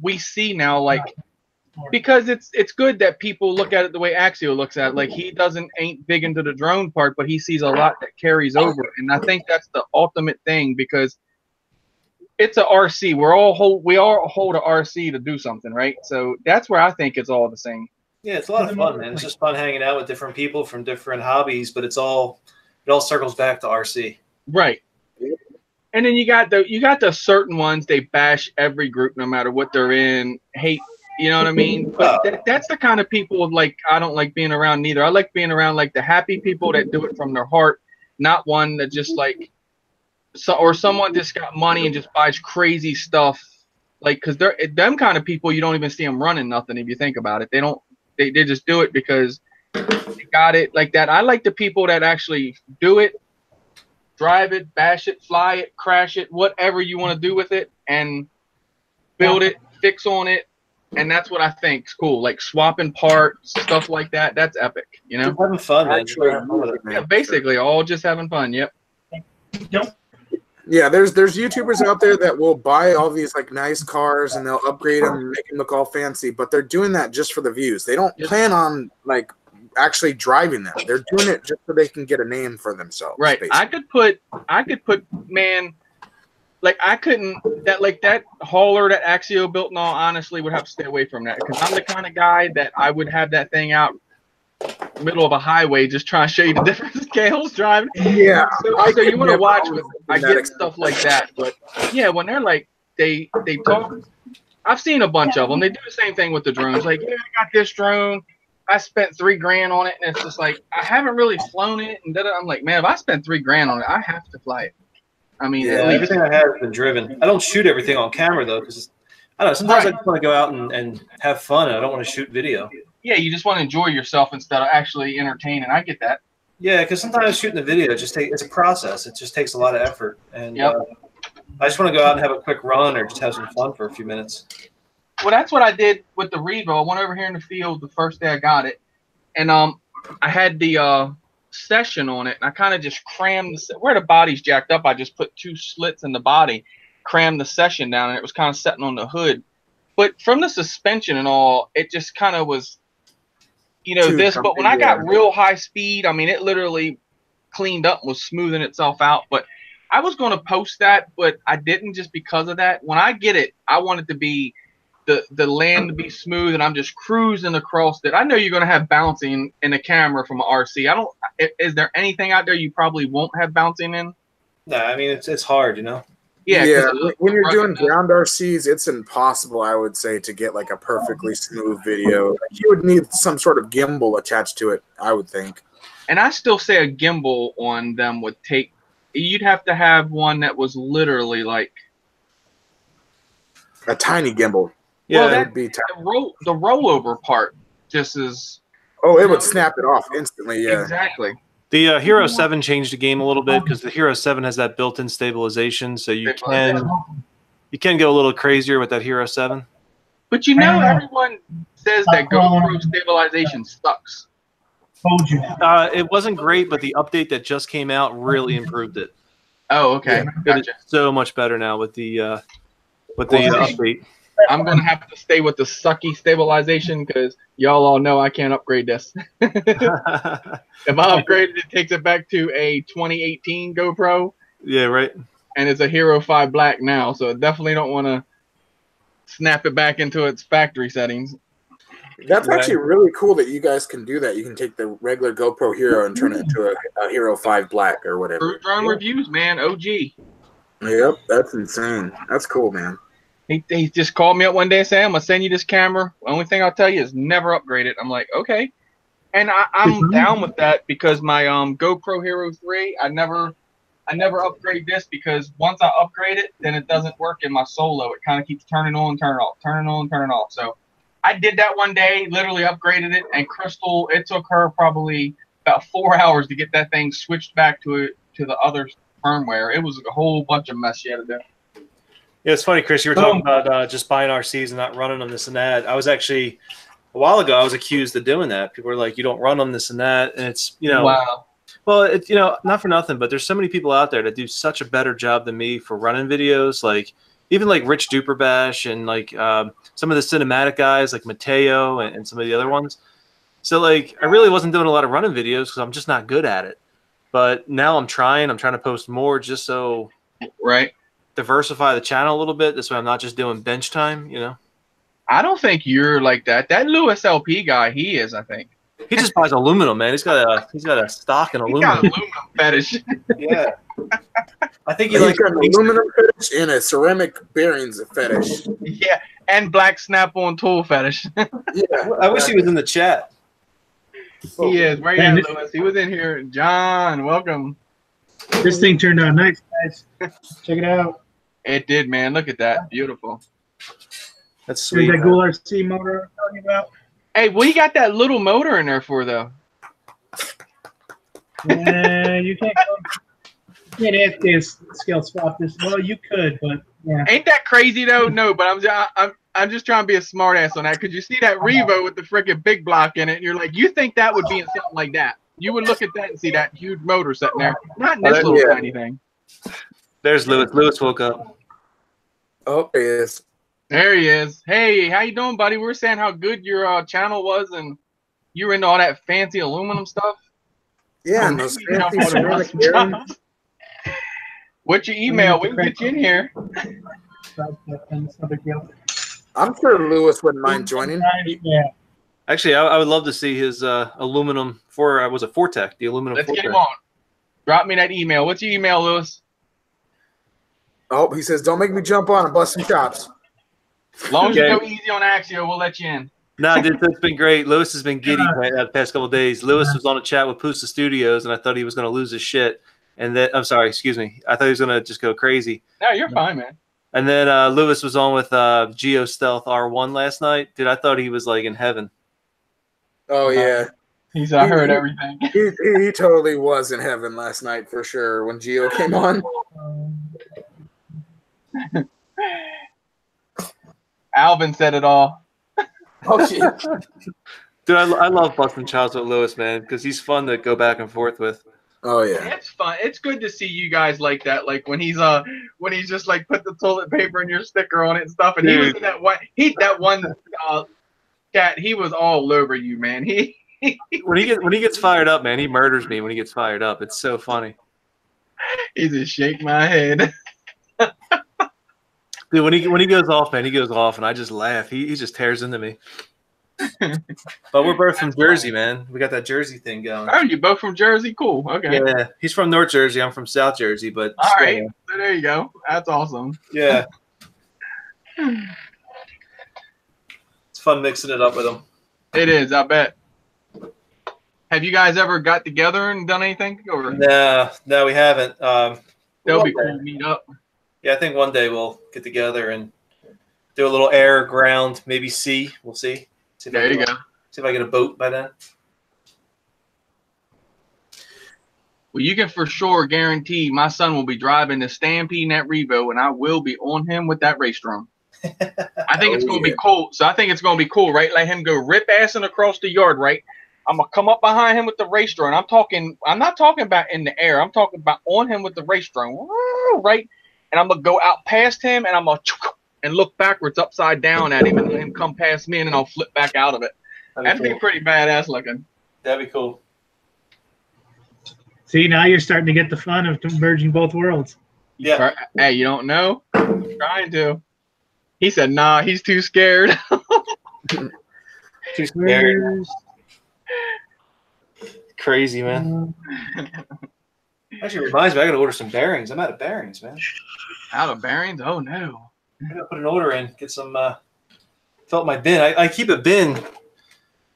we see now. Like, because it's good that people look at it the way Axio looks at it. Like he ain't big into the drone part, but he sees a lot that carries over. And I think that's the ultimate thing because it's a RC. We all hold a RC to do something, right? So that's where I think it's all the same. Yeah, it's a lot of fun, man. It's just fun hanging out with different people from different hobbies, but it all circles back to RC. Right. And then you got the certain ones, they bash every group no matter what they're in, hate, you know what I mean? But that's the kind of people like I don't like being around neither. I like being around like the happy people that do it from their heart, not one that just like or someone just got money and just buys crazy stuff. Like because they're them kind of people you don't even see them running nothing if you think about it. They just do it because they got it like that. I like the people that actually do it, drive it, bash it, fly it, crash it, whatever you want to do with it, and build it, fix on it, and that's what I think is cool. Like swapping parts, stuff like that. That's epic, you know. Just having fun, man. Yeah, basically all just having fun. Yep. Yeah, there's YouTubers out there that will buy all these like nice cars and they'll upgrade them and make them look all fancy, but they're doing that just for the views. They don't plan on like actually driving them. They're doing it just so they can get a name for themselves. Right. Basically. I could put man, like I couldn't that hauler that Axio built and all. Honestly, would have to stay away from that because I'm the kind of guy that I would have that thing out middle of a highway just trying to show you the different scales driving. Yeah. So you want to watch with I get stuff like that, but yeah, when they're like they talk. I've seen a bunch of them. They do the same thing with the drones. Like, yeah, I got this drone. I spent $3,000 on it, and it's just like I haven't really flown it. And I'm like, man, if I spent $3,000 on it, I have to fly it. I mean, yeah, everything I have has been driven. I don't shoot everything on camera though, because I don't know. Sometimes I just want to go out and have fun, and I don't want to shoot video. Yeah, you just want to enjoy yourself instead of actually entertain, and I get that. Yeah, because sometimes shooting a video it's a process. It just takes a lot of effort, and I just want to go out and have a quick run or just have some fun for a few minutes. Well, that's what I did with the Revo. I went over here in the field the first day I got it, and I had the session on it, and I kind of just crammed where the body's jacked up. I just put 2 slits in the body, crammed the session down, and it was kind of sitting on the hood. But from the suspension and all, it just kind of was, But when I got real high speed, I mean, it literally cleaned up, was smoothing itself out. But I was going to post that, but I didn't just because of that. When I get it, I want it to be the land to be smooth, and I'm just cruising across it. I know you're going to have bouncing in the camera from an RC. Is there anything out there you probably won't have bouncing in? No, I mean, it's hard, Yeah, when you're doing ground RCs, it's impossible, I would say, to get like a perfectly smooth video. You would need some sort of gimbal attached to it, I would think. And I still say a gimbal on them would take. You'd have to have one that was literally like a tiny gimbal. Yeah, well, that would be the rollover part just is. Oh, it would snap it off instantly. Yeah, exactly. The Hero 7 changed the game a little bit because the Hero 7 has that built-in stabilization, so you can go a little crazier with that Hero 7. But everyone says that GoPro stabilization sucks. Told you. It wasn't great, but the update that just came out really improved it. Oh, okay. Yeah, gotcha. It's so much better now with the update. I'm going to have to stay with the sucky stabilization because y'all all know I can't upgrade this. If I upgrade it, it takes it back to a 2018 GoPro. Yeah, right. And it's a Hero 5 Black now, so I definitely don't want to snap it back into its factory settings. That's actually really cool that you guys can do that. You can take the regular GoPro Hero and turn it into a Hero 5 Black or whatever. True Drone Reviews, man. OG. Yep, that's insane. That's cool, man. He just called me up one day and said, I'm going to send you this camera. The only thing I'll tell you is never upgrade it. I'm like, okay. And I'm down with that because my GoPro Hero 3, I never upgrade this because once I upgrade it, then it doesn't work in my solo. It kind of keeps turning on, turning off, turning on, turning off. So I did that one day, literally upgraded it, and Crystal, it took her probably about 4 hours to get that thing switched back to the other firmware. It was a whole bunch of mess she had to do. Yeah, it's funny, Chris. You were talking about just buying RCs and not running them, this and that. I was actually a while ago. I was accused of doing that. People were like, "You don't run them, this and that," and it's wow. Well, it's not for nothing, but there's so many people out there that do such a better job than me for running videos. Like even like Rich Duperbash and like some of the cinematic guys like Mateo and some of the other ones. So like I really wasn't doing a lot of running videos because I'm just not good at it. But now I'm trying to post more just so diversify the channel a little bit. This way I'm not just doing bench time, I don't think you're like that. That Lewis LP guy, he is, I think. He just buys aluminum, man. He's got a stock in aluminum. He's got aluminum fetish. Yeah. I think he likes an aluminum fetish and a ceramic bearings fetish. Yeah, and black snap-on tool fetish. Yeah. I wish he was in the chat. He is. Where you at, Lewis? He was in here. John, welcome. This thing turned out nice, guys. Check it out. It did, man. Look at that. Beautiful. That's sweet. That Ghoul RC motor I'm talking about. Hey, what do you got that little motor in there for, though? You can't scale swap this. Well, you could, but yeah. Ain't that crazy though? No, but I'm just trying to be a smart ass on that. Could you see that Revo with the freaking big block in it? And you're like, you think that would be in something like that? You would look at that and see that huge motor sitting there, not in this little tiny thing. There's Lewis. Lewis woke up. Oh, there he is. There he is. Hey, how you doing, buddy? We were saying how good your channel was, and you were into all that fancy aluminum stuff. Yeah, and those fancy ceramic bearings. What's your email? We can get you in here. I'm sure Lewis wouldn't mind joining. Yeah. Actually, I would love to see his aluminum was a Fortec, the aluminum. Let's Fortec. get him on. Drop me that email. What's your email, Lewis? Oh, he says, don't make me jump on and bust some chops. As long as you Okay. go easy on Axio, we'll let you in. No, dude, that's been great. Lewis has been giddy the past couple of days. Lewis was on a chat with Pusa Studios, and I thought he was going to lose his shit. And then, I'm sorry, excuse me. I thought he was going to just go crazy. No, you're fine, man. And then Lewis was on with Geo Stealth R1 last night. Dude, I thought he was like in heaven. Oh, yeah. I heard everything. He totally was in heaven last night for sure when Gio came on. Alvin said it all. Oh, shit. Dude, I love busting chops with Lewis, man, because he's fun to go back and forth with. Oh, yeah. It's fun. It's good to see you guys like that. Like when he's just like put the toilet paper and your sticker on it and stuff. And he was in that one cat. He was all over you, man. When he gets fired up, man, he murders me when he gets fired up. It's so funny. He just shake my head. Dude, when he goes off, man, he goes off, and I just laugh. He just tears into me. But we're both from Jersey, man. We got that Jersey thing going. Oh, you both from Jersey? Cool. Okay. Yeah, he's from North Jersey. I'm from South Jersey, but All still, right. So there you go. That's awesome. yeah, it's fun mixing it up with him. It is. I bet. Have you guys ever got together and done anything? Or No, we haven't. that'll be one cool day. to meet up. Yeah, I think one day we'll get together and do a little air, ground, maybe sea. We'll see. See if There you go. See if I get a boat by then. Well, you can for sure guarantee my son will be driving the Stampede in that Revo, and I will be on him with that race drum. I think it's going to be cool. So I think it's going to be cool, right? Let him go rip assing across the yard, right? I'm going to come up behind him with the race drone. I'm not talking about in the air. I'm talking about on him with the race drone, right? And I'm going to go out past him, and I'm going to and look backwards upside down at him and let him come past me, and then I'll flip back out of it. That'd be pretty badass looking. That'd be cool. See, now you're starting to get the fun of merging both worlds. Yeah. Hey, you don't know? I'm trying to. He said, nah, he's too scared. Too scary. Crazy, man. Actually, reminds me, I got to order some bearings. I'm out of bearings, man. Out of bearings? Oh, no. I got to put an order in, get some, fill up my bin. I keep a bin.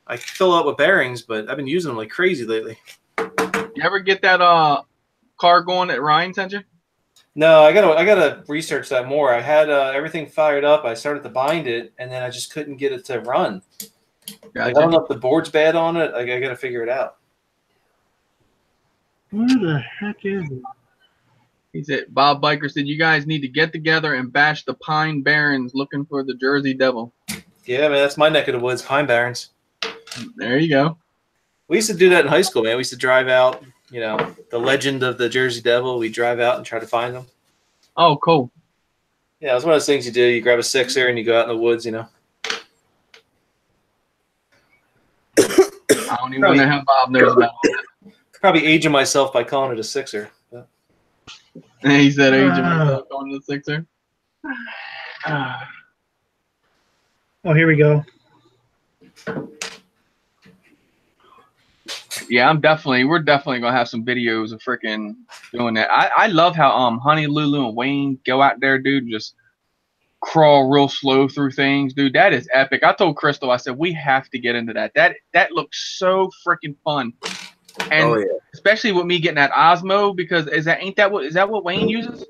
I fill up with bearings, but I've been using them like crazy lately. You ever get that car going that Ryan sent you? No, I gotta research that more. I had everything fired up. I started to bind it, and then I just couldn't get it to run. Like, I don't know if the board's bad on it. I gotta figure it out. Where the heck is it? He said, Bob Biker said, you guys need to get together and bash the Pine Barrens looking for the Jersey Devil. Yeah, man, that's my neck of the woods, Pine Barrens. There you go. We used to do that in high school, man. We used to drive out, you know, the legend of the Jersey Devil. We drive out and try to find them. Oh, cool. Yeah, it's one of those things you do. You grab a sixer and you go out in the woods, you know. I don't even know how Bob knows about it. Probably aging myself by calling it a sixer. But. He said, age of myself on the sixer. Oh, here we go. Yeah, we're definitely gonna have some videos of freaking doing that. I love how Honey Lulu and Wayne go out there, dude, just crawl real slow through things, dude. That is epic. I told Crystal, I said we have to get into that. That looks so freaking fun, and especially with me getting that Osmo, because is that what Wayne uses?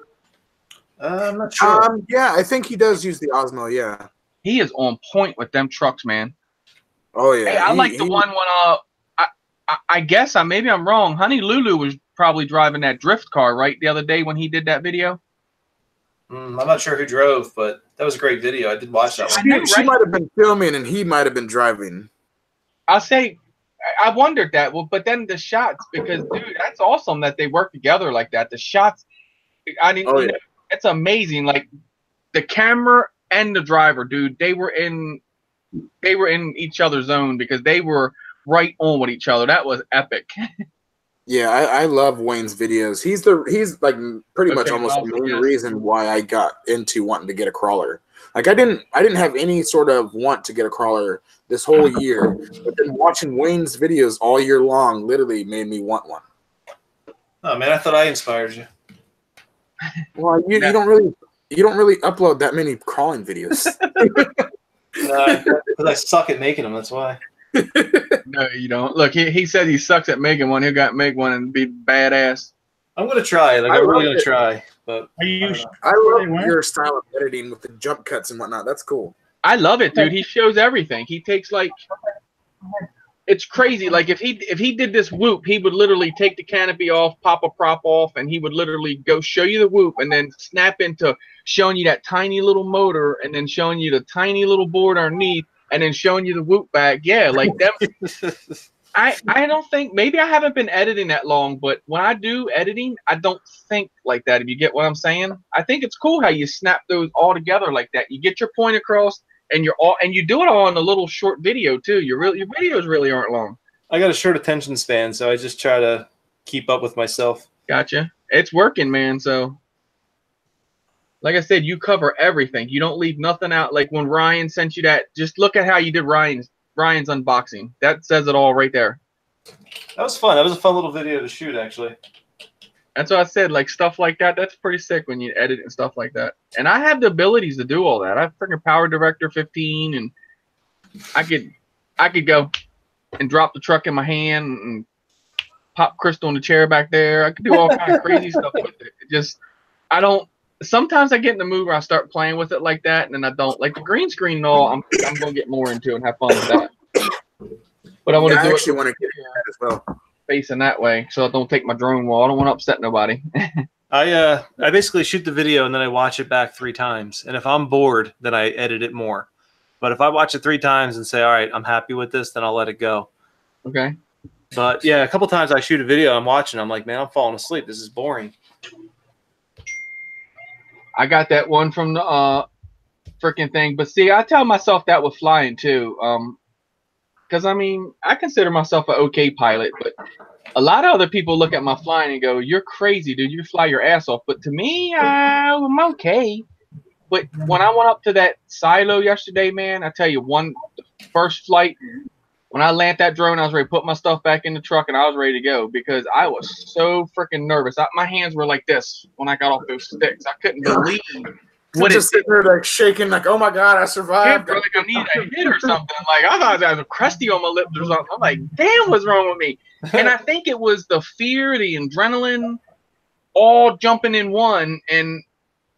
I'm not sure. Yeah, I think he does use the Osmo. Yeah, he is on point with them trucks, man. Oh yeah, hey, I like the one when I guess maybe I'm wrong. Honey Lulu was probably driving that drift car, right, the other day when he did that video? I'm not sure who drove, but that was a great video. I did watch that one. She might have been filming and he might have been driving. I'll say, I wondered that. Well, but then the shots, because, dude, that's awesome that they work together like that. The shots, I mean, it's amazing. Like, the camera and the driver, dude, they were in each other's zone because they were right on with each other. That was epic. Yeah, I love Wayne's videos. He's like pretty much Okay, almost the awesome, main yes. reason why I got into wanting to get a crawler. Like I didn't have any sort of want to get a crawler this whole year, but then watching Wayne's videos all year long literally made me want one. Oh man, I thought I inspired you. Well, you don't really upload that many crawling videos. Because I suck at making them. That's why. No, you don't. Look, he said he sucks at making one. He'll got make one and be badass. I'm gonna try. Like I'm really gonna try. But Are you? I love your style of editing with the jump cuts and whatnot. That's cool. I love it, dude. He shows everything. He takes like, it's crazy. Like if he did this whoop, he would literally take the canopy off, pop a prop off, and he would literally go show you the whoop, and then snap into showing you that tiny little motor, and then showing you the tiny little board underneath, and then showing you the whoop back. Yeah, like them. I don't think, maybe I haven't been editing that long, but when I do editing, I don't think like that. If you get what I'm saying, I think it's cool how you snap those all together like that. You get your point across, and you do it all in a little short video too. Your videos really aren't long. I got a short attention span, so I just try to keep up with myself. Gotcha. It's working, man. So, like I said, you cover everything. You don't leave nothing out. Like when Ryan sent you that, just look at how you did Ryan's unboxing. That says it all right there. That was fun. That was a fun little video to shoot, actually. That's what I said. Like stuff like that, that's pretty sick when you edit and stuff like that. And I have the abilities to do all that. I have freaking Power Director 15, and I could go and drop the truck in my hand and pop Crystal in the chair back there. I could do all kind of crazy stuff with it. Sometimes I get in the mood where I start playing with it like that, and then I don't. Like the green screen and all, I'm gonna get more into and have fun with that. But I want to do actually want to get that as well. Facing that way, so I don't take my drone wall. I don't want to upset nobody. I basically shoot the video and then I watch it back 3 times. And if I'm bored, then I edit it more. But if I watch it 3 times and say, all right, I'm happy with this, then I'll let it go. Okay. But yeah, a couple times I shoot a video, I'm watching, I'm like, man, I'm falling asleep. This is boring. I got that one from the freaking thing. But see, I tell myself that with flying too. Because I mean, I consider myself an okay pilot, but a lot of other people look at my flying and go, "You're crazy, dude. You fly your ass off." But to me, I'm okay. But when I went up to that silo yesterday, man, I tell you, the first flight, when I landed that drone, I was ready to put my stuff back in the truck and I was ready to go because I was so freaking nervous. My hands were like this when I got off those sticks. I couldn't believe what just sitting there like shaking, like, "Oh my god, I survived!" Yeah, bro, like I need a hit or something. Like I thought I was a crusty on my lips or something. I'm like, damn, what's wrong with me? And I think it was the fear, the adrenaline, all jumping in one. And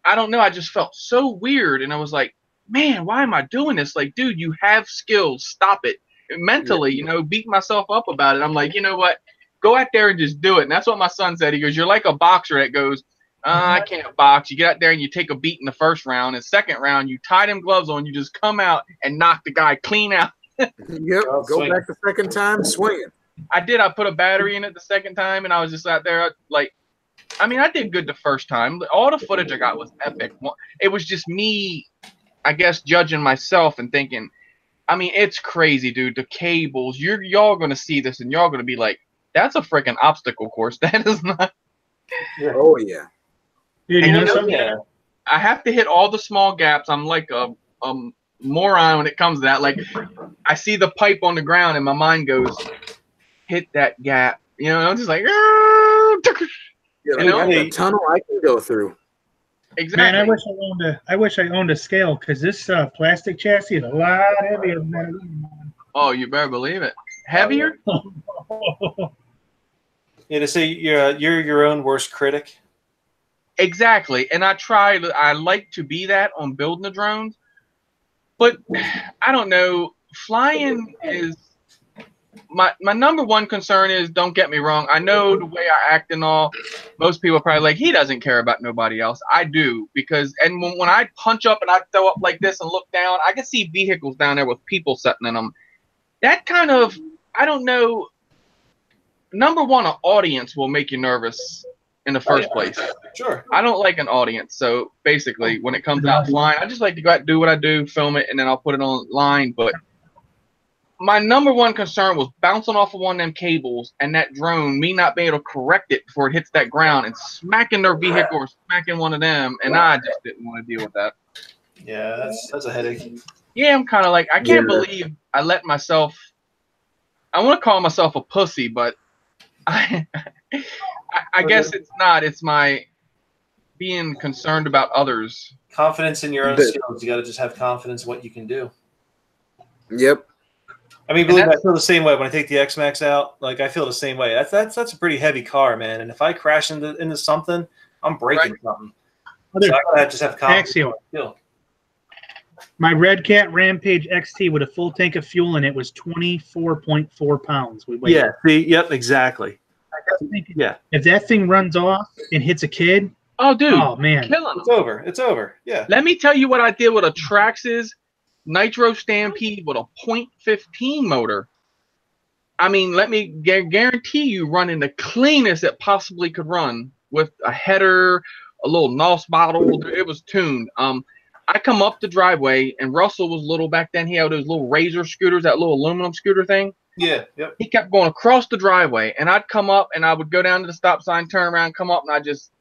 I don't know, I just felt so weird. And I was like, man, why am I doing this? Like, dude, you have skills. Stop it. And mentally, beat myself up about it. I'm like, you know what? Go out there and just do it. And that's what my son said. He goes, you're like a boxer that goes, I can't box. You get out there and you take a beat in the first round. And second round, you tie them gloves on. You just come out and knock the guy clean out. Yep. Go back the second time, swinging. I did. I put a battery in it the second time, and I was just out there like, I mean, I did good the first time. All the footage I got was epic. It was just me, I guess, judging myself and thinking, I mean, it's crazy, dude. The cables, y'all gonna see this, and y'all gonna be like, that's a freaking obstacle course. That is not. Yeah. Oh yeah. Dude, you know something? I have to hit all the small gaps. I'm like a moron when it comes to that. Like, I see the pipe on the ground, and my mind goes, hit that gap. I'm just like, a tunnel I can go through. Exactly. Man, I wish I owned a scale because this plastic chassis is a lot heavier than that. Oh, you better believe it. Heavier? Yeah, to say you're your own worst critic. Exactly. And I like to be that on building the drones. But I don't know. Flying is my number one concern is, don't get me wrong. I know the way I act and all, most people are probably like, he doesn't care about nobody else. I do, because when I punch up and I throw up like this and look down, I can see vehicles down there with people sitting in them. That kind of, I don't know. Number one, an audience will make you nervous in the first place. Sure. I don't like an audience. So basically, when it comes out flying, I just like to go out and do what I do, film it, and then I'll put it online. But my number one concern was bouncing off of one of them cables and that drone, me not being able to correct it before it hits that ground and smacking their vehicle or smacking one of them, and I just didn't want to deal with that. Yeah, that's a headache. Yeah, I'm kind of like, I can't believe I let myself. I want to call myself a pussy, but I guess it's not. It's my being concerned about others. Confidence in your own skills. You got to just have confidence in what you can do. Yep. I mean, believe me, I feel the same way when I take the X-Max out. Like, I feel the same way. That's a pretty heavy car, man. And if I crash into something, I'm breaking something. So I gotta just have confidence. Axial. My Red Cat Rampage XT with a full tank of fuel in it was 24.4 pounds. Yeah. See. Yep. Exactly. Yeah. If that thing runs off and hits a kid, oh, dude, oh man, kill him. It's over. It's over. Yeah. Let me tell you what I did with a Traxxas Nitro Stampede with a .15 motor. I mean, let me guarantee you, running the cleanest it possibly could run with a header, a little NOS bottle. It was tuned. I come up the driveway, and Russell was little back then. He had those little Razor scooters, that little aluminum scooter thing. Yeah. Yep. He kept going across the driveway, and I'd come up, and I would go down to the stop sign, turn around, come up, and I just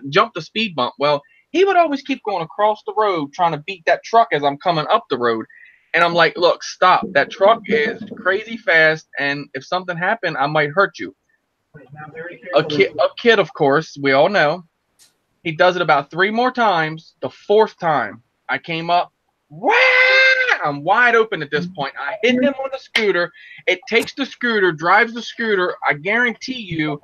jump the speed bump. Well, he would always keep going across the road trying to beat that truck as I'm coming up the road. And I'm like, look, stop. That truck is crazy fast, and if something happened, I might hurt you. A kid, of course, we all know. He does it about 3 more times. The 4th time, I came up. Wah! I'm wide open at this point. I hit him on the scooter. It takes the scooter, drives the scooter. I guarantee you,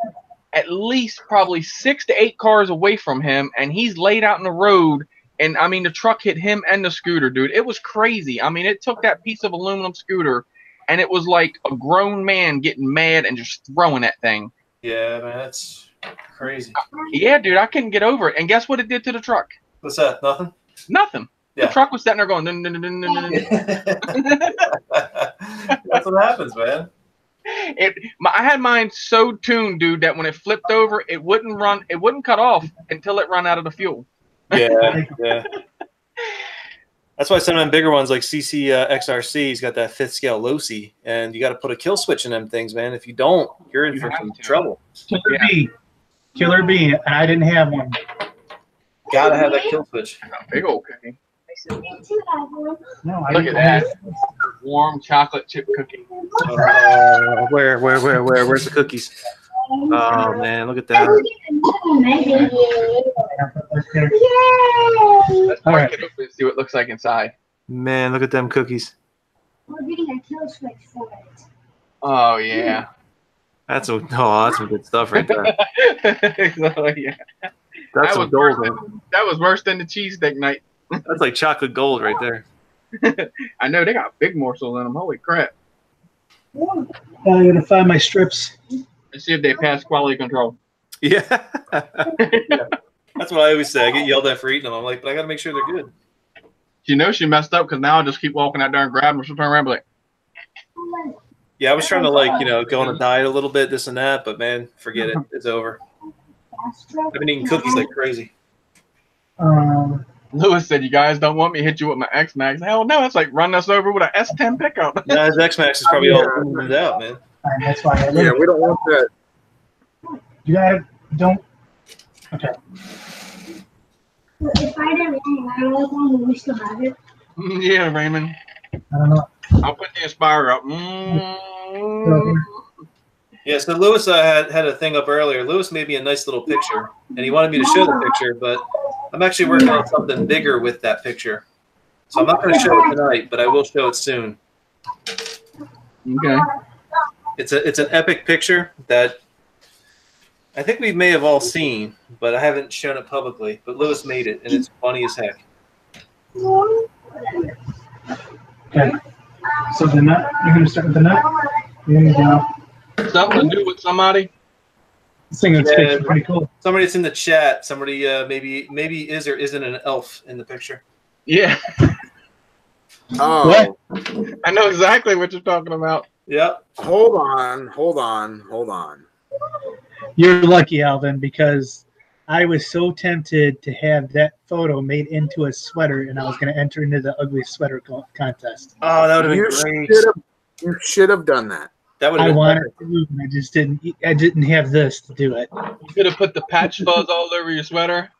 at least probably 6 to 8 cars away from him, and he's laid out in the road. And I mean, the truck hit him and the scooter, dude. It was crazy. I mean, it took that piece of aluminum scooter, and it was like a grown man getting mad and just throwing that thing. Yeah, man, that's crazy. Yeah, dude, I couldn't get over it. And guess what it did to the truck? What's that? Nothing? Nothing. Yeah. The truck was sitting there going. Dun, dun, dun, dun, dun, dun. That's what happens, man. I had mine so tuned, dude, that when it flipped over, it wouldn't run. It wouldn't cut off until it ran out of the fuel. Yeah, yeah. That's why some of them bigger ones like CC XRC's got that 5th scale Losi, and you got to put a kill switch in them things, man. If you don't, you're in for some trouble. Killer B, and I didn't have one. Gotta have that kill switch. Big old cookie. No, Look at that warm chocolate chip cookie. Where's the cookies? Oh man, look at that. Let's break it open and see what it looks like inside. Man, look at them cookies. We're getting a kill switch for it. Oh yeah. That's some good stuff right there. So, yeah. That's some gold, man. That was worse than the cheesesteak night. That's like chocolate gold right there. I know they got big morsels in them. Holy crap! I'm gonna find my strips. Let's see if they pass quality control. Yeah. That's what I always say. I get yelled at for eating them. I'm like, but I got to make sure they're good. She knows she messed up because now I just keep walking out there and grabbing them. She'll turn around and be like, yeah, I was trying to go on a diet a little bit, this and that, but man, forget it. It's over. I've been eating cookies like crazy. Lewis said, you guys don't want me to hit you with my X-Max. Hell no, it's like running us over with an S10 pickup. Yeah, his X-Max is probably all burned out, man. That's why I we don't want that. You gotta, don't. Okay. If I didn't know, we still have it. Yeah, Raymond. I don't know. I'll put the Aspire up. Yeah, so Lewis had a thing up earlier. Lewis made me a nice little picture, and he wanted me to show the picture, but I'm actually working on something bigger with that picture. So I'm not going to show it tonight, but I will show it soon. Okay. It's an epic picture that I think we may have all seen, but I haven't shown it publicly. But Lewis made it, and it's funny as heck. Okay. So the nut, you're going to start with the nut? There you go. Something to do with somebody? This thing looks pretty cool. Somebody that's in the chat, somebody maybe is or isn't an elf in the picture. Yeah. Oh. What? I know exactly what you're talking about. Yep. Hold on. You're lucky, Alvin, because I was so tempted to have that photo made into a sweater, and I was going to enter into the ugly sweater contest. Oh, that would have been great. You should have done that. That would I have been wanted to move, and I just didn't. I didn't have this to do it. You could have put the patch fuzz all over your sweater.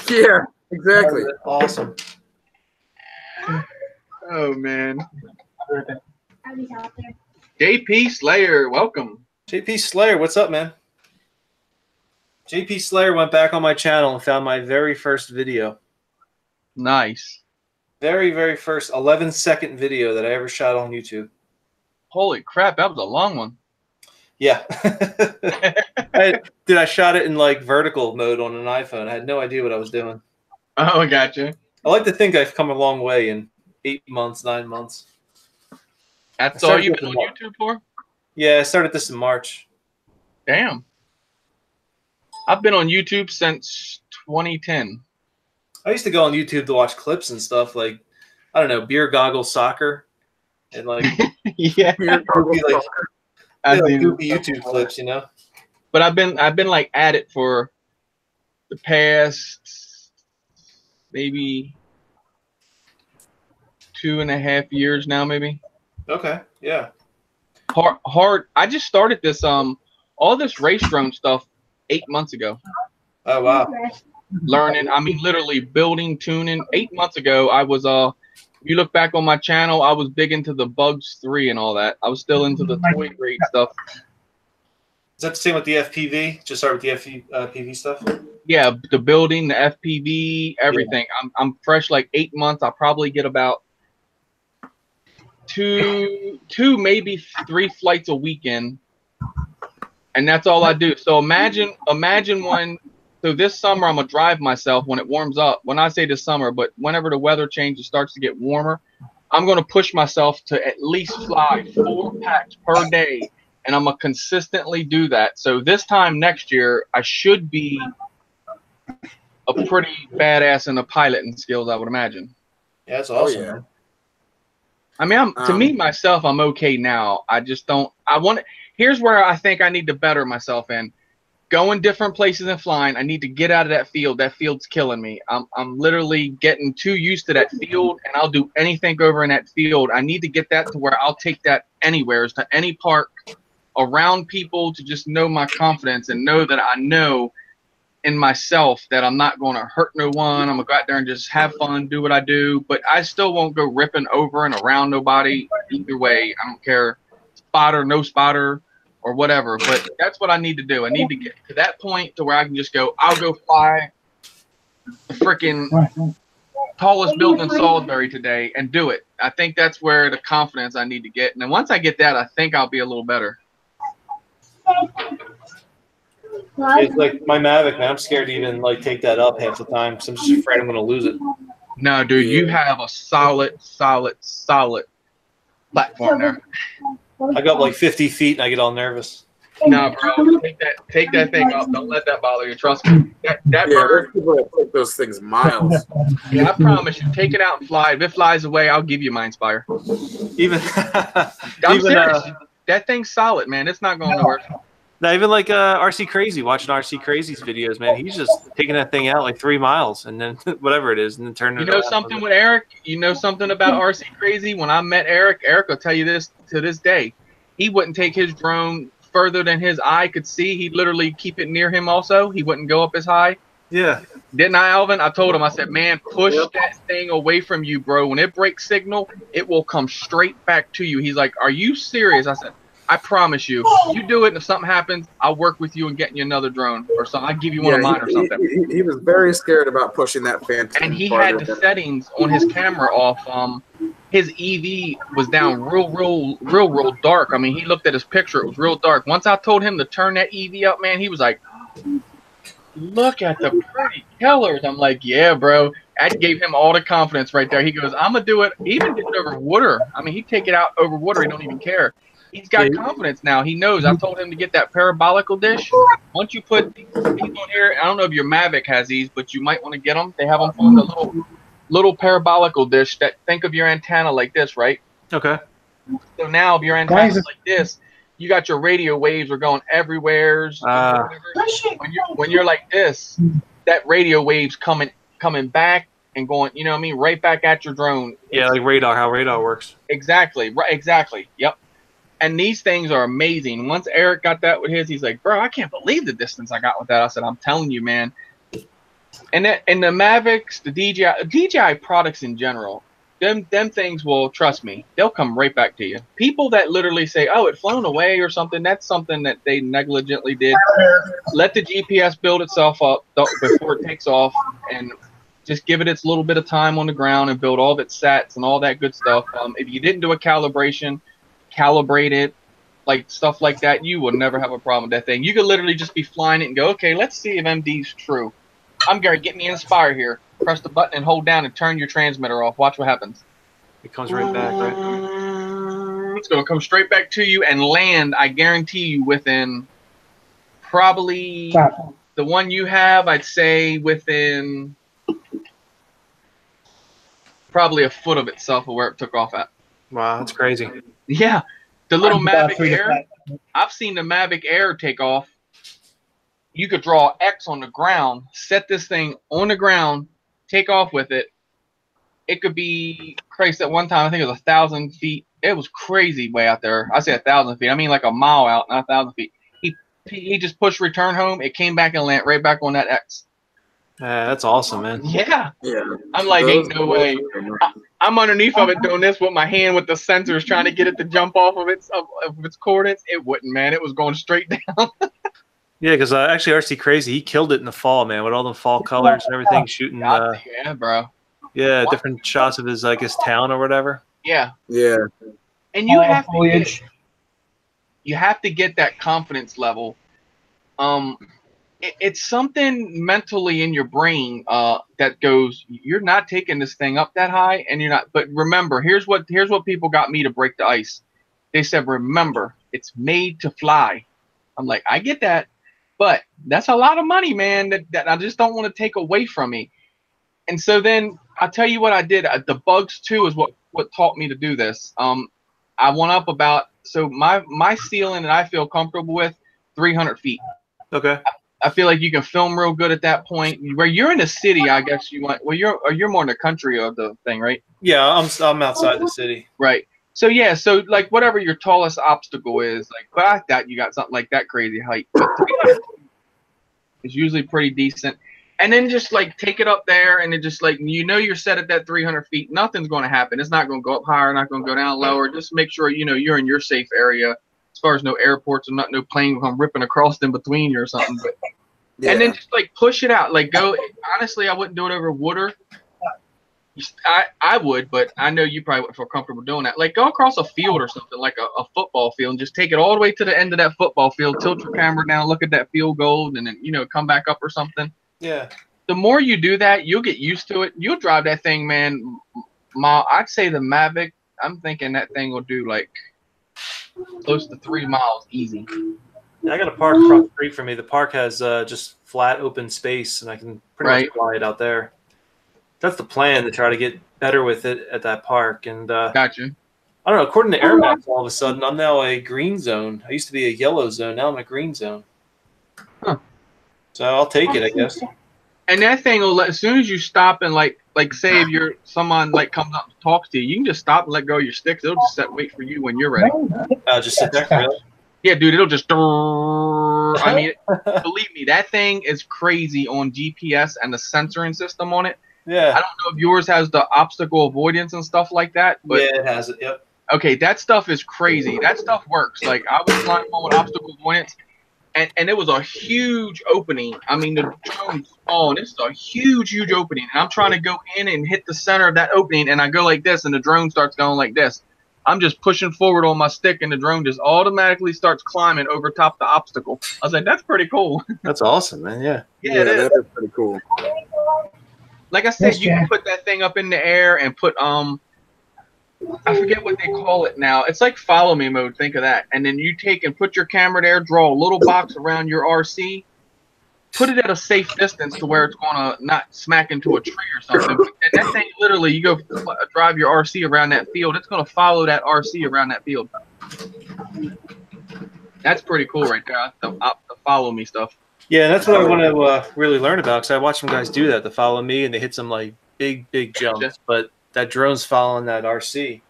Yeah, exactly. awesome. Oh man. Abby's out there. JP Slayer, welcome. JP Slayer, what's up, man? JP Slayer went back on my channel and found my very first video. Nice. Very, very first 11-second video that I ever shot on YouTube. Holy crap, that was a long one. Yeah. I shot it in like vertical mode on an iPhone. I had no idea what I was doing. Oh, I gotcha. I like to think I've come a long way in 8 months, 9 months. That's all you've been on YouTube for? Yeah, I started this in March. Damn. I've been on YouTube since 2010. I used to go on YouTube to watch clips and stuff like, I don't know, beer goggles soccer, and like yeah, goofy, like goofy YouTube clips, you know. But I've been like at it for the past maybe 2.5 years now, maybe. Okay, yeah. Hard. I just started this all this race drone stuff 8 months ago. Oh wow. Learning, I mean, literally building, tuning. 8 months ago, I was you look back on my channel, I was big into the Bugs 3 and all that. I was still into the toy grade stuff. Is that the same with the FPV? Just start with the FPV stuff? Yeah, the building, the FPV, everything. Yeah. I'm fresh like 8 months. I'll probably get about two, maybe 3 flights a weekend. And that's all I do. So imagine when, so this summer I'm gonna drive myself when it warms up. When I say this summer, but whenever the weather changes, starts to get warmer, I'm gonna push myself to at least fly 4 packs per day. And I'm gonna consistently do that. So this time next year, I should be a pretty badass in the piloting skills, I would imagine. Yeah, that's awesome. Oh, yeah. I mean, to me, myself, I'm okay now. I just don't, here's where I think I need to better myself in. Going different places and flying, I need to get out of that field. That field's killing me. I'm literally getting too used to that field, and I'll do anything over in that field. I need to get that to where I'll take that anywhere, to any park, around people, to just know my confidence and know that I know in myself that I'm not going to hurt no one. I'm going to go out there and just have fun, do what I do. But I still won't go ripping over and around nobody. Either way, I don't care, spotter, no spotter, or whatever. But that's what I need to do. I need to get to that point to where I can just go, I'll go fly the freaking tallest building in Salisbury today and do it. I think that's where the confidence I need to get. And then once I get that, I think I'll be a little better. It's like my Mavic, man. I'm scared to even like take that up half the time because I'm just afraid I'm going to lose it. No, dude, you have a solid platform there. I go up like 50 feet and I get all nervous. No, bro, take that thing up. Don't let that bother you. Trust me. That bird. People that take those things miles. Yeah, I promise you. Take it out and fly. If it flies away, I'll give you my Inspire. Even I'm serious. That thing's solid, man. It's not going nowhere. Not even like RC Crazy, watching RC Crazy's videos, man. He's just taking that thing out like 3 miles and then whatever it is, and then turning it around. You know something with Eric? You know something about RC Crazy? When I met Eric will tell you this to this day. He wouldn't take his drone further than his eye could see. He'd literally keep it near him also. He wouldn't go up as high. Yeah. Didn't I, Alvin? I told him, I said, man, push that thing away from you, bro. When it breaks signal, it will come straight back to you. He's like, are you serious? I said, I promise you. You do it, and if something happens, I'll work with you and getting you another drone or something. I'll give you one of mine or something. He was very scared about pushing that Phantom. And he had the settings on his camera off. His EV was down real dark. I mean, he looked at his picture. It was real dark. Once I told him to turn that EV up, man, he was like, look at the pretty colors. I'm like, yeah, bro. I gave him all the confidence right there. He goes, I'm going to do it. He even did it over water. I mean, he'd take it out over water. He don't even care. He's got confidence now. He knows. I told him to get that parabolical dish. Once you put these on here, I don't know if your Mavic has these, but you might want to get them. They have them on the little parabolical dish that think of your antenna like this, right? Okay. So now if your antenna is like this, you got your radio waves are going everywhere. When you're like this, that radio waves coming back and going, you know what I mean, right back at your drone. Yeah, like radar, how radar works. Exactly. Right. Exactly. Yep. And these things are amazing. Once Eric got that with his, he's like, bro, I can't believe the distance I got with that. I said, I'm telling you, man. And the Mavics, the DJI products in general, them things will, trust me, they'll come right back to you. People that literally say, oh, it flown away or something, that's something that they negligently did. Let the GPS build itself up before it takes off, and just give it its little bit of time on the ground and build all of its sats and all that good stuff. If you didn't do a calibration, calibrate it, like stuff like that, you will never have a problem with that thing. You could literally just be flying it and go, okay, let's see if MD's true. I'm Gary, get me inspired here. Press the button and hold down and turn your transmitter off. Watch what happens. It comes right back, right? It's going to come straight back to you and land, I guarantee you, within probably the one you have, I'd say within probably a foot of itself of where it took off at. Wow, that's crazy. Yeah. The little Mavic Air, I've seen the Mavic Air take off. You could draw X on the ground, set this thing on the ground, take off with it. It could be crazy. At one time, I think it was 1,000 feet. It was crazy way out there. I say 1,000 feet. I mean like a mile out, not 1,000 feet. He just pushed return home. It came back and landed right back on that X. That's awesome, man. Yeah. I'm like, ain't no way. I'm underneath of it doing this with my hand with the sensors trying to get it to jump off of its coordinates. It wouldn't, man. It was going straight down. Yeah, because actually RC Crazy, he killed it in the fall, man, with all the fall colors and everything, shooting. Yeah, bro. Yeah, different shots of his town or whatever. Yeah. Yeah. And you have to get that confidence level. It's something mentally in your brain that goes, you're not taking this thing up that high, and you're not. But remember, here's what people got me to break the ice. They said, remember, it's made to fly. I'm like, I get that, but that's a lot of money, man. That I just don't want to take away from me. And so then I'll tell you what I did. The Bugs 2 is what taught me to do this. I went up about, so my ceiling that I feel comfortable with, 300 feet. Okay. I feel like you can film real good at that point. Where you're in the city, I guess you want. Well, you're more in the country of the thing, right? Yeah, I'm outside the city. Right. So yeah, so like whatever your tallest obstacle is, like, but I doubt you got something like that crazy height. But it's usually pretty decent. And then just like take it up there, and then just like you're set at that 300 feet. Nothing's going to happen. It's not going to go up higher, not going to go down lower. Just make sure you're in your safe area. As far as no airports and no plane come ripping across in between you or something. But, yeah. And then just like push it out. Like go. Honestly, I wouldn't do it over water. I would, but I know you probably wouldn't feel comfortable doing that. Like go across a field or something, like a football field, and just take it all the way to the end of that football field. Tilt your camera down, look at that field goal, and then come back up or something. Yeah. The more you do that, you'll get used to it. You'll drive that thing, man. I'd say the Mavic. I'm thinking that thing will do like close to 3 miles easy. Yeah, I got a park across the street from me. The park has just flat open space, and I can pretty much fly it out there. That's the plan, to try to get better with it at that park. And gotcha. I don't know. According to Air Maps, all of a sudden I'm now a green zone. I used to be a yellow zone. Now I'm a green zone. Huh. So I'll take it, I guess. And that thing will as soon as you stop and like say if someone like comes up and talks to you, you can just stop and let go of your sticks. It'll just wait for you when you're ready. Just sit there. Really? Yeah, dude, it'll just. I mean, believe me, that thing is crazy on GPS and the sensoring system on it. Yeah. I don't know if yours has the obstacle avoidance and stuff like that, but yeah, it has it. Yep. Okay, that stuff is crazy. That stuff works. Like I was flying one with obstacle avoidance, and it was a huge opening. I mean, the drone's small, and it's a huge opening. And I'm trying to go in and hit the center of that opening, and I go like this, and the drone starts going like this. I'm just pushing forward on my stick, and the drone just automatically starts climbing over top the obstacle. I was like, that's pretty cool. That's awesome, man. Yeah. Yeah, that is pretty cool. Like I said, you can put that thing up in the air and put I forget what they call it now. It's like follow me mode. Think of that. And then you take and put your camera there, draw a little box around your RC, put it at a safe distance to where it's going to not smack into a tree or something. And that thing, literally, you go drive your RC around that field, it's going to follow that RC around that field. That's pretty cool right there, the follow me stuff. Yeah, that's what I want to really learn about, because I watch some guys do that, to follow me, and they hit some like big jumps, but that drone's following that RC.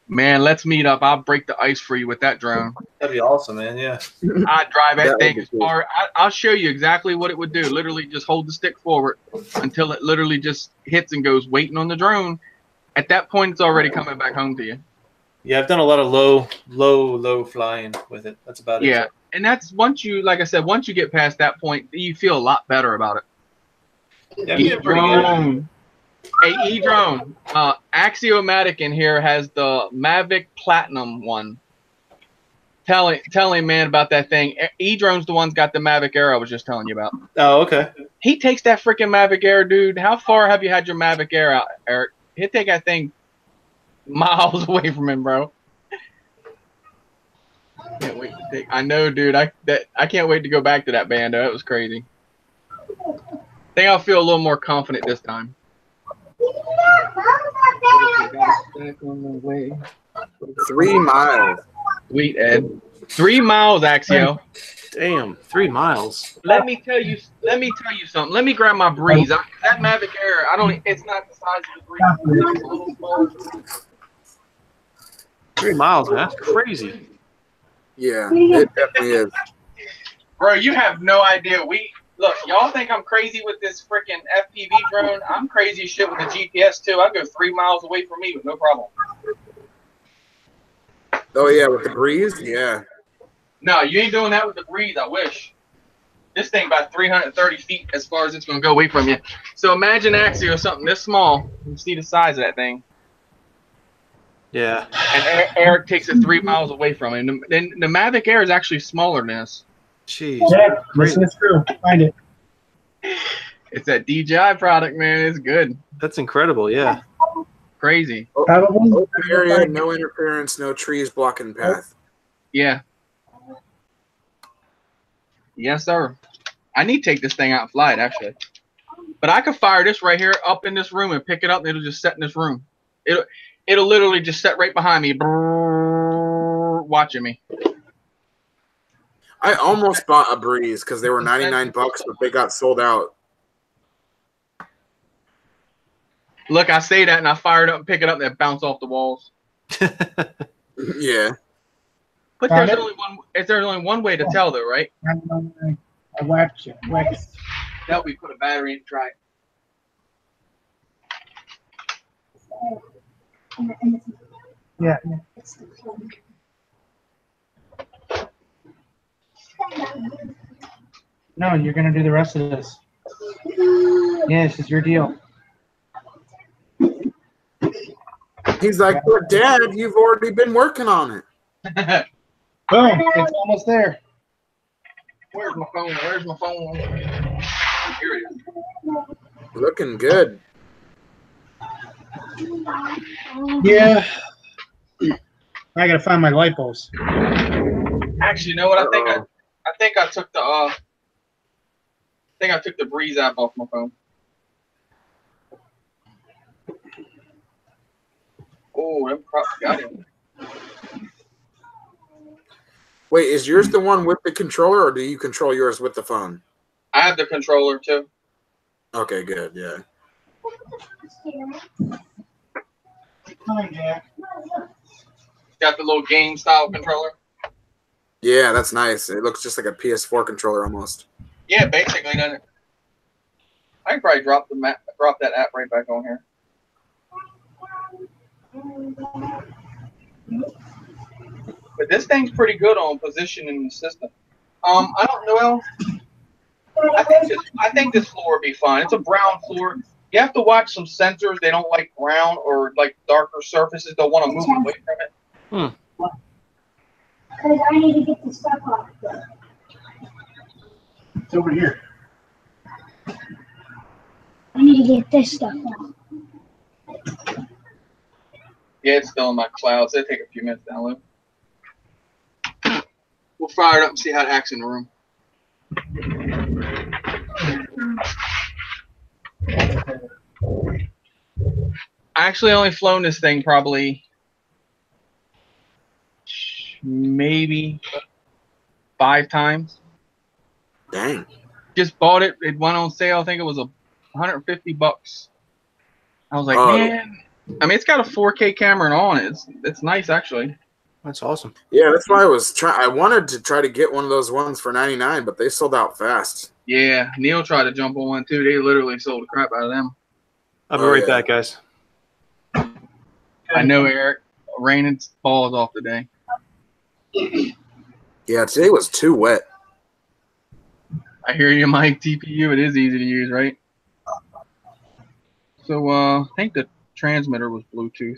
Man, let's meet up. I'll break the ice for you with that drone. That'd be awesome, man. Yeah. I'd drive that That would thing be as cool. far. I'll show you exactly what it would do. Literally, just hold the stick forward until it literally just hits and goes waiting on the drone. At that point, it's already coming back home to you. Yeah, I've done a lot of low flying with it. That's about it. Yeah, and that's once you, like I said, once you get past that point, you feel a lot better about it. Yeah, I'm getting pretty good. E-drone. Hey, E-drone. Axiomatic in here has the Mavic Platinum one. Tell him, man, about that thing. E-drone's the one's got the Mavic Air I was just telling you about. Oh, okay. He takes that freaking Mavic Air, dude. How far have you had your Mavic Air out, Eric? He'll take that thing miles away from him, bro. Can't wait to take. I know, dude. I can't wait to go back to that bando. That was crazy. Think I'll feel a little more confident this time. 3 miles. Sweet, Ed. 3 miles, Axio. Damn, 3 miles. Let me tell you something. Let me grab my Breeze. That Mavic Air, it's not the size of the Breeze. It's a little smaller. 3 miles, man. That's crazy. Yeah, it definitely is. Bro, you have no idea. Look, y'all think I'm crazy with this freaking FPV drone. I'm crazy as shit with the GPS too. I go 3 miles away from me with no problem. Oh yeah, with the Breeze, yeah. No, you ain't doing that with the Breeze. I wish. This thing about 330 feet as far as it's going to go away from you. So imagine Axio or something this small. You see the size of that thing. Yeah. And Eric takes it 3 miles away from him. And the Mavic Air is actually smaller than this. Jeez. Yeah, that's true. Find it. It's that DJI product, man. It's good. That's incredible. Yeah. Crazy. Probably. Open area, no interference, no trees blocking path. Yeah. Yes, sir. I need to take this thing out and fly it, actually. But I could fire this right here up in this room and pick it up, and it'll just set in this room. It'll literally just set right behind me, watching me. I almost bought a Breeze because they were $99, but they got sold out. Look, I say that, and I fire it up and pick it up, and it bounce off the walls. Yeah. But there's only one way to tell, though, right? I watch it. That we put a battery in and try it. Yeah. No, you're gonna do the rest of this. Yeah, this is your deal. He's like, but Dad, you've already been working on it. Boom! It's almost there. Where's my phone? Where's my phone? Here it is. Looking good. Yeah. I gotta find my light bulbs. Actually, you know what? I think I took the Breeze app off my phone. Oh, them props got it. Wait, is yours the one with the controller, or do you control yours with the phone? I have the controller too. Okay, good. Yeah. Got the little game style controller. Yeah, that's nice. It looks just like a PS4 controller almost. Yeah, basically, doesn't it? I can probably drop that app right back on here. But this thing's pretty good on positioning the system. I don't know. I think this floor would be fine. It's a brown floor. You have to watch some sensors. They don't like brown or like darker surfaces. They'll want to move away from it. Because I need to get the stuff off. It's over here. I need to get this stuff off. Yeah, it's still in my clouds. It'll take a few minutes to download. We'll fire it up and see how it acts in the room. I actually only flown this thing probably maybe 5 times. Dang. Just bought it. It went on sale. I think it was $150. I was like, man, I mean, it's got a 4K camera and all on it. It's nice actually. That's awesome. Yeah, that's why I wanted to try to get one of those ones for 99, but they sold out fast. Yeah, Neil tried to jump on one too. They literally sold the crap out of them. I'll be right back, guys. I know, Eric. Raining balls off today. Yeah, today was too wet. I hear you, Mike. TPU, it is easy to use, right? So, I think the transmitter was Bluetooth.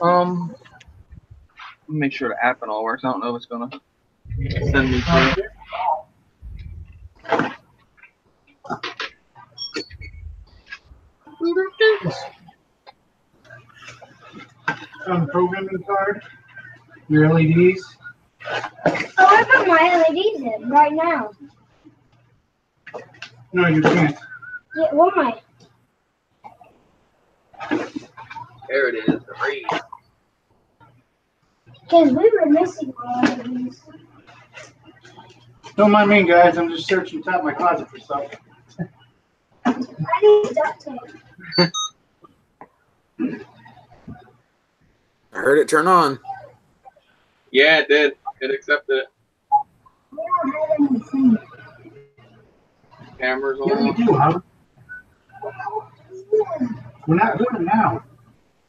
Let me make sure the app and all works. I don't know if it's gonna send me through. On the programming card, your LEDs. Oh, I put my LEDs in right now. No, you can't. Yeah, why? There it is. The read. Because we were missing one of these. Don't mind me, guys. I'm just searching top of my closet for stuff. I need duct tape. I heard it turn on. Yeah, it did. It accepted it. We don't have anything. Cameras Yeah, we on. do, huh? We're not doing it now.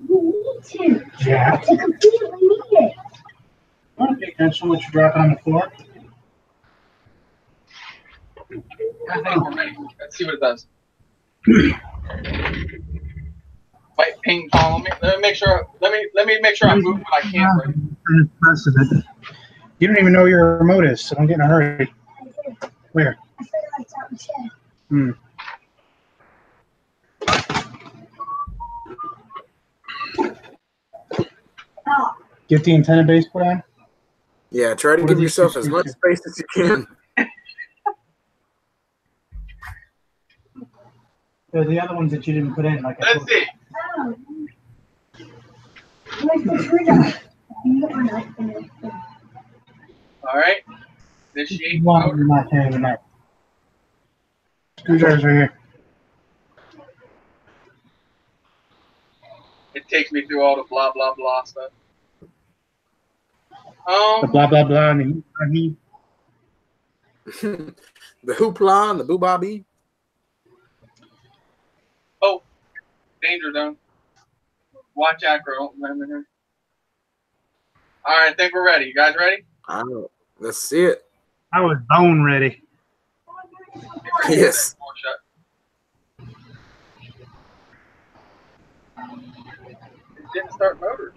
We need to. Yeah. To complete it, we need it. Okay, attention what you're dropping on the floor. I think we're ready. Let's see what it does. Wait, ping pong. Let me make sure. Let me make sure I move what I can. Right. You don't even know where your remote is, so don't get in a hurry. I do. Where? I feel like it's out in the shed. Oh, Get the antenna base put on. Yeah, try to What give are these yourself two as much speakers? space as you can. They're the other ones that you didn't put in, like I Let's told see. oh. Where's the screwdriver? You don't want to. All right. you. Initiate One, motor. you're not carrying them out. Screwdriver's right here. It takes me through all the blah blah blah stuff. The blah blah blah and the The hoopla and the boobabee. Oh, danger zone. Watch acro. Don't let him in here. All right, I think we're ready. You guys ready? I don't know. Let's see it. I was bone ready. Yes. Door shut. It didn't start motors.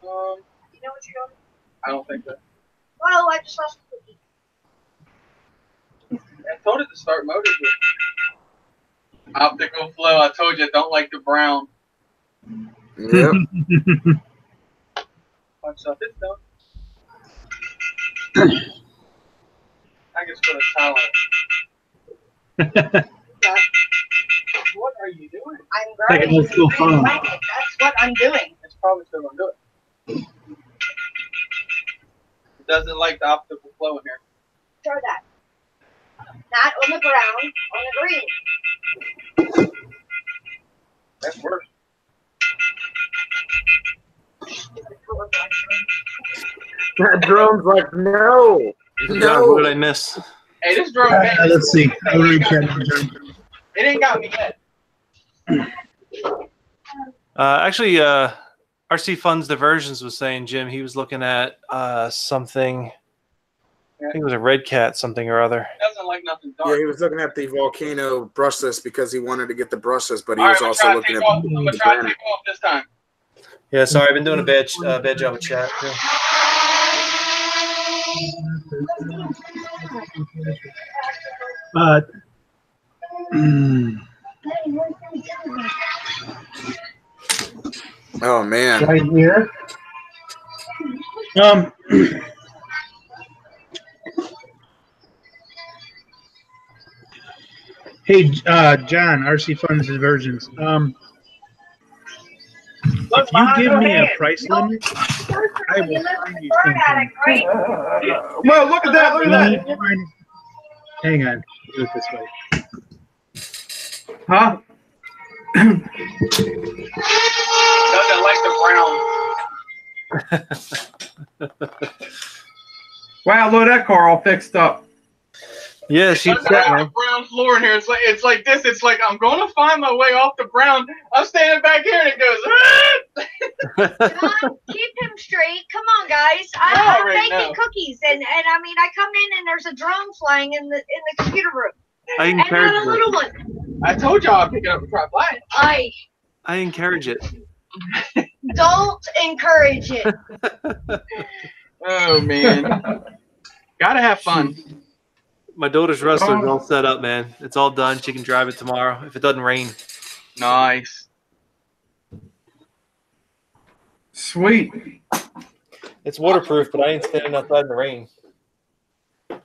You know what you're doing? I don't think that. Well, I just lost the cookie. I told it to start motors with optical flow. I told you I don't like the brown. Yep. Watch out, it's done. I just put a towel on. What are you doing? I'm Like grinding an old school phone. That's what I'm doing. It's probably still gonna do it. It doesn't like the optical flow in here. Try that. Not on the brown, on the green. That's worse. That drone's like, no. God, what did I miss? Hey, this drone. Let's see. I'll recheck. It ain't got me yet. Actually, RC Funds Diversions was saying, Jim, he was looking at something. I think it was a Red Cat something or other. Doesn't like nothing dark. Yeah, he was looking at the volcano brushless because he wanted to get the brushless, but he All was right, also looking at I'm gonna try to take off this time. Yeah, sorry, I've been doing a bad job of chat. Too. Oh man. Right here. Hey, John, RC Funds Diversions. If you give me a price limit, I will find you something. Well, look at that! Look at that! Hang on. Do it this way. Huh? Doesn't like the brown. Wow, look at that car all fixed up. Yeah, she's Doesn't have the brown floor in here. It's like this. It's like I'm going to find my way off the brown. I'm standing back here and it goes. John, keep him straight. Come on, guys. I'm baking cookies, and I mean, I come in and there's a drone flying in the computer room, and not a little one. I told y'all I'd pick it up and try to fly it. I encourage it. Don't encourage it. Oh man, gotta have fun. My daughter's wrestler's all set up, man. It's all done. She can drive it tomorrow if it doesn't rain. Nice. Sweet. It's waterproof, but I ain't standing outside in the rain. I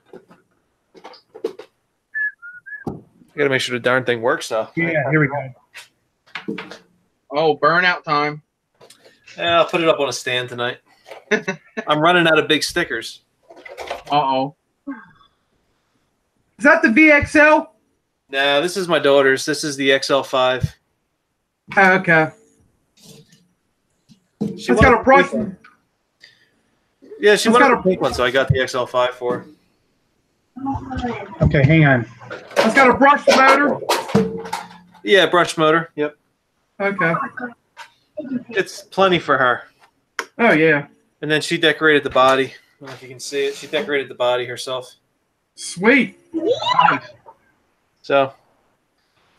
gotta make sure the darn thing works now. Yeah, here we go. Oh, burnout time. Yeah, I'll put it up on a stand tonight. I'm running out of big stickers. Uh-oh. Is that the VXL? Nah, this is my daughter's. This is the XL5. Oh, okay. She It's got a brush. Yeah, she wanted a pink one, so I got the XL5 for her. Okay, hang on. It's got a brush motor. Yeah, brush motor. Yep. Okay. It's plenty for her. Oh, yeah. And then she decorated the body. I don't know if you can see it. She decorated the body herself. Sweet. So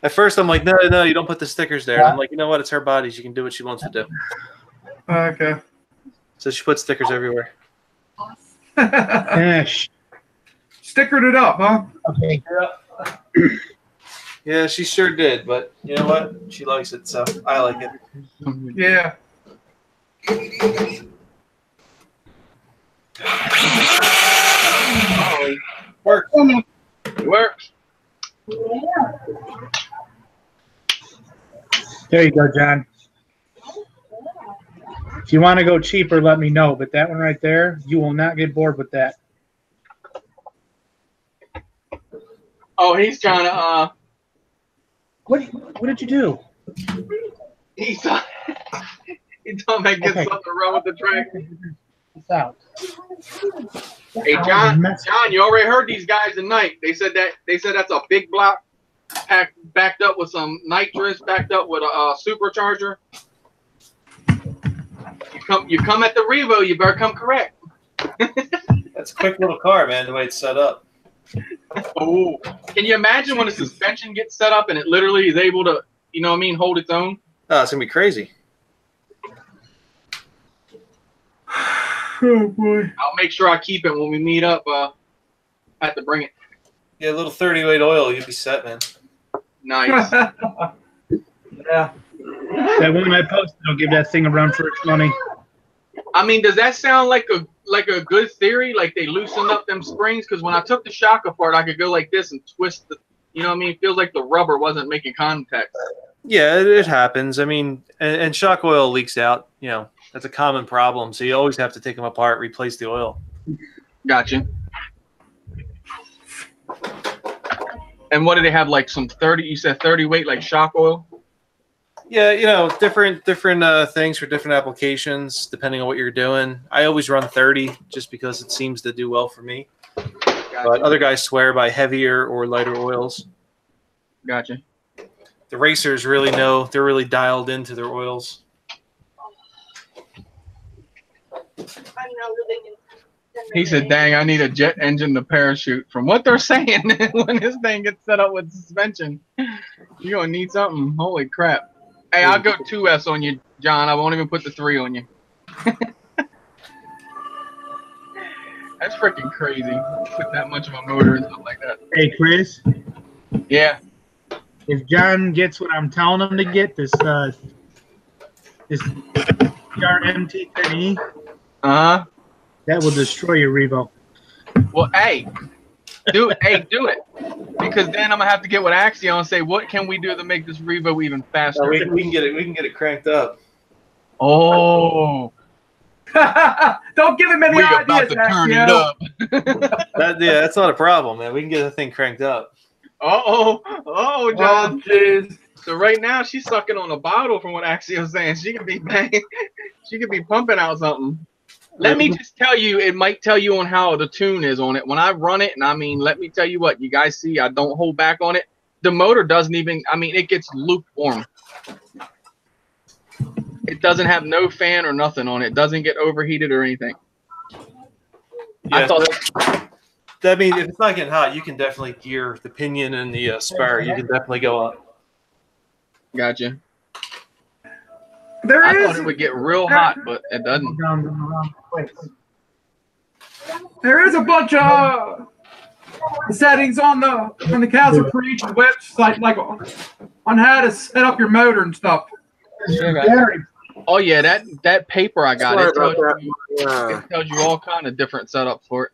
at first I'm like, no, you don't put the stickers there. And I'm like, you know what? It's her body. She can do what she wants to do. Okay. So she put stickers everywhere. Ash. Stickered it up, huh? Okay. Yeah, she sure did. But you know what? She likes it, so I like it. Yeah. Oh, works. It works. There you go, John. If you want to go cheaper, let me know. But that one right there, you will not get bored with that. Oh, he's trying to. What did you do? He's talking about get something wrong with the track. It's out. Hey, John, you already heard these guys tonight. They said that's a big block backed up with some nitrous, backed up with a supercharger. You come at the Revo, you better come correct. That's a quick little car, man, the way it's set up. Oh, can you imagine when the suspension gets set up and it literally is able to, you know what I mean, hold its own? Oh, it's going to be crazy. Oh, boy. I'll make sure I keep it when we meet up. I have to bring it. Yeah, a little 30-weight oil, you'll be set, man. Nice. Yeah. That one I posted, I'll give that thing a run for its money. I mean, does that sound like a good theory? Like they loosened up them springs? Because when I took the shock apart, I could go like this and twist the, you know what I mean? It feels like the rubber wasn't making contact. Yeah, it happens. I mean, and shock oil leaks out. You know, that's a common problem. So you always have to take them apart, replace the oil. Gotcha. And what do they have? Like some 30? You said 30 weight, like shock oil? Yeah, you know, different things for different applications depending on what you're doing. I always run 30 just because it seems to do well for me. Gotcha. But other guys swear by heavier or lighter oils. Gotcha. The racers really know. They're really dialed into their oils. I'm now living in. He said, dang, I need a jet engine to parachute. From what they're saying, when this thing gets set up with suspension, you're going to need something. Holy crap. Hey, I'll go 2S on you, John. I won't even put the 3 on you. That's freaking crazy. Put that much of a motor and stuff like that. Hey, Chris. Yeah. If John gets what I'm telling him to get, this RMT10E, that will destroy your Revo. Well, hey, do it. Because then I'm gonna have to get with Axion and say, what can we do to make this Revo even faster? We can get it cranked up. Oh, Don't give him any We about ideas, to turn it Axio. up. That's not a problem, man. We can get the thing cranked up. Oh, John. Jeez. So right now she's sucking on a bottle from what Axio's saying. She could be banging. She could be pumping out something. Let me just tell you, it might tell you on how the tune is on it. When I run it, and I mean, let me tell you what, you guys see, I don't hold back on it. The motor doesn't even, I mean, it gets lukewarm. It doesn't have no fan or nothing on it. It doesn't get overheated or anything. Yeah, I thought that means if it's not getting hot, you can definitely gear the pinion and the spar. You can definitely go up. Gotcha. I There thought it would get real hot, but it doesn't. is a bunch of settings on the Castle Creation website, like on how to set up your motor and stuff. Oh yeah, that paper I got, Sorry it tells about you, that. it tells you all kind of different setups for it.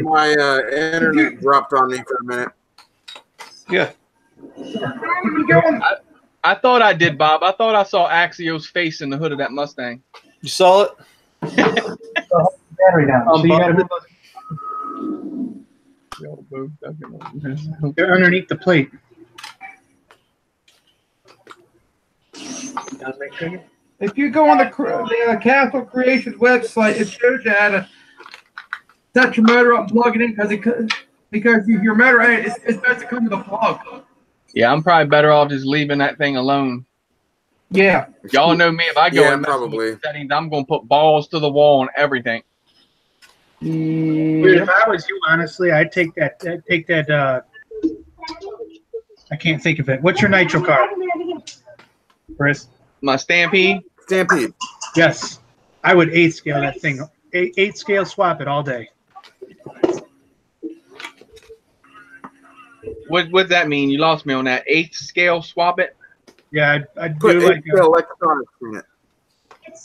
My internet dropped on me for a minute. Yeah. I thought I did, Bob. I thought I saw Axio's face in the hood of that Mustang. You saw it? Battery down. So you gotta they're underneath the plate. If you go on the Castle Creation website, it shows you how to set your motor up and plug it in because your motor it's supposed to come with a plug. Yeah, I'm probably better off just leaving that thing alone. Yeah. Y'all know me. If I go Yeah, and mess with probably. the settings, I'm going to put balls to the wall on everything. If I was you, honestly, I'd take that. I can't think of it. What's your nitro car, Chris? My Stampede. Stampede. Yes, I would 8 scale that thing. 8 scale swap it all day. What's that mean? You lost me on that 8th scale swap it. Yeah, I'd Put do like electronics in it.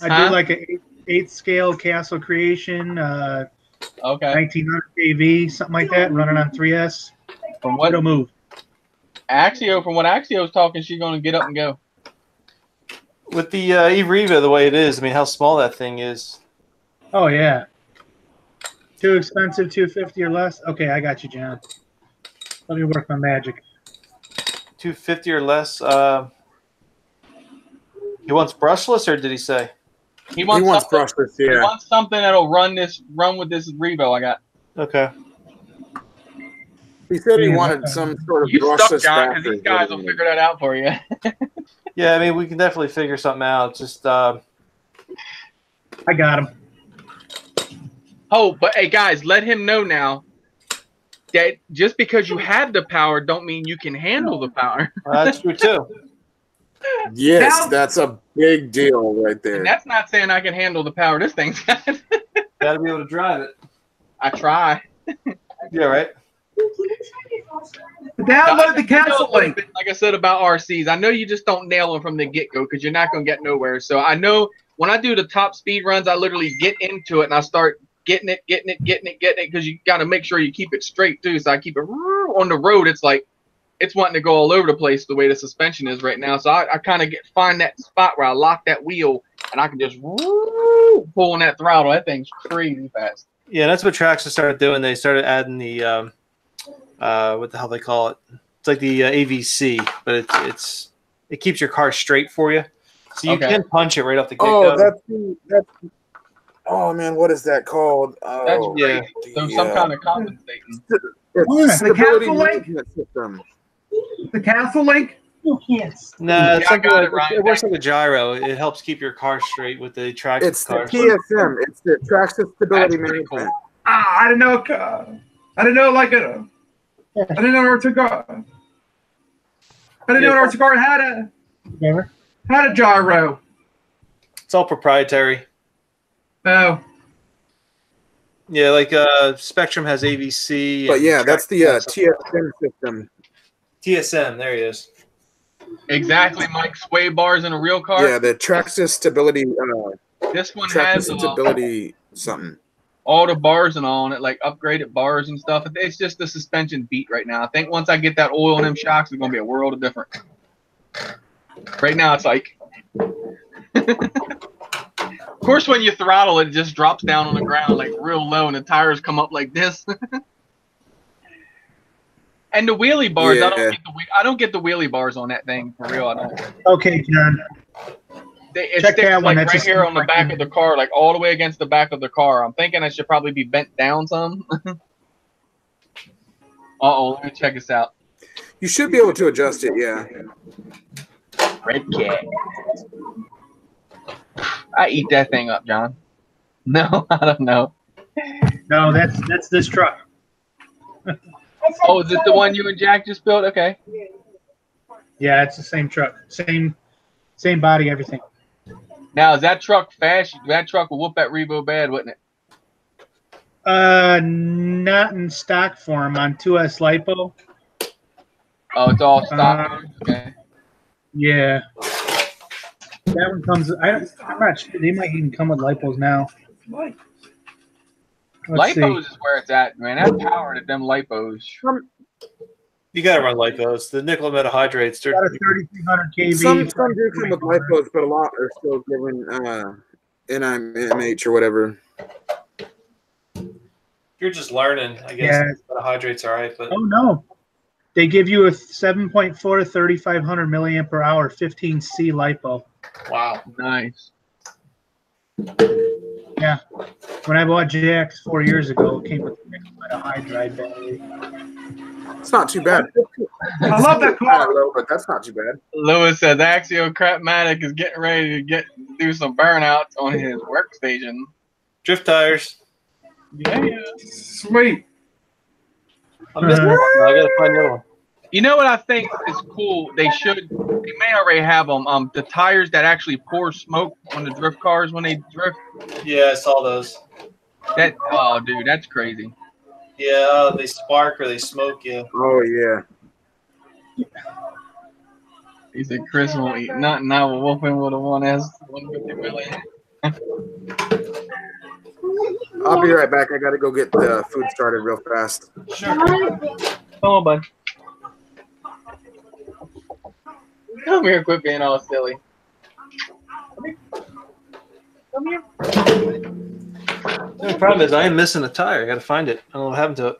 I do like a 8th scale Castle Creation. Okay. 1900 kV, something like that, running on 3S. From what it'll move. Axio, from what Axio's talking, she's going to get up and go. With the eRiva the way it is, I mean, how small that thing is. Oh yeah. Too expensive, $250 or less. Okay, I got you, John. Let me work my magic. $250 or less. He wants brushless, or did he say? He wants brushless. He Yeah. wants something that'll run with this Revo I got. Okay. He said he wanted some sort of You stuck, brushless John, because battery. these guys will figure that out for you. Yeah, I mean, we can definitely figure something out. Just I got him. Oh, but hey, guys, let him know now that just because you have the power don't mean you can handle the power. That's true, too. Yes, that's a big deal right there. And that's not saying I can handle the power this thing's got. Got to be able to drive it. I try. Yeah, right? Download the Castle link. Like I said about RCs, I know you just don't nail them from the get-go because you're not going to get nowhere. So I know when I do the top speed runs, I literally get into it and I start getting it because you got to make sure you keep it straight too. So I keep it on the road. It's like it's wanting to go all over the place the way the suspension is right now. So I kind of find that spot where I lock that wheel and I can just pull on that throttle. That thing's crazy fast. Yeah, that's what Traxxas started doing. They started adding the what the hell they call it? It's like the AVC, but it keeps your car straight for you, so you can punch it right off the get-go. That's oh man, what is that called? Oh, that's so some kind of compensating. The Castle link. System. The Castle link. Yes. No, it's I something got like, it, Ryan. it works like a gyro. It helps keep your car straight with the traction. It's the car. TSM. It's the Traxxas Stability That's pretty Management. cool. I didn't know. I didn't know like a. I didn't know RC car. I didn't know RC car had a gyro. It's all proprietary. Oh. Yeah, like Spectrum has AVC. But and yeah, that's the Traxxas. TSM system. TSM. There he is. Exactly, Mike. Sway bars in a real car. Yeah, the Traxxas Stability. This one Traxxas has Stability something. all the bars and all on it, like upgraded bars and stuff. It's just the suspension beat right now. I think once I get that oil in them shocks, it's gonna be a world of difference. Right now it's like. Of course, when you throttle it, it just drops down on the ground like real low, and the tires come up like this. And the wheelie bars, Yeah. I don't get the wheelie bars on that thing for real. I don't. Okay, John. It Check sticks that one, like that's right just here on the back of the car, like all the way against the back of the car. I'm thinking I should probably be bent down some. Uh-oh, let me check this out. You should be able to adjust it, yeah. Red cat. I eat that thing up, John. No, I don't know. No, that's this truck. Oh, is this the one you and Jack just built? Okay. Yeah, it's the same truck. Same body, everything. Now, is that truck fast? That truck will whoop that Revo bad, wouldn't it? Not in stock form on 2S LiPo. Oh, it's all stock. Okay. Yeah. That one comes. I'm not sure. They might even come with LiPos now. Let's see. Lipos is where it's at, man. That power to them lipos. You gotta run lipos. The nickel metahydrates. Got a 3300 kV. Some do come with lipos, but a lot are still given NIMH or whatever. You're just learning, I guess. Yeah. Metahydrates, all right, but Oh no, they give you a 7.4 to 3500 milliamp per hour 15C LiPo. wow. Nice. Yeah. When I bought JX 4 years ago, it came with a hydride battery. It's not too bad. I love that Kind of car. low, but that's not too bad. Lewis says Axio Crapmatic is getting ready to do some burnouts on his workstation. Drift tires. Yeah. Sweet. I'm missing one. I gotta find the other one. You know what I think is cool? They may already have them. The tires that actually pour smoke on the drift cars when they drift. Yeah, I saw those. Oh, dude, that's crazy. Yeah, they spark or they smoke, yeah. Oh, yeah. He said Chris won't eat nothing. I will whoop him with a 150 million. I'll be right back. I got to go get the food started real fast. Sure. Come on, bud. Come here, quit being all silly. Come here. The only problem is I am missing a tire. I gotta find it. I don't know what happened to it.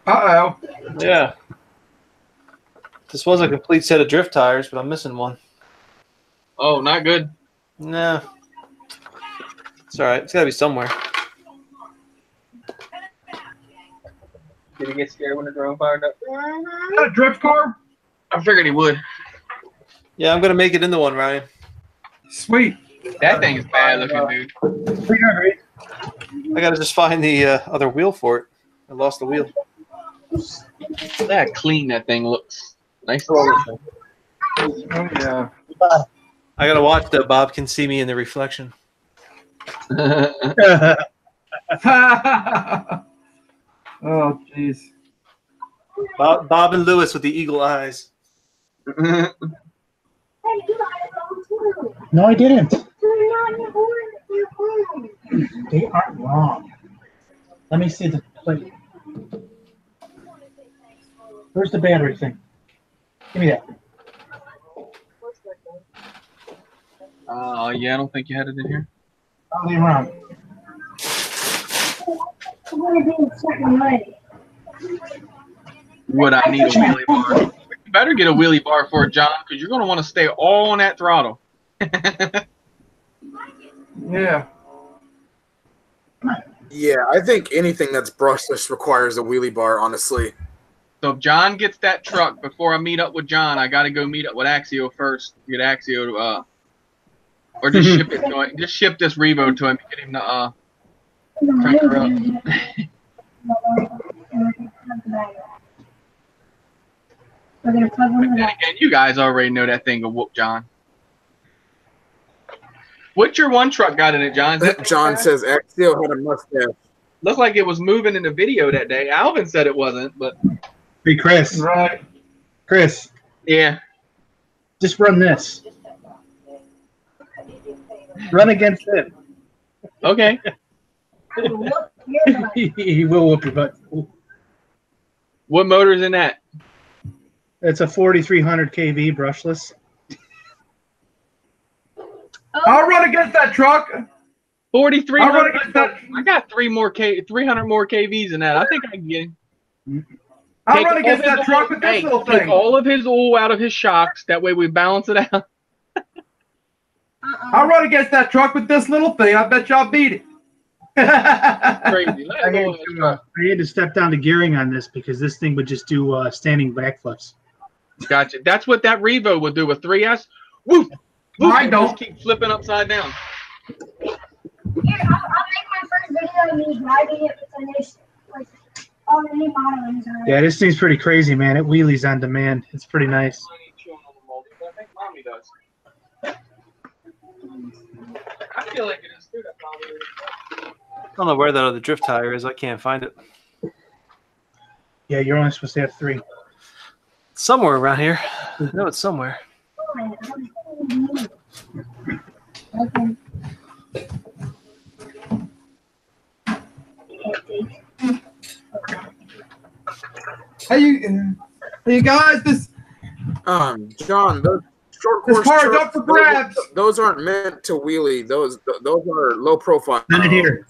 Uh-oh. Yeah. This was a complete set of drift tires, but I'm missing one. Oh, not good. Nah. It's alright. It's gotta be somewhere. Did he get scared when the drone fired up? Is that a drift car? I figured he would. Yeah, I'm gonna make it into one, Ryan. Sweet. That thing is bad looking, dude. I gotta just find the other wheel for it. I lost the wheel. Look how clean that thing looks. Nice. Oh, yeah. I gotta watch that Bob can see me in the reflection. Oh, jeez. Bob and Lewis with the eagle eyes. No, I didn't. They aren't wrong. Let me see the plate. Where's the battery thing? Give me that. Yeah, I don't think you had it in here. I'll leave around. Would I need a wheelie bar? You better get a wheelie bar for it, John, because you're going to want to stay all on that throttle. Yeah. Yeah, I think anything that's brushless requires a wheelie bar, honestly. So if John gets that truck, before I meet up with John, I got to go meet up with Axio first. Get Axio to, or just ship it to him. Just ship this Revo to him. Get him to, crank her up. But then again, you guys already know that thing will whoop John. What's your one truck got in it, John? John says Axio had a mustache. Looks like it was moving in the video that day. Alvin said it wasn't, but Hey, Chris. Right. Chris, yeah. just run this. Run against it. Okay. He will whoop your butt. What motor's in that? It's a 4300 kV brushless. I'll run against that truck. 4,300. against that. I got 300 more KVs than that. I think I can get him. I'll Take run all against his that truck oil- with this hey, little take thing. all of his oil out of his shocks. That way we balance it out. I'll run against that truck with this little thing. I bet y'all beat it. Crazy. Let I him had, go in his truck. I had to step down to gearing on this because this thing would just do standing backflips. Gotcha. That's what that Revo would do with 3S. Woo! Mine It don't. just keep flipping upside down. Here, I'll make my first video of me driving it with a new, like, all the new modelings on it. Yeah, this thing's pretty crazy, man. It wheelies on demand. It's pretty nice. I think Mommy does. I feel like it is too. That probably is. I don't know where that other drift tire is. I can't find it. Yeah, you're only supposed to have 3. Somewhere around here. I know it's somewhere. Okay. Hey guys, this John, those short This course car's trucks, up for grabs. Those aren't meant to wheelie. Those are low profile. Send it here.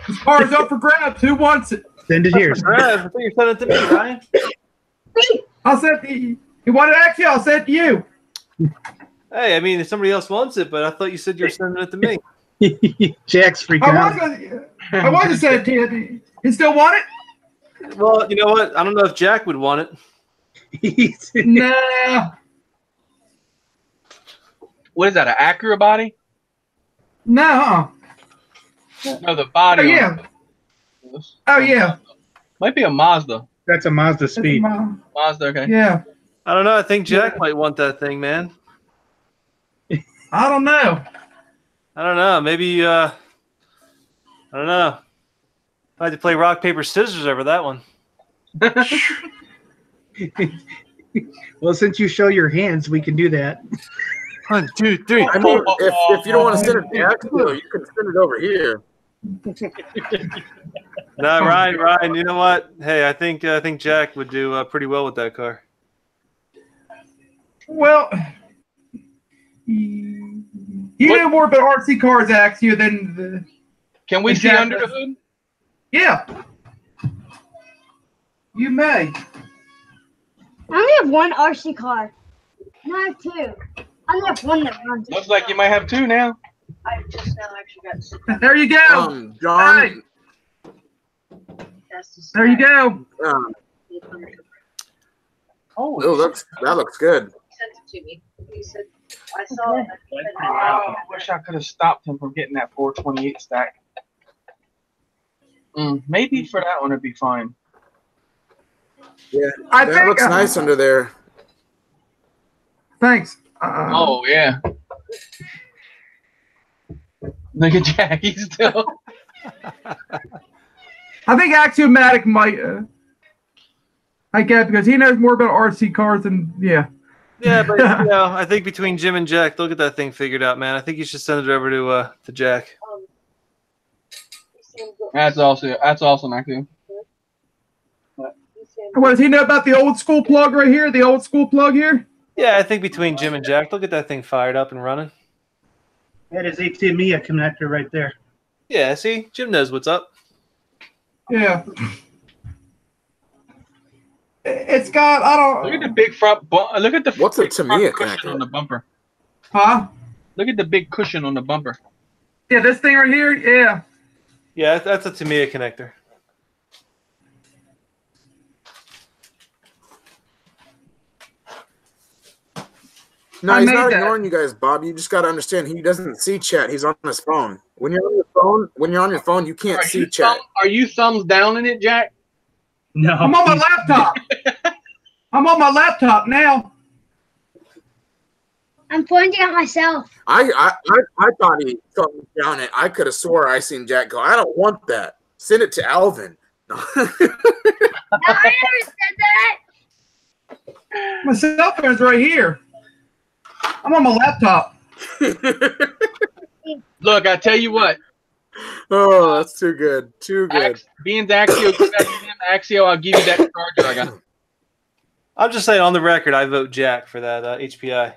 this car's up for grabs. Who wants it? Send it here. I thought you sent it to me, Ryan. I'll send it to you. You want it actually? I'll send it to you. Hey, I mean, if somebody else wants it, but I thought you said you were sending it to me. Jack's freaking out. I was to send it to you. You still want it? Well, you know what? I don't know if Jack would want it. Nah. What is that? An Acura body? No. No, the body. Oh yeah. Oh yeah. Might be a Mazda. That's a Mazda Speed. Mazda, okay. Yeah. I don't know. I think Jack might want that thing, man. I don't know. I don't know. Maybe, I don't know. I had to play rock, paper, scissors over that one. Well, since you show your hands, we can do that. 1, 2, 3. I mean, if you don't want to send it to Axel, you can send it over here. No, Ryan. You know what? Hey, I think Jack would do pretty well with that car. Well, you know more about RC cars, Axio, than the. Can we the see Jack under the does. hood? Yeah. You may. I only have one RC car. No, I have 2. I only have one that runs. Looks like you might have 2 now. I just now actually got There you go. John. Hey, there you go. Oh, That looks good. sent it to me. He said, I saw it. I wish I could have stopped him from getting that 428 stack. Maybe for that one it'd be fine. Yeah, I that think, looks nice under there. Thanks. Oh yeah. Look at Jack. He's still. I think Axiomatic might. I get because he knows more about RC cars than Yeah, but you know, I think between Jim and Jack, they'll get that thing figured out, man. I think you should send it over to Jack. That's awesome actually. What does he know about the old school plug right here? The old school plug here? Yeah, I think between Jim and Jack, they'll get that thing fired up and running. That is ATMIA connector right there. Yeah, see, Jim knows what's up. Yeah. It's got Look at the big front. Look at the. What's a big front Tamiya cushion connector? on the bumper? Huh? Look at the big cushion on the bumper. Yeah, this thing right here. Yeah. Yeah, that's a Tamiya connector. No, I he's made not that. ignoring you guys, Bob. You just got to understand he doesn't see chat. He's on his phone. When you're on your phone, you can't see chat. Are you thumbs down in it, Jack? No. I'm on my laptop. I'm on my laptop now. I'm pointing at myself. I thought he thumbed down it. I could have swore I seen Jack go, I don't want that. Send it to Alvin. No, I never said that. My cell phone's right here. I'm on my laptop. Look, I tell you what. Oh, that's too good. Too good. Being Axio, I'll give you that charger I got. I'm just saying, on the record, I vote Jack for that HPI.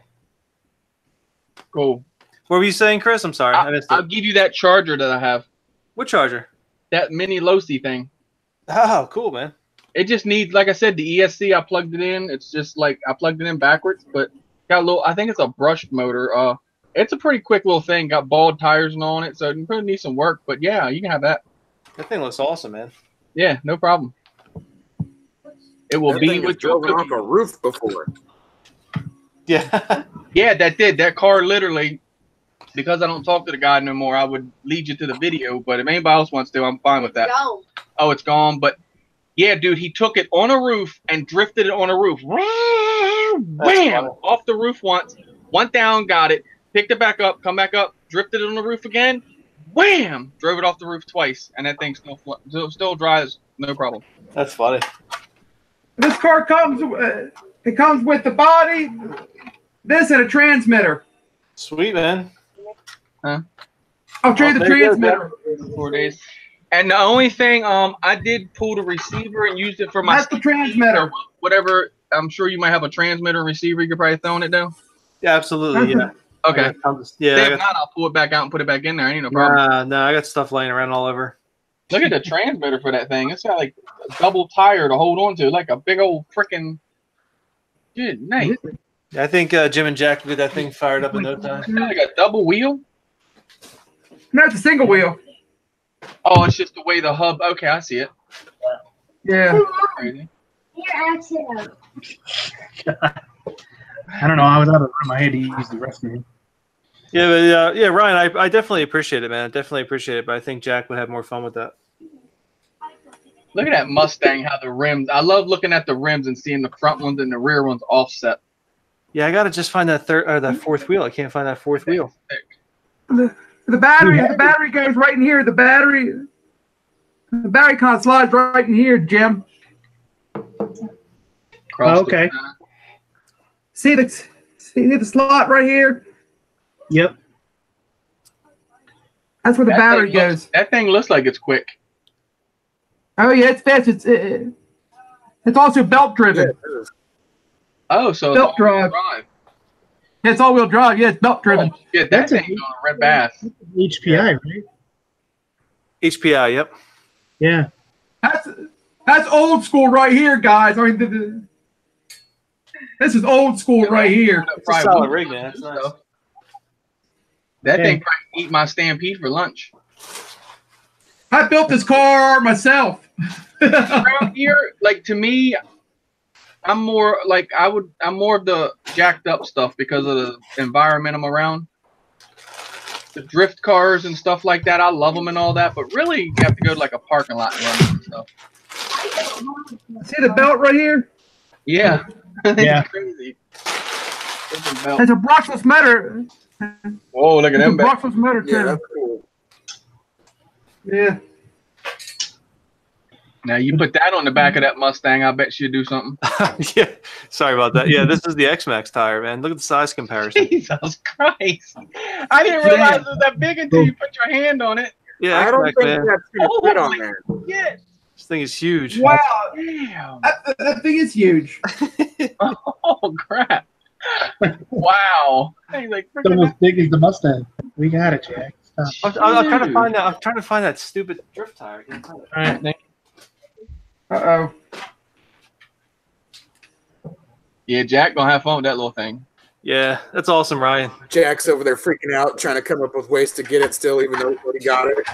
Cool. What were you saying, Chris? I'm sorry. I missed I'll it. give you that charger that I have. What charger? That mini Losi thing. Oh, cool, man. It just needs, like I said, the ESC. I plugged it in. It's just like I plugged it in backwards, but got a little. I think it's a brushed motor. It's a pretty quick little thing. Got bald tires and all on it, so it probably needs some work. But yeah, you can have that. That thing looks awesome, man. Yeah, no problem. It will That be thing has with your driven off cookie. a roof before. Yeah. Yeah, that did. That car literally, because I don't talk to the guy no more, I would lead you to the video. But if anybody else wants to, I'm fine with that. Gone. Oh, it's gone. But yeah, dude, he took it on a roof and drifted it on a roof. Wham! funny. Off the roof once. Went down, got it, picked it back up, come back up, drifted it on the roof again. Wham! Drove it off the roof twice, and that thing still drives, no problem. That's funny. This car comes. It comes with the body, this, and a transmitter. Sweet, man. I'll trade the there you go, transmitter. 4 days. And the only thing, I did pull the receiver and used it for my That's the transmitter. whatever. I'm sure you might have a transmitter and receiver. You could probably throw it down. Yeah, absolutely. Yeah. Okay. Yeah. If not, I'll pull it back out and put it back in there. Ain't no problem. No, I got stuff laying around all over. Look at the transmitter for that thing. It's got like a double tire to hold on to, like a big old freaking. Good night. Yeah, I think Jim and Jack will get that thing fired up in no time. Like a double wheel. No, it's a single wheel. Oh, it's just the way the hub. Okay, I see it. Yeah. Crazy. Your accident. I don't know. I was out of the room. I had to use the restroom. Yeah, but yeah, Ryan, I definitely appreciate it, man. I definitely appreciate it, but I think Jack would have more fun with that. Look at that Mustang. How the rims. I love looking at the rims and seeing the front ones and the rear ones offset. Yeah, I gotta just find that that fourth wheel. I can't find that fourth wheel. The battery goes right in here. The battery kind of slides right in here, Jim. Across okay. See the slot right here? Yep. That's where the battery goes. That thing looks like it's quick. Oh yeah, it's fast. It's also belt driven. Oh, so Belt it's all-wheel drive. Yeah, it's all-wheel drive. Yeah, it's belt driven. Oh, shit, that thing's on a red bass. HPI, right? HPI, yep. Yeah. That's old school right here, guys. I mean, this is old school right here. It's a solid rig, man. It's nice. That thing probably eat my Stampede for lunch. I built this car myself. Around here, like to me, I'm more like I'm more of the jacked up stuff because of the environment I'm around. The drift cars and stuff like that, I love them and all that, but really you have to go to like a parking lot and run and stuff. See the belt right here? Yeah. Yeah. It's crazy. It's a brushless motor. Whoa, look at It's a them. brushless motor too. Yeah, that's cool. Yeah. Now you put that on the back of that Mustang, I bet you'd do something. Yeah, sorry about that. Yeah, this is the X-Max tire, man. Look at the size comparison. Jesus Christ. I didn't realize it was that big until you put your hand on it. Yeah, I don't X-Max, think man. that's gonna fit on there. Yeah. This thing is huge. Wow. Damn. That thing is huge. Oh crap. Wow. Hey, like, It's almost big as the Mustang. We got it, Jack. Stop. I'm trying to find that. I'm trying to find that stupid drift tire. all right, thank you. Uh-oh. Yeah, Jack gonna have fun with that little thing. Yeah, that's awesome, Ryan. Jack's over there freaking out, trying to come up with ways to get it still, even though he already got it.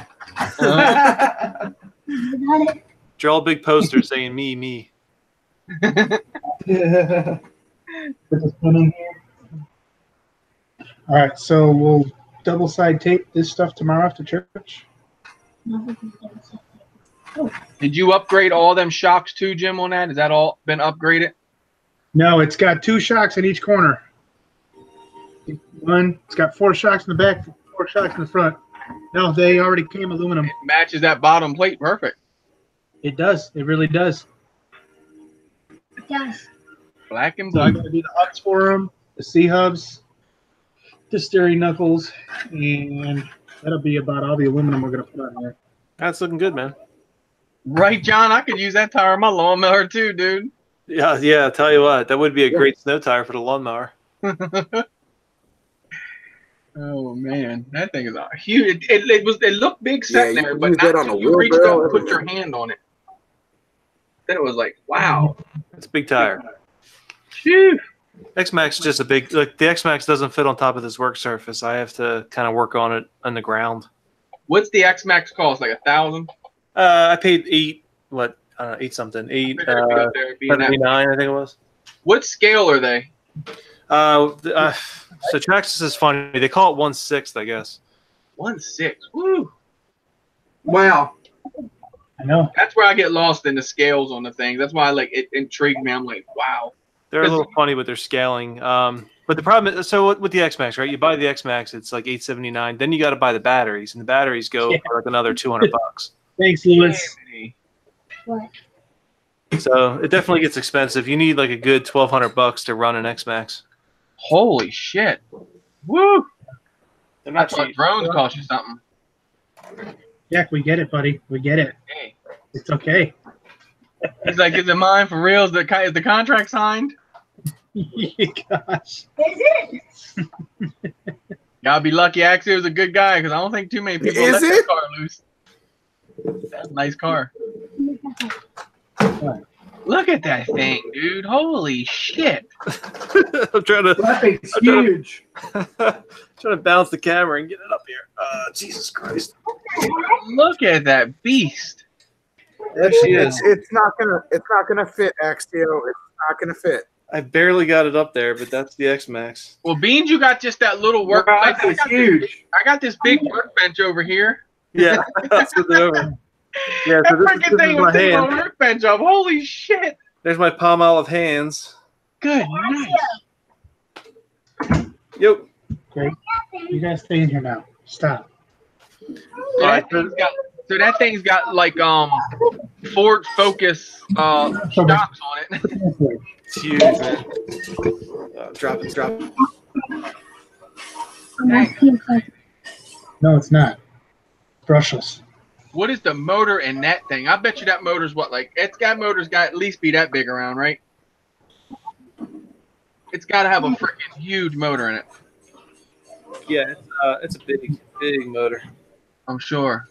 Draw a big poster saying "me, me." Yeah. Put this one in here. All right, so we'll double side tape this stuff tomorrow after church. Did you upgrade all them shocks too, Jim, on that? Has that all been upgraded? No, it's got 2 shocks in each corner. It's got 4 shocks in the back, 4 shocks in the front. No, they already came aluminum. It matches that bottom plate perfect. It does. It really does. Yes. Black and So I'm blue. going to do the hubs for them, the C hubs, the steering knuckles, and that'll be about all the aluminum we're going to put on there. That's looking good, man. Right, John? I could use that tire on my lawnmower too, dude. Yeah, yeah. I'll tell you what, that would be a great snow tire for the lawnmower. Oh man, that thing is huge. It looked big set Yeah, there, you but use not that on until a you reached wheelbarrow, up and put your everything. hand on it. Then it was like, wow. It's a big tire. Phew. X-Max is just a big. Like the X-Max doesn't fit on top of this work surface. I have to kind of work on it on the ground. What's the X-Max cost? Like $1,000? I paid eight something. Figured it'd be up there, being that- 79, I think it was. What scale are they? So Traxxas is funny. They call it 1/6, I guess. 1/6. Woo. Wow. I know. That's where I get lost in the scales on the things. That's why it intrigued me. I'm like, wow. They're a little funny with their scaling. But the problem is, so with the X-Max, right? You buy the X-Max, it's like $879. Then you got to buy the batteries, and the batteries go for like another $200. Thanks, Lewis. What? So it definitely gets expensive. You need like a good $1,200 to run an X-Max. Holy shit. Woo. They're I not thought cheap. drones cost you something. Jack, we get it, buddy. We get it. Hey. It's okay. He's like, is it mine for real? Is the contract signed? Gosh. Is it? Gotta be lucky Axie was a good guy, because I don't think too many people Is let that it? car loose. That's a nice car. Look at that thing, dude. Holy shit. I'm trying to That thing's huge. trying to bounce the camera and get it up here. Jesus Christ. Look at that beast. There she is. It's not gonna fit, Axio. It's not gonna fit. I barely got it up there, but that's the X-Max. Well, Beans, you got just that little Wow, workbench. that thing's huge. I got this big workbench over here. Yeah, that's what they're over. Yeah, That so this freaking is thing my was taking hand. my workbench up. Holy shit. There's my palm olive hands. Good night. Yep. Okay. You guys stay in here now. Stop. So that thing's got like Ford Focus shocks on it. It's huge, man. Drop it. No, it's not. Brushless. What is the motor in that thing? I bet you that motor's what, like, motor's got at least be that big around, right? It's got to have a freaking huge motor in it. Yeah, it's a big motor. I'm sure.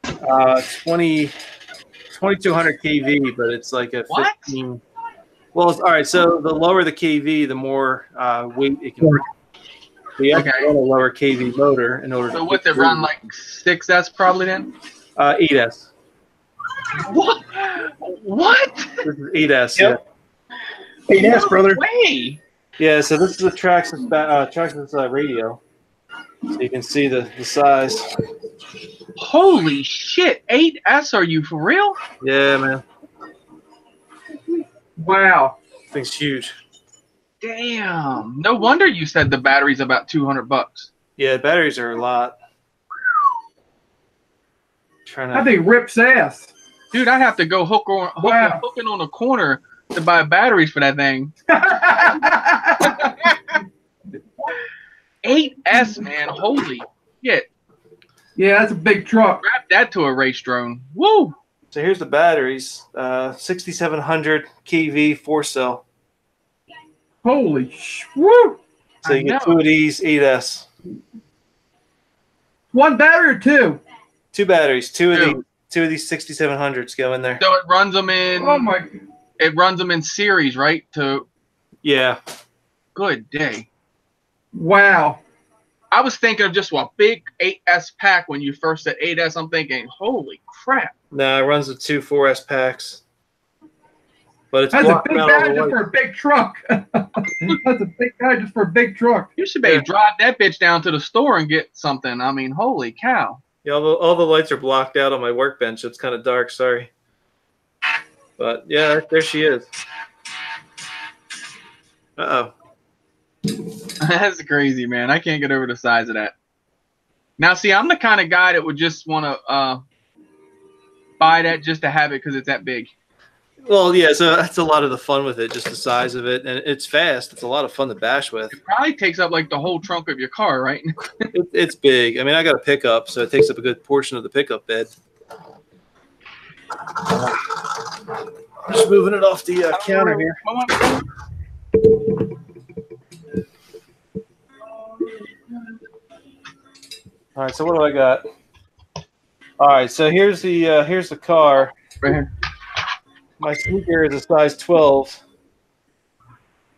2200 kV, but it's like a What? 15. Well, all right. So the lower the kV, the more weight it can. So you have to run a lower kV motor in order. So what's it run, like 6S probably then? 8S. What? What? This is 8S. Yep. 8S, brother. Way. Yeah. So this is a Traxxas radio. So you can see the size. Holy shit. 8S, are you for real? Yeah, man. Wow. This thing's huge. Damn. No wonder you said the battery's about $200. Yeah, batteries are a lot. That thing rips ass. Dude, I'd have to go hooking on a corner to buy batteries for that thing. 8S, man. Holy shit. Yeah, that's a big truck. Grab that to a race drone. Woo! So here's the batteries. 6700 kV 4-cell. Holy woo! So you get two of these 8S. One battery or two? Two batteries. Two of these 6700s go in there. So it runs them in. Oh my! It runs them in series, right? Yeah. Good day. Wow. I was thinking of just a big 8S pack when you first said 8S. I'm thinking, holy crap. No, it runs with two 4S packs. But it's That's a blocked big out all guy the just way. for a big truck. That's a big guy just for a big truck. You should maybe drive that bitch down to the store and get something. I mean, holy cow. Yeah, all the lights are blocked out on my workbench. It's kind of dark. Sorry. But yeah, there she is. Uh-oh. That's crazy, man. I can't get over the size of that. Now, see, I'm the kind of guy that would just want to buy that just to have it because it's that big. Well, yeah, so that's a lot of the fun with it, just the size of it. And it's fast. It's a lot of fun to bash with. It probably takes up like the whole trunk of your car, right? It's big. I mean, I got a pickup, so it takes up a good portion of the pickup bed. Just moving it off the counter here. All right, so what do I got? All right, so here's the car. Right here. My sneaker is a size 12,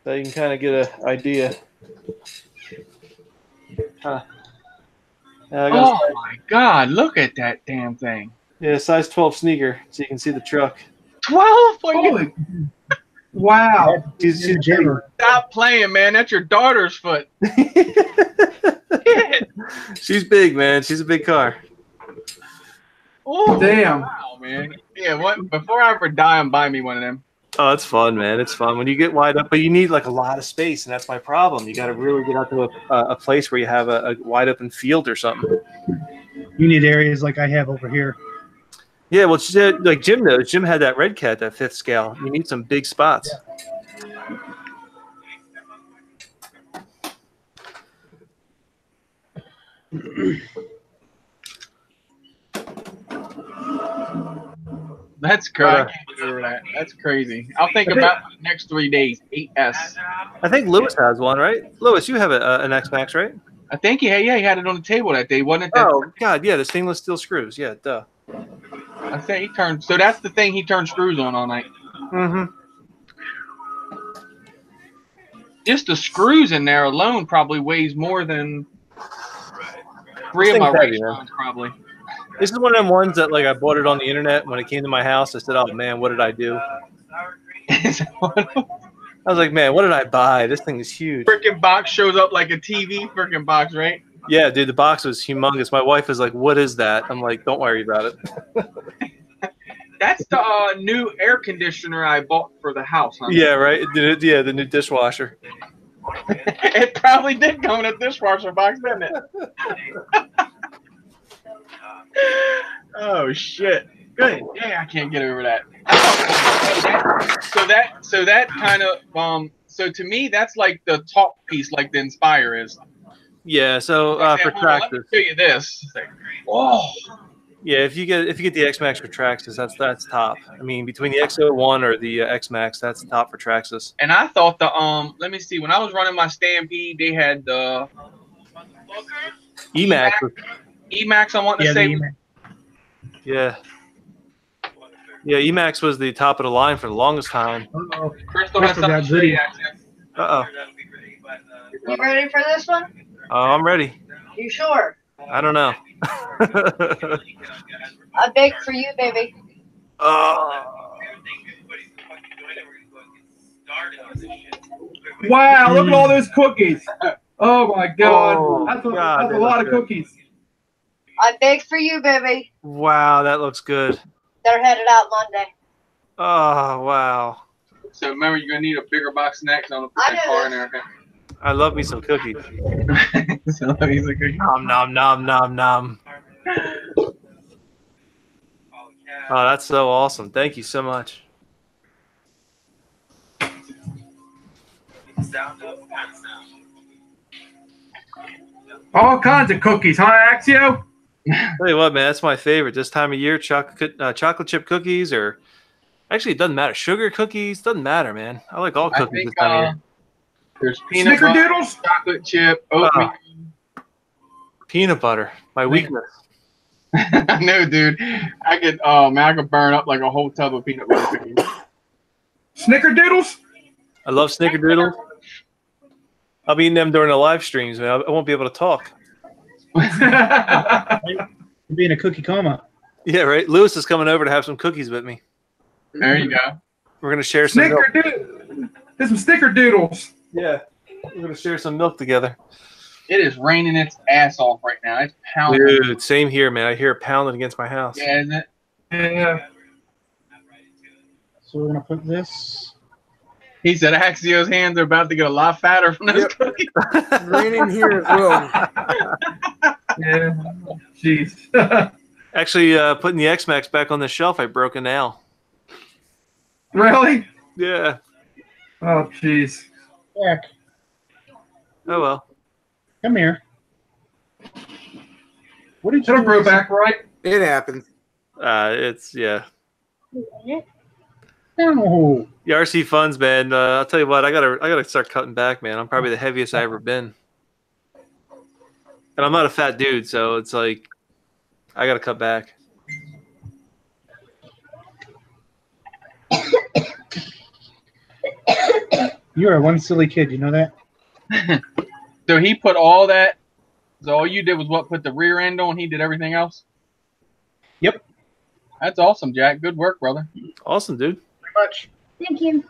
so you can kind of get an idea. Huh. I got Oh my God! Look at that damn thing. yeah, size 12 sneaker, so you can see the truck. 12? Holy. Wow. She's Stop playing, man. That's your daughter's foot. She's big, man. She's a big car. Oh, Damn. wow, man. Yeah, what? Before I ever die, I'm buying me one of them. Oh, it's fun, man. It's fun when you get wide up, but you need like a lot of space, and that's my problem. You got to really get out to a place where you have a wide open field or something. You need areas like I have over here. Yeah, well, like Jim knows. Jim had that red cat, that 5th scale. You need some big spots. That's crazy. I can't get over that. That's crazy. I'll think about it the next 3 days. 8S. I think Lewis has one, right? Lewis, you have an X-Max, right? I think he had it on the table that day, wasn't it? That Oh, God, yeah, the stainless steel screws. Yeah, duh. I think he turned. So that's the thing he turned screws on all night. Mm-hmm. Just the screws in there alone probably weighs more than 3 of This my thing's heavy, race man. rounds, probably. This is one of them ones that, like, I bought it on the internet. When it came to my house, I said, oh, man, what did I do? I was like, man, what did I buy? This thing is huge. Freaking box shows up like a TV freaking box, right? Yeah, dude, the box was humongous. My wife was like, what is that? I'm like, don't worry about it. That's the new air conditioner I bought for the house, huh? Yeah, right? Yeah, the new dishwasher. It probably did come in a dishwasher box, didn't it? Oh, shit. Good. Yeah, I can't get over that. So that kind of so to me that's like the top piece, like the Inspire is. Yeah, so for Hold on, let me Traxxas. show you this. It's like, whoa. Yeah, if you get the X-Max for Traxxas, that's top. I mean, between the X01 or the X-Max, that's top for Traxxas. And I thought the let me see, when I was running my Stampede, they had the Emax. Emax. I want to Yeah, say. the Emax. Yeah. Yeah, Emax was the top of the line for the longest time. Uh-oh. Crystal has Crystal something got to say, Zooty. actually. Uh-oh. You ready for this one? Oh, I'm ready. You sure? I don't know. I baked for you, baby. Oh. Wow, look at all those cookies. Oh my God. Oh, that's a, God, that's they a lot look of good. cookies. I baked for you, baby. Wow, that looks good. They're headed out Monday. Oh, wow. So remember, you're gonna need a bigger box next. I'm gonna put I that know car in this. there. I love me some cookies. Okay? So he's like, Nom, nom, nom, nom, nom. Oh, that's so awesome. Thank you so much. All kinds of cookies, huh, Axio? Tell you what, man, that's my favorite. This time of year, chocolate chip cookies, or actually, it doesn't matter. Sugar cookies, doesn't matter, man. I like all I cookies think this time of year. there's peanut butter, Snickerdoodles? chocolate chip, oatmeal. Peanut butter, my weakness. I know, dude. I could, man, I could burn up like a whole tub of peanut butter cookies. Snickerdoodles? I love Snickerdoodles. I'll be eating them during the live streams, man. I won't be able to talk. Be in a cookie coma. Yeah, right. Lewis is coming over to have some cookies with me. There you go. We're gonna share some milk. There's some Snickerdoodles. Yeah, we're gonna share some milk together. It is raining its ass off right now. It's pounding. Dude, same here, man. I hear it pounding against my house. Yeah, isn't it? Yeah. So we're gonna put this. He said Axio's hands are about to get a lot fatter from those cookies. It's raining here as well. Yeah. Jeez. Actually, putting the X-Max back on the shelf, I broke a nail. Really? Yeah. Oh, jeez. Jack, Oh well. come here. What did you It'll do grow with back right. It happens. It's yeah. No. The RC funds, man. I'll tell you what. I gotta start cutting back, man. I'm probably the heaviest I ever been. And I'm not a fat dude, so it's like I gotta cut back. You are one silly kid. You know that? So he put all that. So all you did was what? Put the rear end on. He did everything else. Yep. That's awesome, Jack. Good work, brother. Awesome, dude. Pretty much. Thank you.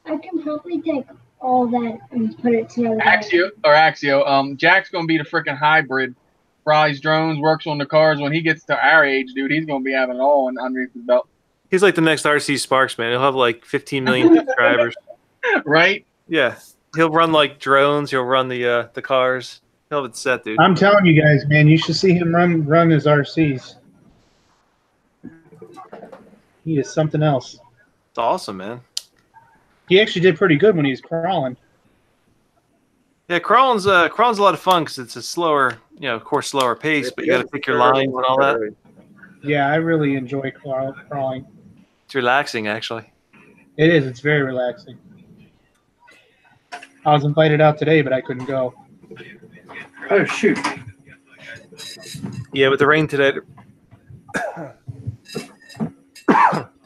I can probably take all that and put it together. Axio. Jack's gonna be the freaking hybrid. Fries drones, works on the cars. When he gets to our age, dude, he's gonna be having it all underneath his belt. He's like the next RC Sparks, man. He'll have like 15 million subscribers. Right? Yeah. He'll run like drones. He'll run the cars. He'll have it set, dude. I'm telling you guys, man, you should see him run his RCs. He is something else. It's awesome, man. He actually did pretty good when he was crawling. Yeah, crawling's a lot of fun because it's a slower, of course, slower pace, but you got to pick your lines and all that. Yeah, I really enjoy crawling. It's relaxing, actually. It is. It's very relaxing. I was invited out today, but I couldn't go. Oh, shoot. Yeah, with the rain today.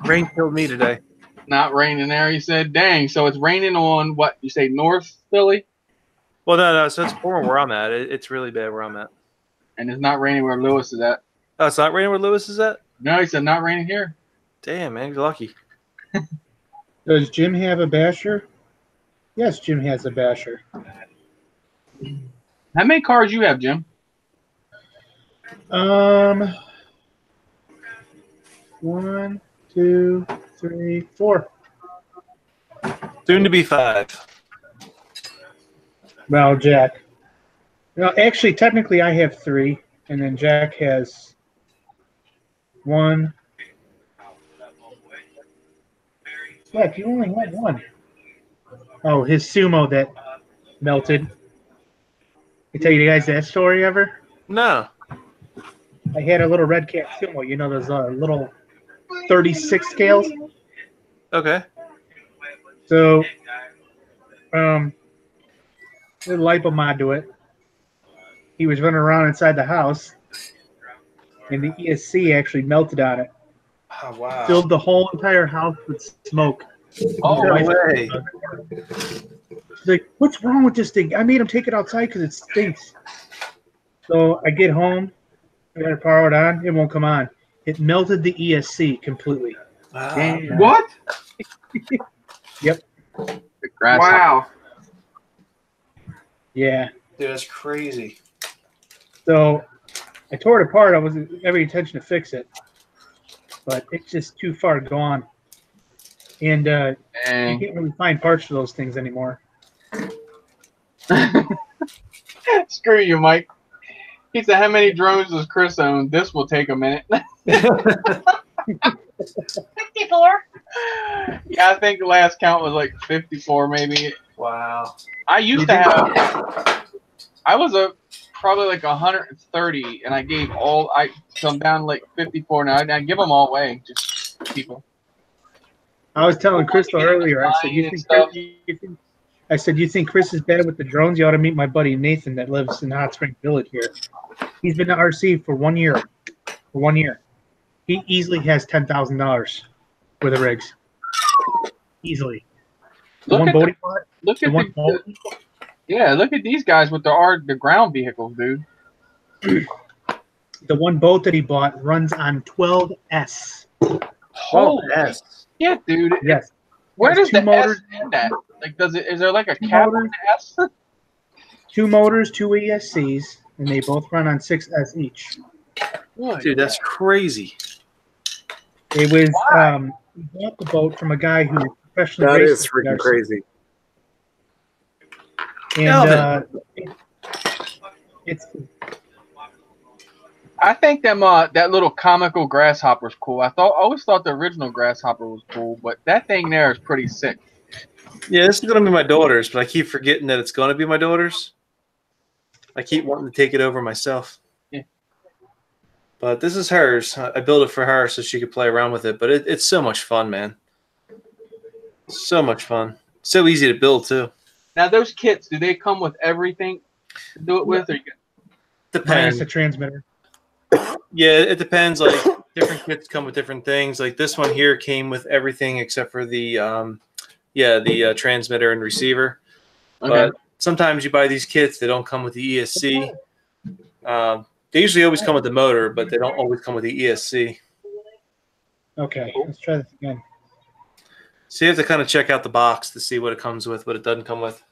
Rain killed me today. Not raining there, you said. Dang, so it's raining on what? You say North Philly? Well, no, so it's poor where I'm at. It's really bad where I'm at. And it's not raining where Lewis is at. Oh, it's not raining where Lewis is at? No, he said not raining here. Damn, man, you're lucky. Does Jim have a basher? Yes, Jim has a basher. How many cars you have, Jim? 1, 2, 3, 4. Soon to be 5. Well, Jack. No, actually, technically, I have 3, and then Jack has 1. Jack, you only had 1. Oh, his sumo that melted. I tell you guys that story ever? No. I had a little red cat sumo. You know those little 36 scales? Okay. So, the lipo mod to it. He was running around inside the house, and the ESC actually melted on it. Oh, wow. Filled the whole entire house with smoke. Oh, no way. She's like, what's wrong with this thing? I made him take it outside because it stinks. So I get home, I got to power it on. It won't come on. It melted the ESC completely. What? Yep. Wow. Yeah. Dude, that's crazy. So I tore it apart. I was every intention to fix it, but it's just too far gone. And you can't really find parts for those things anymore. Screw you, Mike. He said, how many drones does Chris own? This will take a minute. 54. Yeah, I think the last count was like 54, maybe. Wow. I used to have. I was probably like 130, and I gave all. So I'm down like 54 now. I give them all away, just people. I was telling Crystal earlier. I said, you think Chris is bad with the drones? You ought to meet my buddy Nathan that lives in Hot Spring Village here. He's been to RC for 1 year. For 1 year, he easily has $10,000 with the rigs. Easily. The one boat he bought. Look at look at these guys with the ground vehicles, dude. The one boat that he bought runs on 12S. 12S. Yeah, dude. Yes. Where does the motors, S end at? Like, is there like a cap on the S? 2 motors, 2 ESCs, and they both run on 6S each. Dude, that's crazy. It was we bought the boat from a guy who professionally That raced is freaking crazy. And it's I think that little comical grasshopper's cool. I always thought the original grasshopper was cool, but that thing there is pretty sick. Yeah, this is going to be my daughter's, but I keep forgetting that it's going to be my daughter's. I keep wanting to take it over myself. Yeah. But this is hers. I built it for her so she could play around with it. But it's so much fun, man. So much fun. So easy to build, too. Now, those kits, do they come with everything to do it with? Or Minus Depends. the transmitter. Yeah, it depends. Like different kits come with different things. Like this one here came with everything except for the transmitter and receiver. Okay. But sometimes you buy these kits, they don't come with the ESC. They usually always come with the motor, but they don't always come with the ESC. Okay, let's try this again. So you have to kind of check out the box to see what it comes with, what it doesn't come with.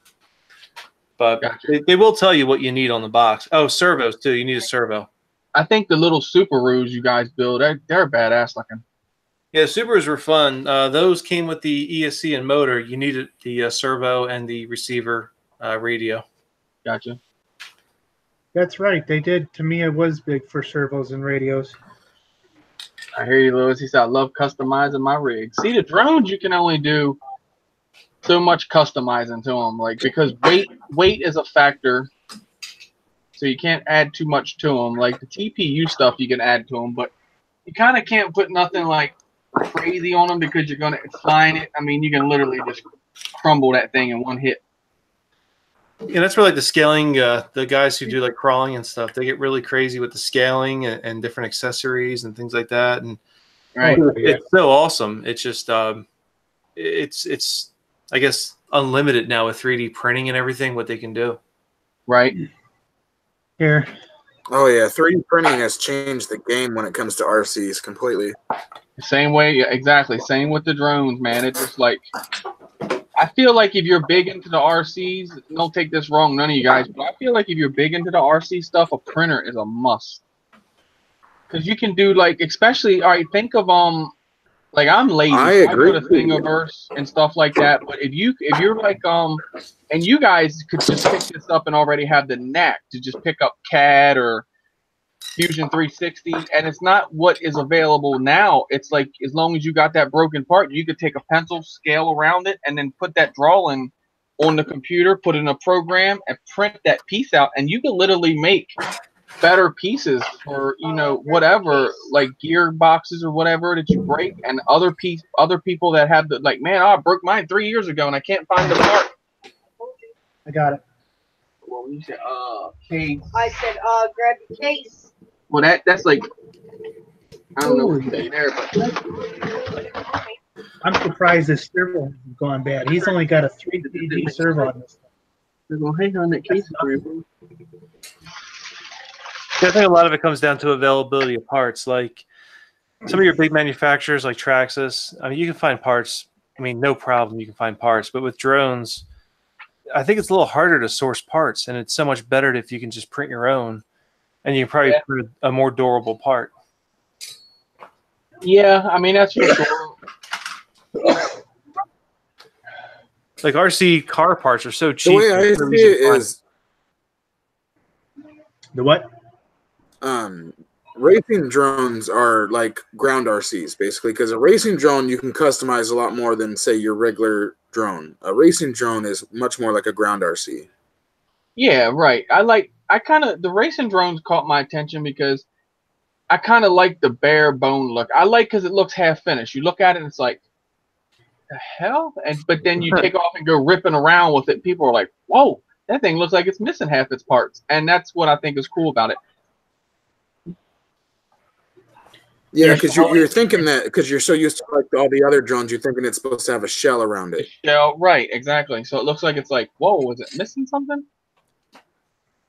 But Gotcha. they will tell you what you need on the box. Oh, servos too. You need a servo. I think the little Subarus you guys build, they're badass looking. Yeah, Subarus were fun. Those came with the ESC and motor. You needed the servo and the receiver radio. Gotcha. That's right. They did. Tamiya was big for servos and radios. I hear you, Lewis. He said, I love customizing my rig. See, the drones, you can only do so much customizing to them, like, because weight is a factor, so you can't add too much to them. Like the TPU stuff, you can add to them, but you kind of can't put nothing like crazy on them because you're gonna fine it. I mean, you can literally just crumble that thing in one hit. Yeah, that's where like the scaling, the guys who do like crawling and stuff, they get really crazy with the scaling and different accessories and things like that. And Right. it's so awesome. It's just it's I guess unlimited now with 3D printing and everything what they can do. Right. Here. Oh yeah, 3D printing has changed the game when it comes to RCs completely. Same way, yeah, exactly. Same with the drones, man. It's just like, I feel like if you're big into the RCs, don't take this wrong, none of you guys, but I feel like if you're big into the RC stuff, a printer is a must. Because you can do like, especially, all right, think of like I'm lazy. I agree. I go to Thingiverse and stuff like that. But if you're like and you guys could just pick this up and already have the knack to just pick up CAD or Fusion 360, and it's not what is available now. It's like as long as you got that broken part, you could take a pencil, scale around it, and then put that drawing on the computer, put in a program, and print that piece out, and you can literally make better pieces for whatever, like gearboxes or whatever that you break, and other people that have the like, man, I broke mine 3 years ago and I can't find the part. I got it. Well, when you said case, I said, grab the case. well that's like, I don't know what you're saying there, but I'm surprised this servo hasn't gone bad. He's only got a 3D servo on this. well, hang on, that case is for you. I think a lot of it comes down to availability of parts. Like some of your big manufacturers like Traxxas, I mean, you can find parts. I mean, no problem, you can find parts. But with drones, I think it's a little harder to source parts, and it's so much better if you can just print your own, and you can probably print a more durable part. Yeah, I mean, that's for sure. Like RC car parts are so cheap. The way I see it is, The what? racing drones are like ground RCs basically, because a racing drone you can customize a lot more than say your regular drone. A racing drone is much more like a ground RC. Yeah, right. The racing drones caught my attention because I kind of like the bare bone look. I like because it looks half finished. You look at it and it's like, the hell? But then you take off and go ripping around with it. People are like, whoa, that thing looks like it's missing half its parts. And that's what I think is cool about it. Yeah, because you're thinking that because you're so used to like all the other drones, you're thinking it's supposed to have a shell around it. Shell, right, exactly. So it looks like it's like, whoa, was it missing something?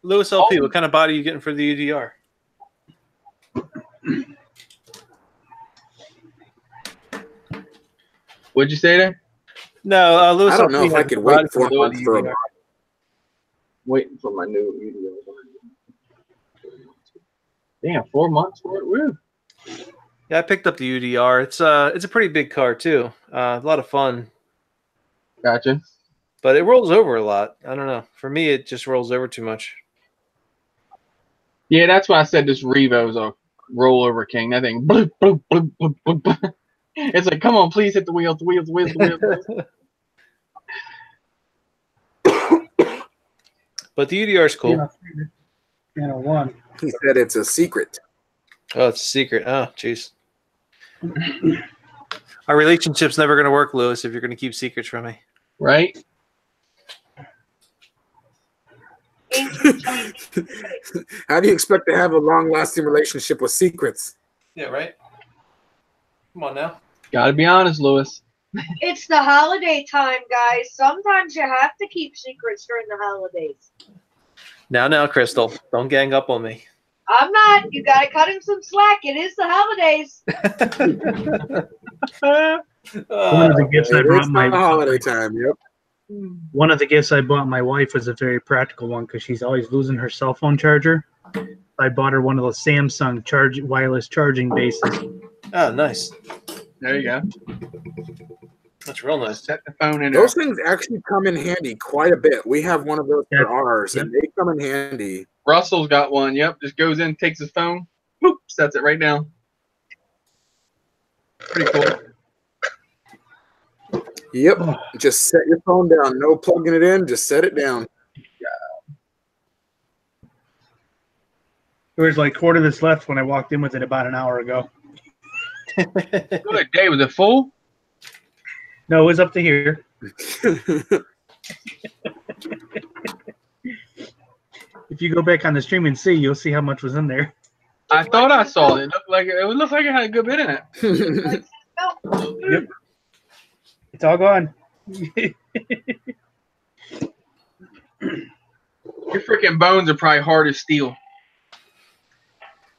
Lewis LP, what kind of body are you getting for the UDR? What'd you say there? No, Lewis I don't know LP if I has could a wait body 4 the months for a UDR. Waiting for my new UDR. Damn, 4 months for it? Woo. Yeah, I picked up the UDR. It's a pretty big car too. A lot of fun. Gotcha. But it rolls over a lot. I don't know. For me, it just rolls over too much. Yeah, that's why I said this Revo's a rollover king. That thing, bloop, bloop, bloop, bloop, bloop. It's like, come on, please hit the wheels, the wheels, the wheels, the wheels. But the UDR is cool. Channel 1. He said it's a secret. Oh, it's a secret. Oh, jeez. Our relationship's never going to work, Lewis, if you're going to keep secrets from me. Right? How do you expect to have a long-lasting relationship with secrets? Yeah, right. Come on now. Gotta be honest, Lewis. It's the holiday time, guys. Sometimes you have to keep secrets during the holidays. Now, Crystal, don't gang up on me. I'm not. You gotta cut him some slack. It is the holidays. One of the gifts I It brought is my the holiday time. Yep. One of the gifts I bought my wife was a very practical one because she's always losing her cell phone charger. I bought her one of those Samsung wireless charging bases. Oh, nice. There you go. That's real nice. Set the phone in there. Those things actually come in handy quite a bit. We have one of those for ours, and they come in handy. Russell's got one. Yep. Just goes in, takes his phone, boop, sets it right down. Pretty cool. Yep. Just set your phone down. No plugging it in. Just set it down. There was like quarter that's left when I walked in with it about an hour ago. Good day. Was it full? No, it was up to here. If you go back on the stream and see, you'll see how much was in there. I thought I saw it. It looked like it had a good bit in it. Yep. It's all gone. Your freaking bones are probably hard as steel.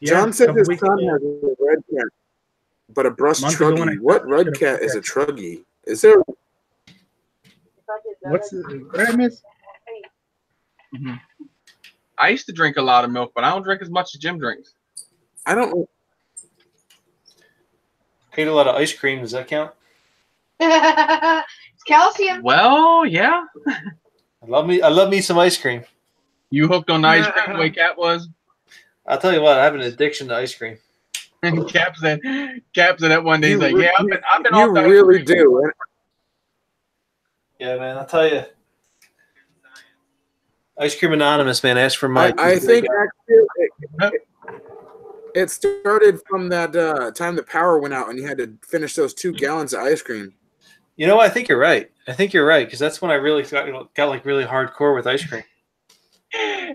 John said his couple son weeks has a red cat, but a brush Month ago when truggy. I- What red cat is a truggy? Is there? What's the what I miss? Mm-hmm. I used to drink a lot of milk, but I don't drink as much as Jim drinks. I don't. Ate a lot of ice cream. Does that count? It's calcium. Well, yeah. I love me some ice cream. You hooked on the ice cream the way Cap was? I'll tell you what, I have an addiction to ice cream. And Cap said that one day, he's like, yeah, I've been You off the ice really cream. do. Yeah, man, I'll tell you. Ice Cream Anonymous, man, ask for my. I think actually it started from that time the power went out and you had to finish those 2 gallons of ice cream. You know, I think you're right. Because that's when I really got like really hardcore with ice cream.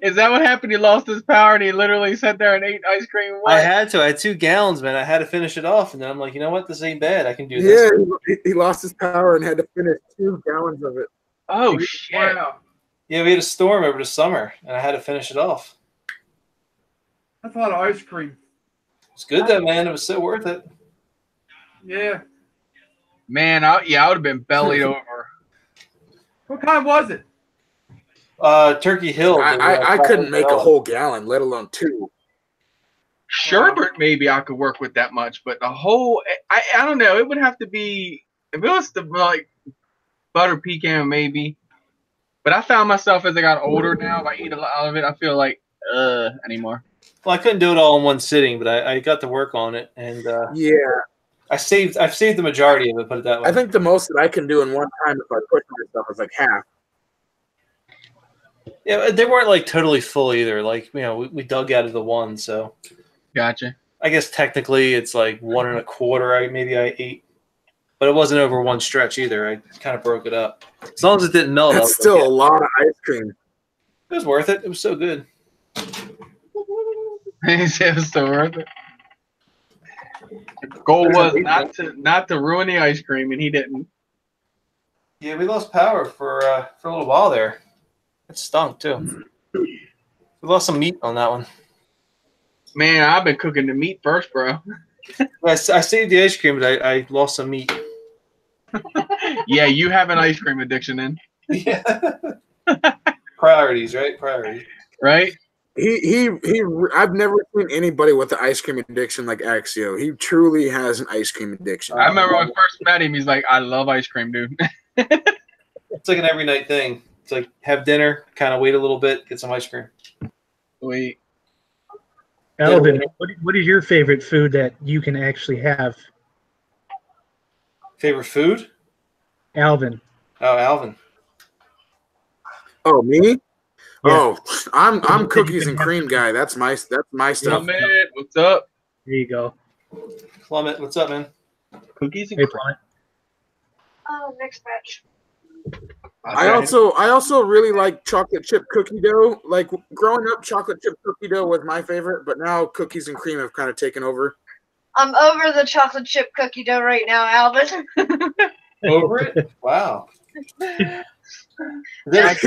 Is that what happened? He lost his power and he literally sat there and ate ice cream. What? I had to. I had 2 gallons, man. I had to finish it off, and then I'm like, you know what? This ain't bad. I can do this. Yeah, he lost his power and had to finish 2 gallons of it. Oh shit! Wow. Yeah, we had a storm over the summer, and I had to finish it off. That's a lot of ice cream. It's good though, man. It was so worth it. Yeah. Man, I would have been bellied over. What kind was it? Turkey Hill. I couldn't make a whole gallon, let alone 2. Sherbet, maybe I could work with that much, but the whole, I don't know. It would have to be, if it was the like butter pecan, maybe. But I found myself as I got older now, if I eat a lot of it, I feel like, anymore. Well, I couldn't do it all in one sitting, but I got to work on it, and Yeah. I've saved the majority of it. Put it that way. I think the most that I can do in one time if I push myself is like half. Yeah, they weren't like totally full either. Like, you know, we dug out of the one, so Gotcha. I guess technically it's like 1 1/4. Maybe I ate, but it wasn't over one stretch either. I kind of broke it up. As long as it didn't melt, I That's was still okay. a lot of ice cream. It was worth it. It was so good. It was so worth it. The goal was not to ruin the ice cream, and he didn't. Yeah, we lost power for a little while there. It stunk too. We lost some meat on that one. Man, I've been cooking the meat first, bro. I saved the ice cream, but I lost some meat. Yeah, you have an ice cream addiction then, Yeah. Priorities, right? Priorities. right? I've never seen anybody with an ice cream addiction like Axio. He truly has an ice cream addiction. I remember when I first met him, he's like, I love ice cream, dude. It's like an every night thing. It's like have dinner, kind of wait a little bit, get some ice cream. Sweet. Alvin, what is your favorite food that you can actually have? Favorite food? Alvin. Oh, Alvin. Oh, me? Yeah. Oh, I'm cookies and cream guy. That's my stuff. Plummet, what's up? There you go. Plummet, what's up, man? Cookies and Hey, cream. Plummet. Oh, next match. I also really like chocolate chip cookie dough. Like growing up, chocolate chip cookie dough was my favorite, but now cookies and cream have kind of taken over. I'm over the chocolate chip cookie dough right now, Alvin. Over it? Wow. Just now, I just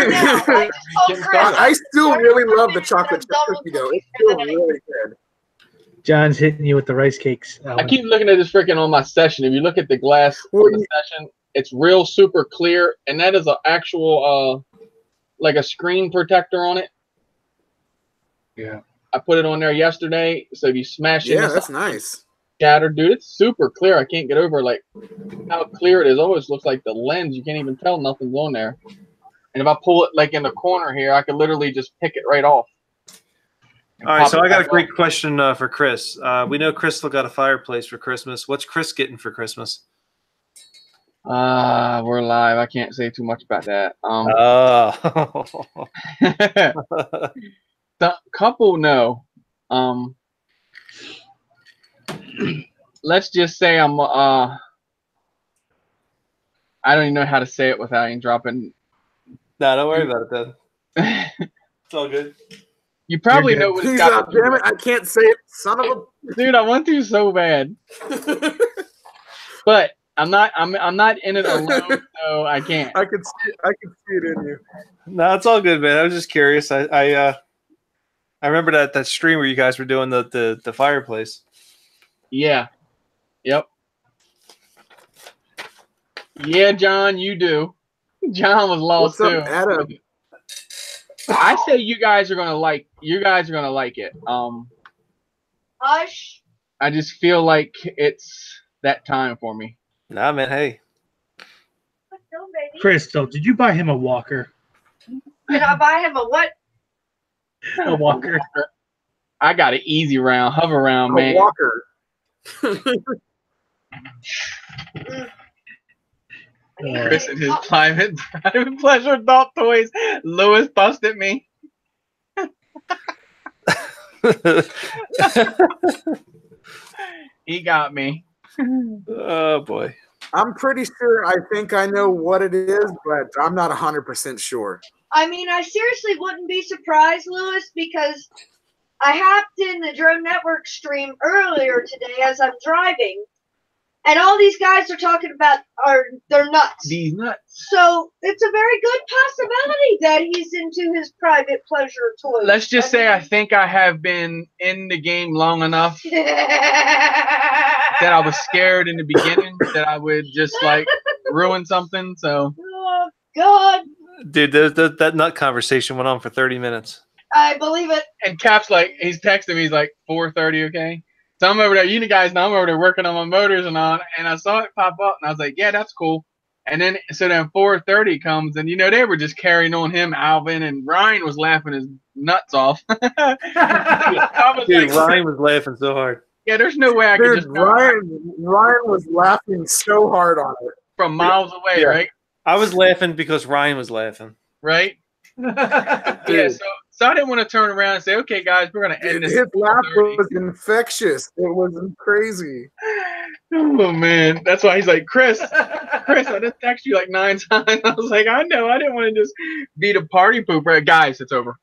told Chris. I still really love the chocolate chip cookie dough. It's still really good. John's hitting you with the rice cakes. I keep looking at this freaking on my session. If you look at the glass on the session, it's real super clear, and that is an actual like a screen protector on it. Yeah. I put it on there yesterday, so if you smash it, that's nice. Shattered, dude. It's super clear. I can't get over like how clear it is. Almost looks like the lens. You can't even tell nothing's on there. And if I pull it like in the corner here, I could literally just pick it right off. All right, so I got a great question for Chris. We know Crystal got a fireplace for Christmas. What's Chris getting for Christmas? We're live. I can't say too much about that. The couple know. Let's just say I'm I don't even know how to say it without even dropping. No, don't worry about it then. It's all good. You probably know what it's got. Damn it, I can't say it, son of a dude. I want to so bad. But I'm not in it alone, so I can't. I can see it in you. No, it's all good, man. I was just curious. I remember that stream where you guys were doing the fireplace. Yeah. Yep. Yeah, John, you do. John was lost What's too. up, Adam? I say you guys are gonna like it. Hush. I just feel like it's that time for me. Nah, man. Hey, No, baby. Crystal, did you buy him a walker? Did I buy him a what? A walker. I got an easy round, hover round, A man. walker. Chris and his private pleasure thought toys. Lewis busted me. He got me. Oh boy. I'm pretty sure I think I know what it is, but I'm not 100% sure. I mean, I seriously wouldn't be surprised, Lewis, because I hopped in the Drone Network stream earlier today as I'm driving, and all these guys are talking about they're nuts. These nuts. So it's a very good possibility that he's into his private pleasure toys. Let's just say I think I have been in the game long enough that I was scared in the beginning that I would just like ruin something. So. Oh God. Dude, that nut conversation went on for 30 minutes. I believe it. And Cap's like, he's texting me, he's like, 4:30, okay? So I'm over there, you guys know I'm over there working on my motors and on, and I saw it pop up, and I was like, yeah, that's cool. And then, so then 4:30 comes, and they were just carrying on him, Alvin, and Ryan was laughing his nuts off. Dude, Ryan was laughing so hard. Yeah, there's no way I could just Ryan was laughing so hard on it. From miles away, right? I was laughing because Ryan was laughing. Right? Yeah, so I didn't want to turn around and say, okay, guys, we're going to end this. His laugh was infectious. It was crazy. Oh, man. That's why he's like, Chris, I just texted you like 9 times. I was like, I know. I didn't want to just be the party pooper. Guys, it's over.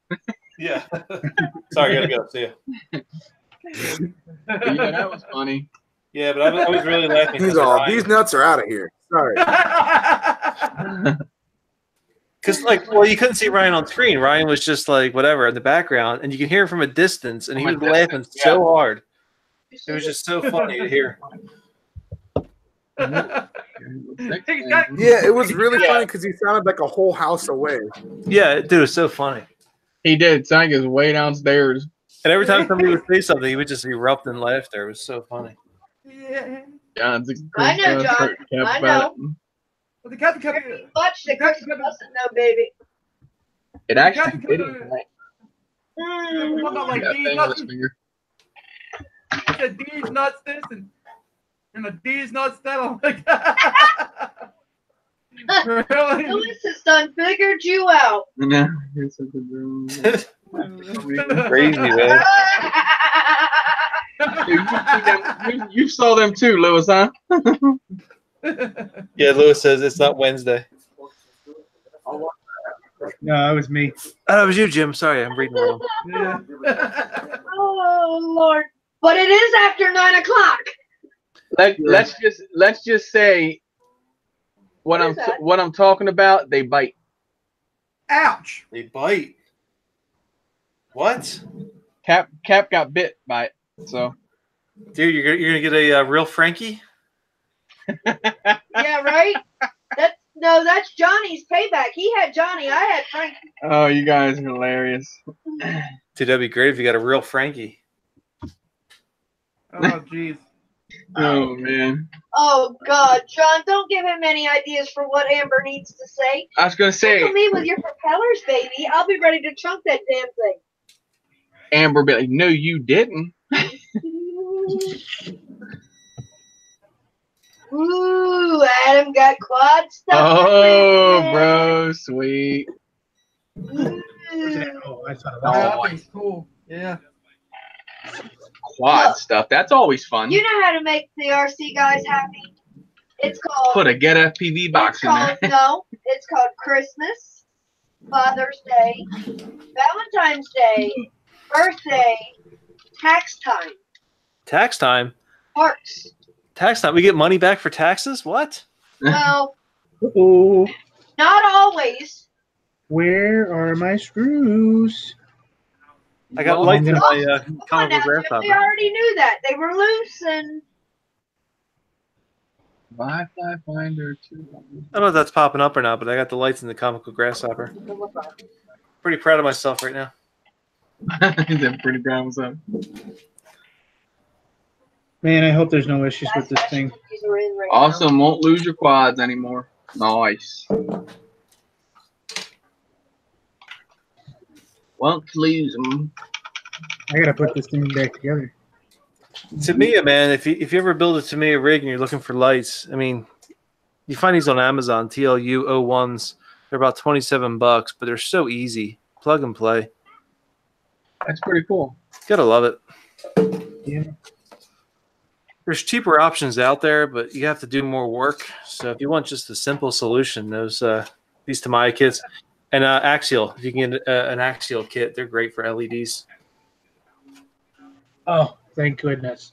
Yeah. Sorry, gotta go. See ya. Yeah, that was funny. Yeah, but I was really laughing. These nuts are out of here. Sorry. Because, you couldn't see Ryan on screen. Ryan was just like, whatever, in the background, and you can hear him from a distance, and he was laughing so hard. It was just so funny to hear. Yeah, it was really funny because he sounded like a whole house away. Yeah, dude, it was so funny. He did. Sounded like he was way downstairs. And every time somebody would say something, he would just erupt in laughter. It was so funny. Yeah. John's a I know, John. I know. Well, the Captain Cup. Much the Chris doesn't know, baby. It actually Captain did. What about like D's nuts? He said D's nuts this and a D's nuts that. I'm like, really? Lewis has done figured you out. Yeah, you're such a drone. Crazy, man. You saw them too, Lewis, huh? Yeah, Lewis says it's not Wednesday. No, it was me. Oh, it was you, Jim. Sorry, I'm reading wrong. Yeah. Oh Lord! But it is after 9 o'clock. Let's just say what What is that? I'm talking about. They bite. Ouch. They bite. What? Cap got bit by it. So Dude, you're gonna get a real Frankie? Yeah, right. That's Johnny's payback. He had Johnny. I had Frank. oh, you guys are hilarious. Dude, that'd be great if you got a real Frankie. Oh, jeez. Oh man. Oh God, John! Don't give him any ideas for what Amber needs to say. I was gonna say Tickle me with your propellers, baby. I'll be ready to chunk that damn thing. Amber be like, no, you didn't. Ooh, Adam got quad stuff. Oh, bro, sweet. Ooh. Oh, I thought Oh, about that thing's cool. Yeah. Quad stuff. That's always fun. You know how to make the RC guys happy? It's called. Put a Get FPV box It's in there. called no. It's called Christmas, Father's Day, Valentine's Day, birthday, tax time, Tax time. parks. Tax time. We get money back for taxes? What? No, Oh, not always. where are my screws? I got Well, lights in I'm my Come on comic now, book Jim, we grasshopper. already knew that. They were loose and Wi-Fi finder 2. I don't know if that's popping up or not, but I got the lights in the comical grasshopper. Pretty proud of myself right now. He's a pretty ground son. Man, I hope there's no issues with this thing. These are in right now. Awesome. Won't lose your quads anymore. Nice. Won't lose them. I gotta put this thing back together. Tamiya, man, if you ever build a Tamiya rig and you're looking for lights, I mean, you find these on Amazon, TLU 01s. They're about $27, but they're so easy. Plug and play. That's pretty cool. Gotta love it. Yeah. There's cheaper options out there, but you have to do more work. So if you want just a simple solution, these Tamiya kits and Axial, if you can get an Axial kit, they're great for LEDs. Oh, thank goodness.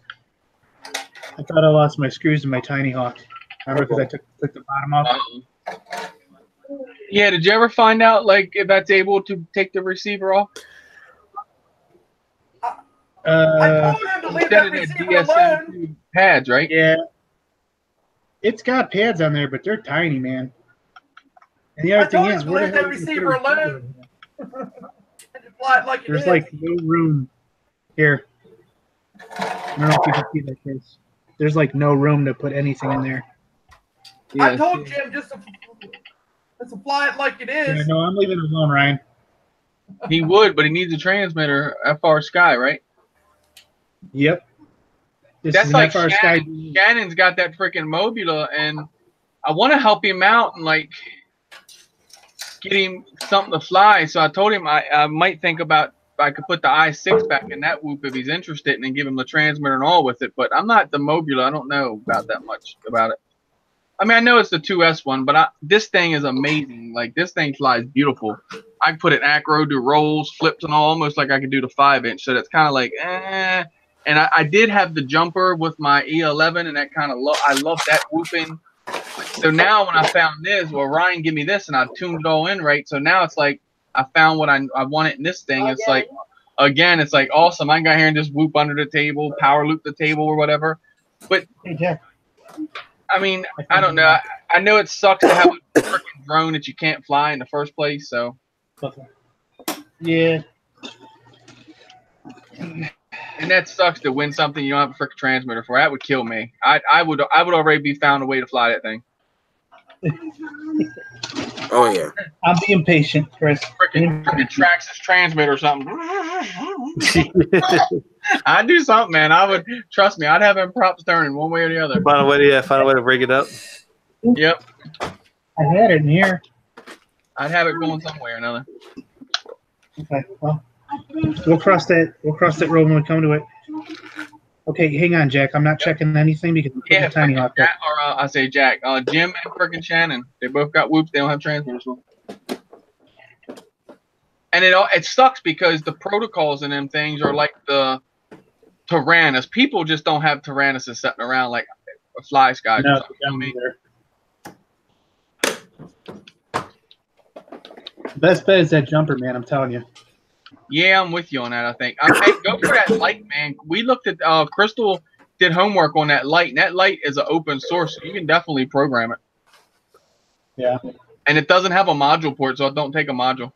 I thought I lost my screws in my Tiny Hawk. Remember, because I took the bottom off? Yeah, did you ever find out like if that's able to take the receiver off? I told him to leave Instead that of the receiver alone. DSM pads, right? Yeah. It's got pads on there, but they're tiny, man. And the other I told thing him is, to where leave the hell that do you put a receiver alone. receiver? And just fly it like it There's is. like no room here. I don't know if you can see that, Chris. There's like no room to put anything in there. I told Jim just to fly it like it Yeah, is. no, I'm leaving it alone, Ryan. He would, but he needs a transmitter, FR Sky, right? Yep. This That's is like an FR Sky. Shannon's got that freaking Mobula, and I want to help him out and like get him something to fly. So I told him I might think about if I could put the i6 back in that whoop if he's interested, and then give him the transmitter and all with it. But I'm not the Mobula. I don't know about that much about it. I mean, I know it's the 2S one, but this thing is amazing. Like, this thing flies beautiful. I can put it acro, do rolls, flips, and all, almost like I could do the 5-inch. So that's kind of like, eh. And I did have the jumper with my E11, and that kind of I love that whooping. So now when I found this, well, Ryan give me this, and I tuned it all in right. So now it's like I found what I wanted in this thing. It's like, again, it's like awesome. I can go here and just whoop under the table, power loop the table or whatever. But Hey, Jack. I mean, I don't know. I know it sucks to have a freaking drone that you can't fly in the first place. So Yeah. and that sucks to win something you don't have a freaking transmitter for. That would kill me. I would already be found a way to fly that thing. Oh yeah. I'm being patient, Chris. Freaking Traxxas transmitter or something. I'd do something, man. I would trust me. I'd have him props turning one way or the other. Find a way to rig it up. Yep, I had it in here. I'd have it going somewhere or another. Okay, well, we'll cross that road when we come to it. Okay, hang on, Jack. I'm not checking anything because I'm Yeah, Tiny Hawk. Jack, or I say Jack. Jim and freaking Shannon. They both got whoops. They don't have transmitters. And it sucks because the protocols in them things are like the Tyrannus. People just don't have Tyrannuses sitting around like fly skies. No, or something, you know what I mean? Best bet is that jumper, man. I'm telling you. Yeah, I'm with you on that. I think. Hey, go for that light, man. We looked at Crystal did homework on that light, and that light is an open source. So you can definitely program it. Yeah. And it doesn't have a module port, so don't take a module.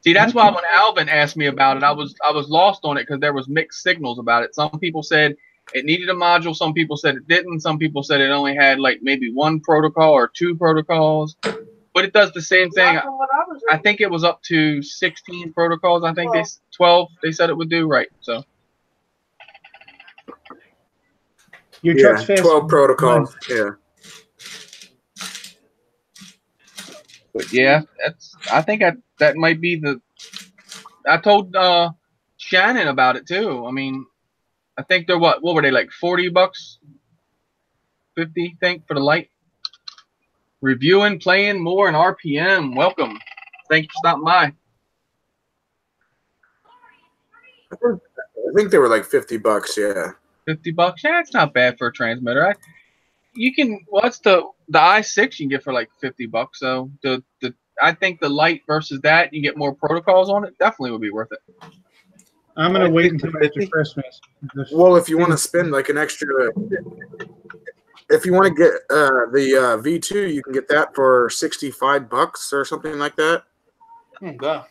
See, that's why when Alvin asked me about it, I was lost on it because there was mixed signals about it. Some people said it needed a module. Some people said it didn't. Some people said it only had like maybe one protocol or two they but it does the same thing. I think it was up to 16 protocols. I think 12 they said it would do, right? So Your truck's fast. 12 protocols. Yeah. But yeah, I think that might be I told Shannon about it too. I mean, I think they're what were they like $40, 50, think for the light. Reviewing, playing more in RPM. Welcome. Thank you for stopping by. I think they were like $50. Yeah. $50. Yeah, it's not bad for a transmitter. You can what's the i6 you can get for like $50. So I think the light versus that you get more protocols on it definitely would be worth it. I'm gonna wait until after Christmas. Well, if you want to spend like an extra, if you want to get the V2, you can get that for $65 or something like that. Wow.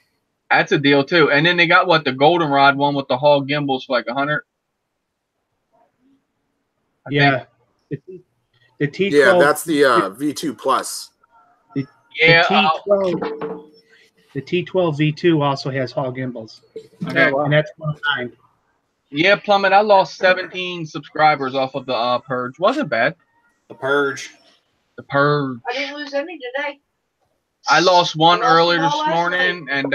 That's a deal too. And then they got the goldenrod one with the Hall gimbals for like 100. Yeah. The T12. Yeah, that's the V2 Plus. Yeah. The T12 V2 also has Hall gimbals. Okay. And that's 109. Yeah, Plummet, I lost 17 subscribers off of the Purge. Wasn't bad. The Purge. The Purge. I didn't lose any today. I lost one earlier them all this last morning and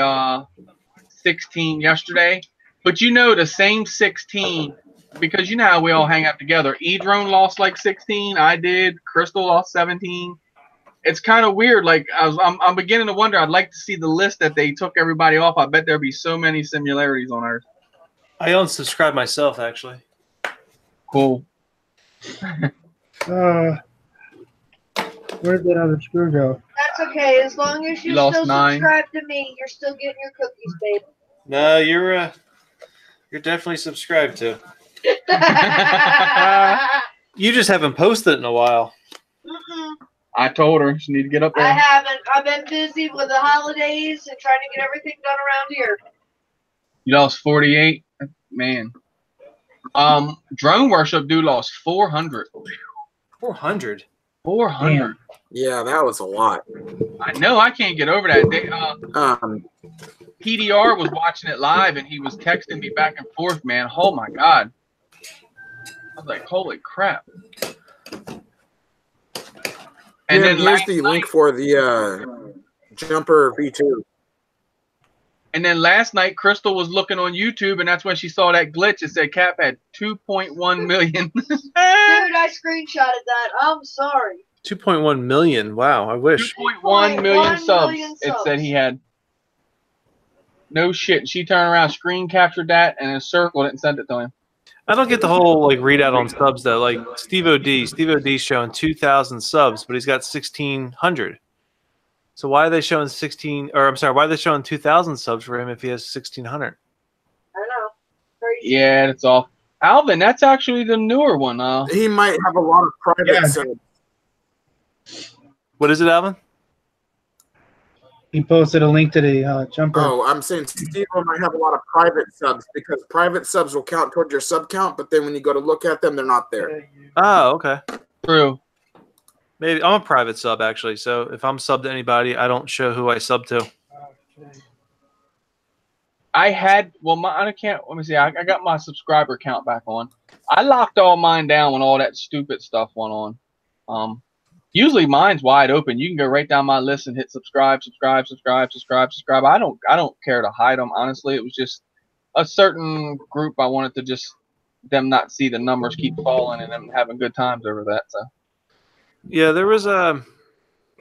16 yesterday. But the same 16, because you know how we all hang out together. E-Drone lost like 16. I did. Crystal lost 17. It's kind of weird. Like I'm beginning to wonder. I'd like to see the list that they took everybody off. I bet there'd be so many similarities on ours. I unsubscribed myself, actually. Cool. Where'd that other screw go? That's okay. As long as you lost still 9. subscribe to me, you're still getting your cookies, babe. No, you're definitely subscribed to. You just haven't posted in a while. I told her she need to get up there. I haven't. I've been busy with the holidays and trying to get everything done around here. You lost 48, man. Drone Worship dude lost 400. 400. 400. Yeah, that was a lot. I know. I can't get over that. They, PDR was watching it live and he was texting me back and forth, man. Oh my god. I was like, holy crap. And then here's the link for the Jumper V2. And then last night, Crystal was looking on YouTube, and that's when she saw that glitch. It said Cap had 2.1 million. Dude, I screenshotted that. I'm sorry. 2.1 million. Wow, I wish. 2.1 million subs. It said he had. No shit. She turned around, screen captured that, and then circled it and sent it to him. I don't get the whole readout on subs though. Like Steve O'D's showing 2,000 subs, but he's got 1,600. So why are they showing 16? Or I'm sorry, why are they showing 2,000 subs for him if he has 1,600? I know. Crazy. Yeah, it's off. Alvin, that's actually the newer one. He might have a lot of private subs. What is it, Alvin? He posted a link to the Jumper. Oh, I'm saying Steve might have a lot of private subs because private subs will count towards your sub count, but then when you go to look at them, they're not there. Oh, okay. True. Maybe I'm a private sub actually, so if I'm subbed to anybody, I don't show who I sub to. I had I can't. Let me see. I got my subscriber count back on. I locked all mine down when all that stupid stuff went on. Usually mine's wide open. You can go right down my list and hit subscribe. I don't care to hide them. Honestly, it was just a certain group I wanted to just them not see the numbers keep falling and them having good times over that. So yeah, there was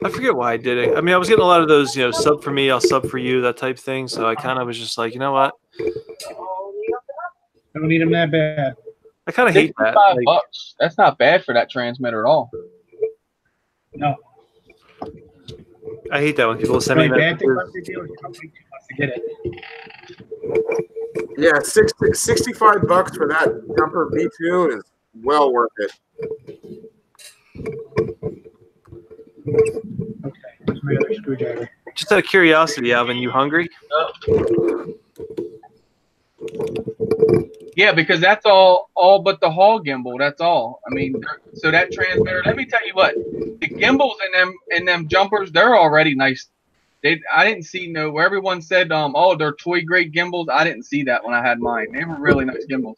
I forget why I did it. I mean, I was getting a lot of those, sub for me, I'll sub for you, that type thing. So I kind of was just like, you know what? I don't need them that bad. I kind of hate that. $65. That's not bad for that transmitter at all. No. I hate that when people send me The bad thing about messages. the deal is you don't pay too much to get it. Yeah, $65 for that jumper V2 is well worth it. Okay, here's my other screwdriver. Just out of curiosity, Alvin, you hungry? Yeah, because that's all but the Hall gimbal. That's all. I mean, so that transmitter. Let me tell you what, the gimbals in them jumpers, they're already nice. I didn't see where everyone said oh, they're toy grade gimbals. I didn't see that when I had mine. They were really nice gimbals.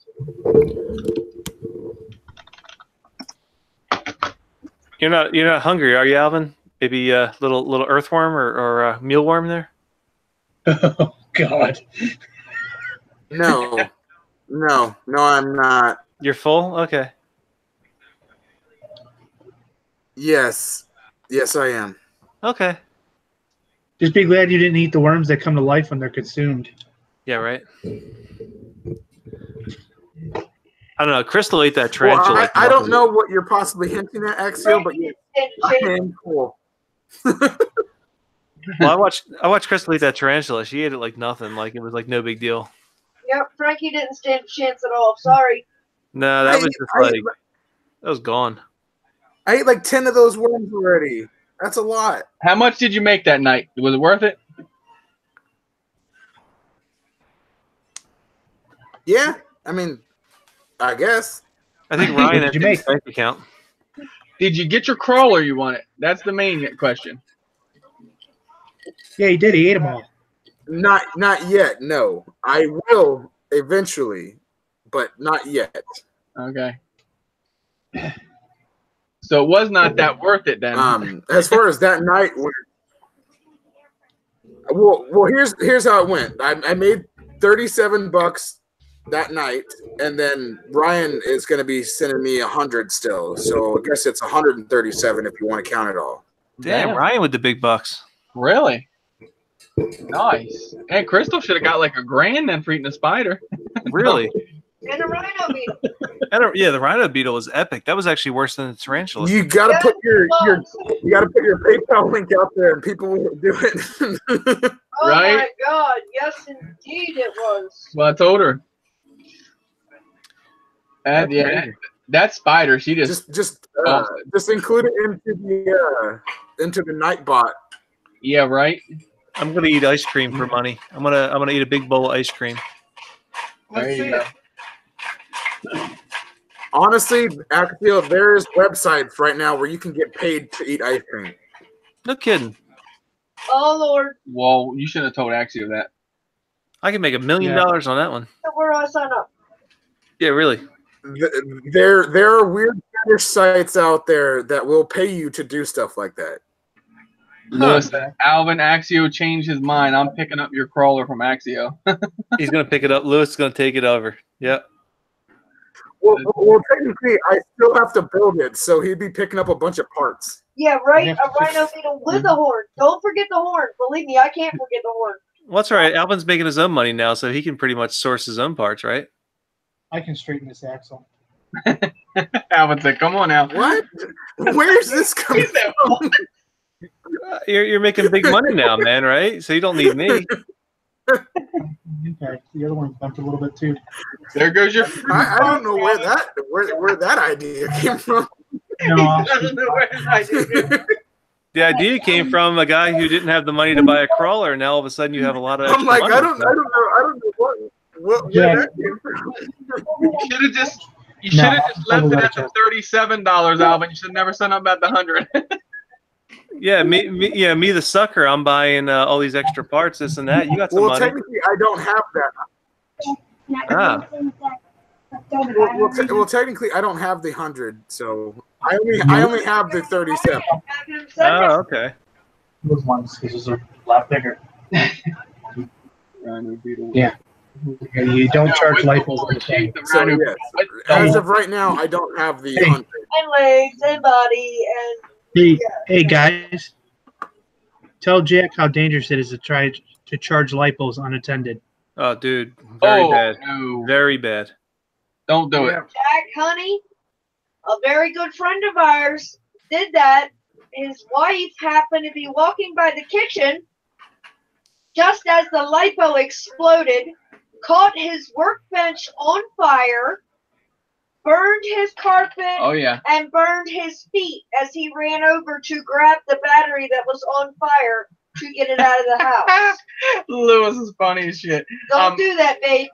You're not hungry, are you, Alvin? Maybe a little earthworm or a mealworm there? Oh God. No, I'm not. You're full? Okay. Yes, I am. Okay. Just be glad you didn't eat the worms that come to life when they're consumed. Yeah, right. I don't know. Crystal ate that tarantula. Well, I don't know what you're possibly hinting at, Axial, but yeah, I am cool. Well, I watched Crystal eat that tarantula. She ate it like nothing. Like it was like no big deal. Yep, Frankie didn't stand a chance at all. Sorry. No, that was just that was gone. I ate like 10 of those worms already. That's a lot. How much did you make that night? Was it worth it? Yeah, I mean, I guess. I think Ryan What did had you his make? bank account. Did you get your crawler you wanted? That's the main question. Yeah, he did. He ate them all. Not yet. No, I will eventually, but not yet. Okay. So it was not that worth it then. As far as that night, well, here's how it went. I made $37 that night, and then Ryan is going to be sending me 100 still. So I guess it's 137 if you want to count it all. Damn, Ryan with the big bucks. Really? Nice. And Crystal should have got like $1,000 then for eating a spider. Really? And a rhino beetle. Yeah, the rhino beetle was epic. That was actually worse than the tarantula. You got to put your PayPal link out there, and people will do it. Oh Right? my God! Yes, indeed it was. Well, I told her. That spider, she just just include it into the Nightbot. yeah, right. I'm gonna eat ice cream for money. I'm gonna eat a big bowl of ice cream. There you go. Honestly, Axial, there's websites right now where you can get paid to eat ice cream. No kidding. Oh Lord! Well, you shouldn't have told Axio that. I can make $1 million on that one. So where do I sign up? Yeah, really. There are weird fetish sites out there that will pay you to do stuff like that. Lewis, Alvin Axio changed his mind. I'm picking up your crawler from Axio. He's gonna pick it up. Lewis is gonna take it over. Yep. Well, technically, I still have to build it, so he'd be picking up a bunch of parts. Yeah, right. A rhino beetle with a horn. Don't forget the horn. Believe me, I can't forget the horn. Well, that's all right. Alvin's making his own money now, so he can pretty much source his own parts, right? I can straighten this axle. Alvin said, "Come on now." What? Where's this coming from? You're making big money now, man, right? So you don't need me. Okay, the other one's bumped a little bit too. There goes your. I don't know where that idea came from. No, The idea came from a guy who didn't have the money to buy a crawler, and now all of a sudden you have a lot of. I'm like, money. I don't know what Yeah. where that came from. You should have just left it at the $37, Alvin. You should never send up about the 100. Yeah, me the sucker. I'm buying all these extra parts, this and that. You got some Well, money. technically, I don't have that. Ah. Well, technically, I don't have the 100, so I only have the 37. Oh, okay. those ones because those are a lot bigger. Yeah. You don't charge light bulbs on the thing. So yes, as of right now, I don't have the 100. And legs and body and Hey guys, Tell Jack how dangerous it is to try to charge lipos unattended. Oh, dude, very bad, no. very bad. Don't do it. Jack, honey, a very good friend of ours did that. His wife happened to be walking by the kitchen just as the lipo exploded, caught his workbench on fire, burned his carpet, and burned his feet as he ran over to grab the battery that was on fire to get it out of the house. Lewis is funny as shit. Don't do that, babe.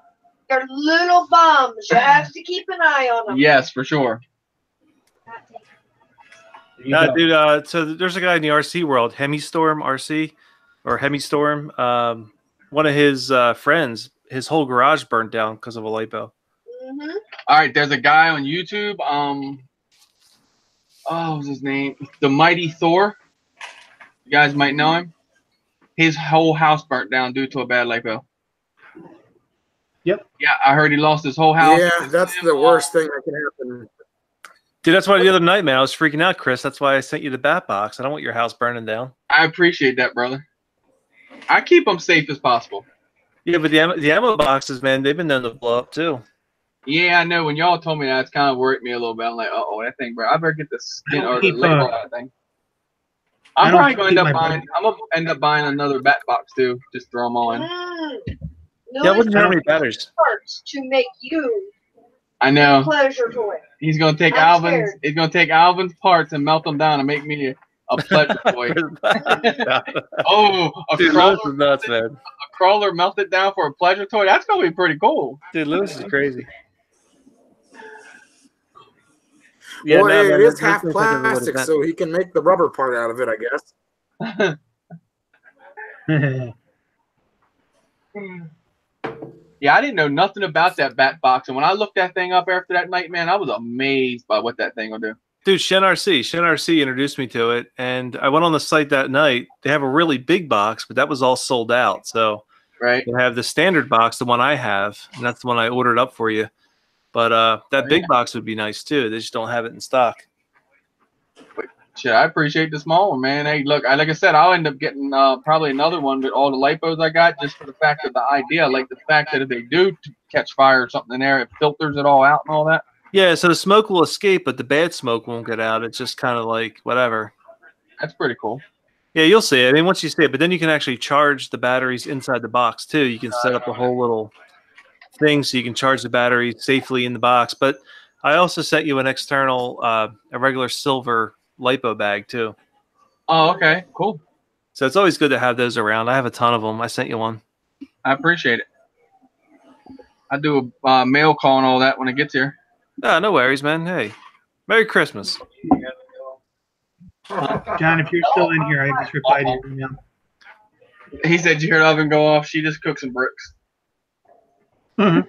They're little bombs. You have to keep an eye on them. Yes, for sure. Dude, so there's a guy in the RC world, Hemistorm RC, or Hemistorm. One of his friends, his whole garage burnt down because of a lipo. Mm-hmm. All right, there's a guy on YouTube. What was his name? The Mighty Thor. You guys might know him. His whole house burnt down due to a bad lipo. Yep. Yeah, I heard he lost his whole house. Yeah, that's the worst thing that can happen. Dude, that's why the other night, man, I was freaking out, Chris. That's why I sent you the bat box. I don't want your house burning down. I appreciate that, brother. I keep them safe as possible. Yeah, but the ammo boxes, man, they've been known to blow up too. Yeah, I know. When y'all told me that, it's kind of worried me a little bit. I'm like, uh-oh, that thing, bro. I better get the skin or the label on that thing. I'm probably going to end up buying another bat box too. Just throw them on. Yeah, I wouldn't have any batteries. To make you I know. pleasure toy. He's gonna take Alvin's parts and melt them down and make me a pleasure toy. Dude, crawler, Lewis is nuts, man. A crawler melted down for a pleasure toy. That's gonna be pretty cool. Dude, Lewis is crazy. Yeah, well, it is half plastic, so he can make the rubber part out of it, I guess. Yeah, I didn't know nothing about that bat box, and when I looked that thing up after that night, man, I was amazed by what that thing will do. Dude, Shen RC introduced me to it, and I went on the site that night. They have a really big box, but that was all sold out. So right, they have the standard box, the one I have, and that's the one I ordered up for you. But that big box would be nice too. They just don't have it in stock. Shit, I appreciate the small one, man. Hey, look, like I said, I'll end up getting probably another one with all the lipos I got, just for the fact of the idea. Like the fact that if they do catch fire or something in there, it filters it all out and all that. Yeah, so the smoke will escape, but the bad smoke won't get out. It's just kind of like whatever. That's pretty cool. Yeah, you'll see it. I mean, once you see it, but then you can actually charge the batteries inside the box too. You can set up a whole little thing so you can charge the battery safely in the box. But I also sent you an external, a regular silver lipo bag too. Oh, okay, cool. So it's always good to have those around. I have a ton of them. I sent you one. I appreciate it. I do a mail call and all that when it gets here. No worries, man. Hey, Merry Christmas. John, if you're still in here, I just replied to your email. He said, "You hear the oven go off? She just cooked some bricks." Mm-hmm.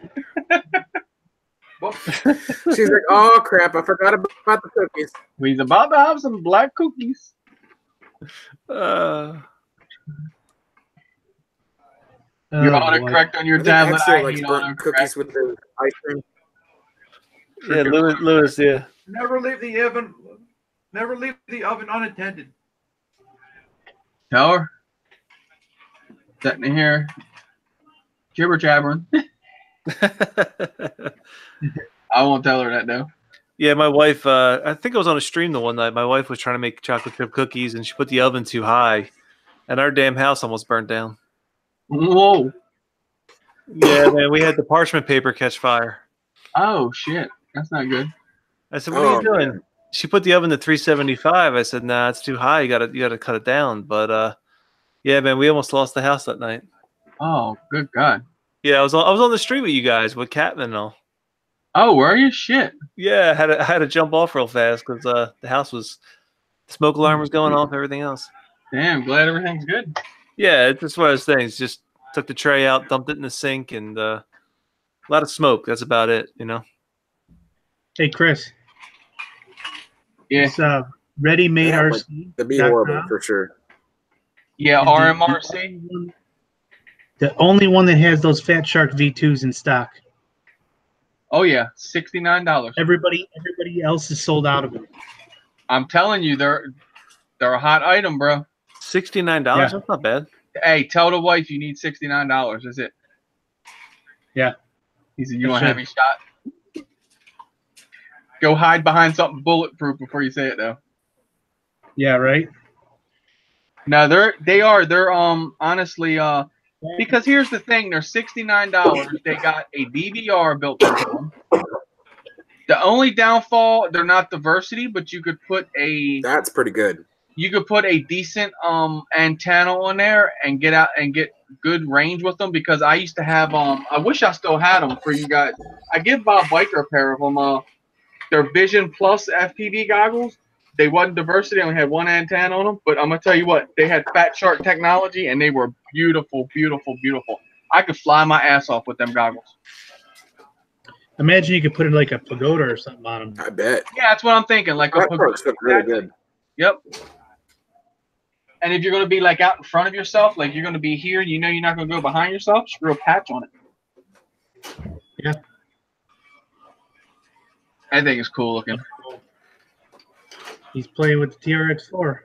She's like, "Oh crap! I forgot about the cookies." We's about to have some black cookies. Oh, You're autocorrect on your tablet. I like burnt cookies with the ice cream. Yeah, Lewis, yeah. Never leave the oven. Never leave the oven unattended. Tell her. Sitting in here, jibber jabbering. I won't tell her that though. Yeah, my wife. I think I was on a stream the one night. My wife was trying to make chocolate chip cookies, and she put the oven too high, and our damn house almost burnt down. Whoa. Yeah, man, we had the parchment paper catch fire. Oh shit, that's not good. I said, "What are you doing?" Man. She put the oven to 375. I said, "Nah, it's too high. You gotta cut it down." But yeah, man, we almost lost the house that night. Oh, good God. Yeah, I was on the street with you guys with Catman and all. Oh, were you? Shit. Yeah, I had to jump off real fast because the house the smoke alarm was going off, everything else. Damn, glad everything's good. Yeah, it's just one of those things. Just took the tray out, dumped it in the sink, and a lot of smoke. That's about it, you know. Hey, Chris. Yeah. It's ready-made RC. That'd be horrible for sure. Yeah, RMRC. The only one that has those Fat Shark V2s in stock. Oh yeah, $69. Everybody else is sold out of them. I'm telling you, they're a hot item, bro. $69. Yeah. That's not bad. Hey, tell the wife you need $69. That's it. Yeah. He said, "You I want to have should. me shot? Go hide behind something bulletproof before you say it, though." Yeah, right. No, they're honestly because here's the thing, they're $69. They got a DVR built into them. The only downfall, they're not diversity, but you could put a That's pretty good. decent antenna on there and get good range with them, because I used to have I wish I still had them for you guys. I give Bob Biker a pair of them. They're Vision Plus FPV goggles. They wasn't diversity, only had one antenna on them, but I'm gonna tell you what, they had Fat Shark technology and they were beautiful, beautiful, beautiful. I could fly my ass off with them goggles. Imagine you could put in like a pagoda or something on them. I bet. Yeah, that's what I'm thinking. Like a That parts look really good. Yep. And if you're gonna be like out in front of yourself, like you're gonna be here, and you know you're not gonna go behind yourself, screw a patch on it. Yeah. I think it's cool looking. He's playing with the TRX4.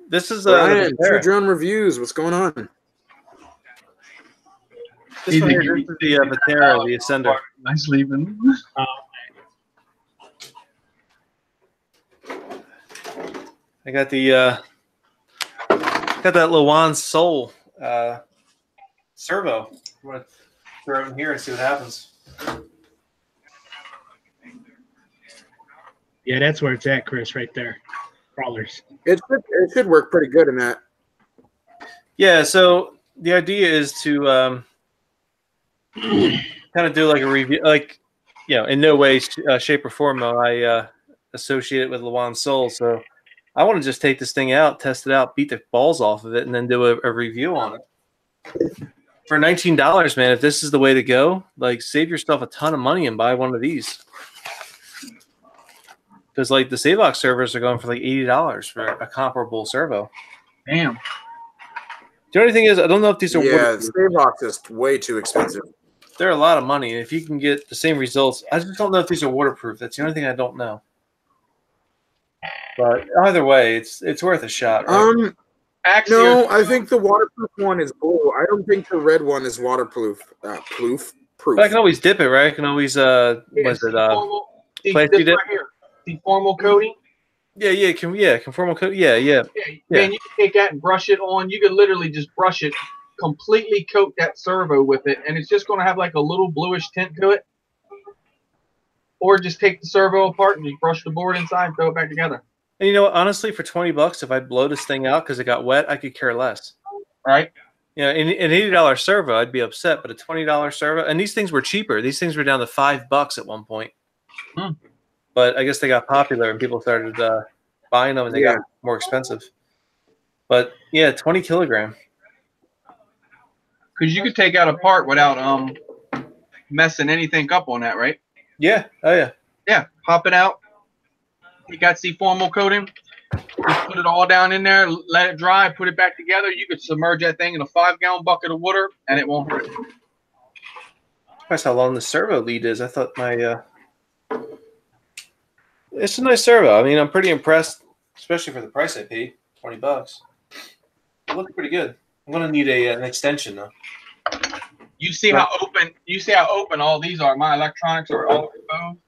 This is Ryan, True Drone Reviews. What's going on? this one here, this is the Vatera, the Ascender. Nice leaving. I got the got that Luan Soul servo. I'm gonna throw it in here and see what happens. Yeah, that's where it's at, Chris, right there. Crawlers. It should work pretty good in that. Yeah, so the idea is to kind of do like a review, like, you know, in no way, shape, or form will I associate it with Luan Soul. So I want to just take this thing out, test it out, beat the balls off of it, and then do a review on it. For $19, man, if this is the way to go, like, save yourself a ton of money and buy one of these. Because, like, the Savox servers are going for like $80 for a comparable servo. Damn. The only thing is, I don't know if these are Yeah, the Savox is way too expensive. They're a lot of money. If you can get the same results, I just don't know if these are waterproof. That's the only thing I don't know. But either way, it's worth a shot. Right? Actually, No, I think the waterproof one is blue. I don't think the red one is waterproof. Proof. But I can always dip it, right? I can always was it right dip? here. The formal coating. Yeah, conformal coat. Yeah. Man, you can take that and brush it on. You can literally just brush it, completely coat that servo with it, and it's just going to have like a little bluish tint to it. Or just take the servo apart and you brush the board inside and throw it back together. And you know what? Honestly, for $20, if I blow this thing out because it got wet, I could care less. Right? You know, in an $80 servo, I'd be upset, but a $20 servo, and these things were cheaper. These things were down to $5 at one point. But I guess they got popular and people started buying them, and they got more expensive. But yeah, 20 kilogram. Because you could take out a part without messing anything up on that, right? Yeah. Oh yeah. Yeah. Pop it out. You got C-formal coating. Just put it all down in there. Let it dry. Put it back together. You could submerge that thing in a 5-gallon bucket of water, and it won't hurt. That's how long the servo lead is. I thought my it's a nice servo. I mean, I'm pretty impressed, especially for the price I paid, $20. It looks pretty good. I'm gonna need an extension though. You see how open all these are. My electronics are all exposed.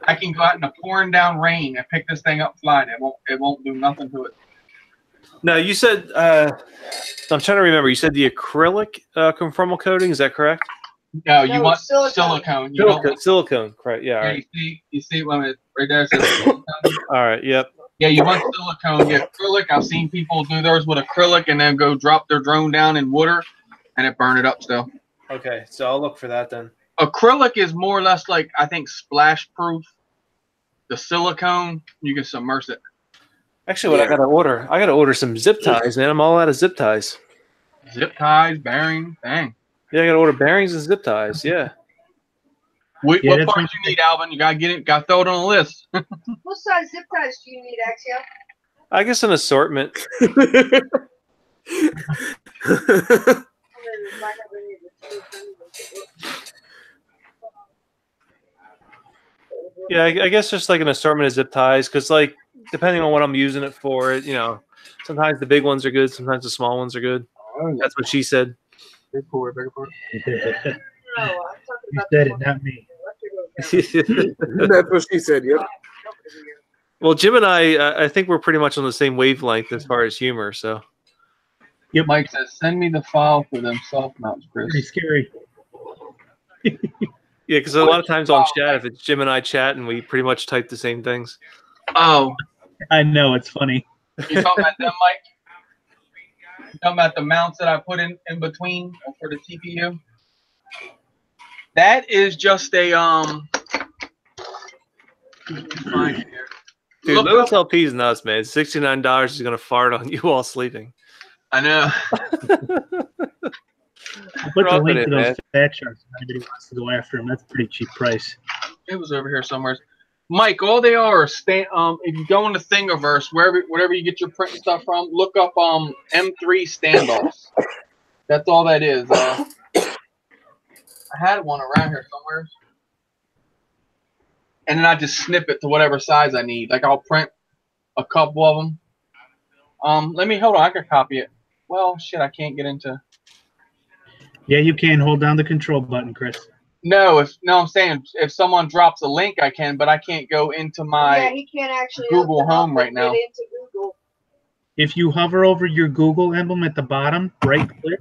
I can go out in the pouring down rain and pick this thing up flying. It won't do nothing to it. No, you said I'm trying to remember. You said the acrylic conformal coating. Is that correct? No, you want silicone. You don't want Silicone, correct? Yeah. All right. You see when it right there it says silicone? All right. Yep. Yeah, you want silicone. Yeah, acrylic. I've seen people do theirs with acrylic and then go drop their drone down in water and it burn it up still. Okay, so I'll look for that then. Acrylic is more or less like, I think, splash proof. The silicone, you can submerge it. Actually, what I gotta order some zip ties, man. I'm all out of zip ties. Zip ties, bearing, dang. Yeah, I gotta order bearings and zip ties. Yeah. What parts you need, Alvin? You gotta get it. Gotta throw it on the list. What size zip ties do you need, Axio? I guess an assortment. Yeah, I guess just like an assortment of zip ties, because like depending on what I'm using it for. You know, sometimes the big ones are good, sometimes the small ones are good. That's what she said. You said it, not me. That's what she said. Yep. Well, Jim and I think we're pretty much on the same wavelength as far as humor. So, Mike says, "Send me the file for them soft mounts, Chris." Pretty scary. yeah, because a lot of times on chat, if it's Jim and I chat, and we pretty much type the same things. Oh, I know, it's funny. you talking about them, Mike? You talking about the mounts that I put in between for the TPU? That is just a Find it here. Dude, Look Lewis up- LP is nuts, man. $69 is gonna fart on you while sleeping. I know. I'll put the Drop link it to in, those man. fat charts if anybody wants to go after them. That's a pretty cheap price. It was over here somewhere. Mike, all they are if you go into Thingiverse, wherever you get your print stuff from, look up M3 standoffs. That's all that is. I had one around here somewhere. And then I just snip it to whatever size I need. Like I'll print a couple of them. Hold on, I can copy it. Well, shit, I can't get into. Yeah, you can hold down the control button, Chris. No, I'm saying if someone drops a link, I can, but I can't go into my Yeah, he can't actually Google open up Home and right now. Get into Google. If you hover over your Google emblem at the bottom, right click,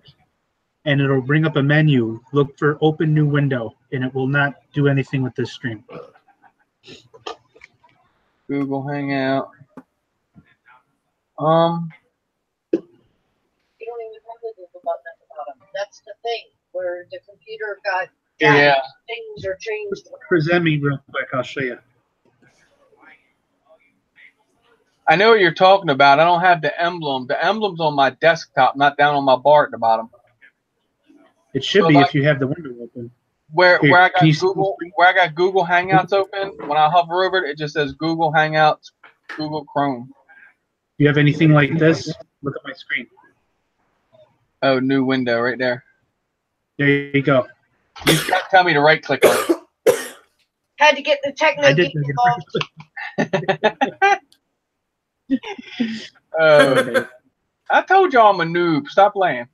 and it'll bring up a menu. Look for open new window, and it will not do anything with this stream. Google Hangout. You don't even have the Google button at the bottom. That's the thing where the computer got Yeah. things are changed. Present me real quick. I'll show you. I know what you're talking about. I don't have the emblem. The emblem's on my desktop, not down on my bar at the bottom. It should So be like- if you have the window open. Where Here, I can you got see- Google Hangouts open, when I hover over it, it just says Google Hangouts, Google Chrome. You have anything like this? Look at my screen. Oh, new window right there. There you go. You just gotta tell me to right click on it. Had to get the techno I did. geek involved. I told y'all I'm a noob. Stop playing.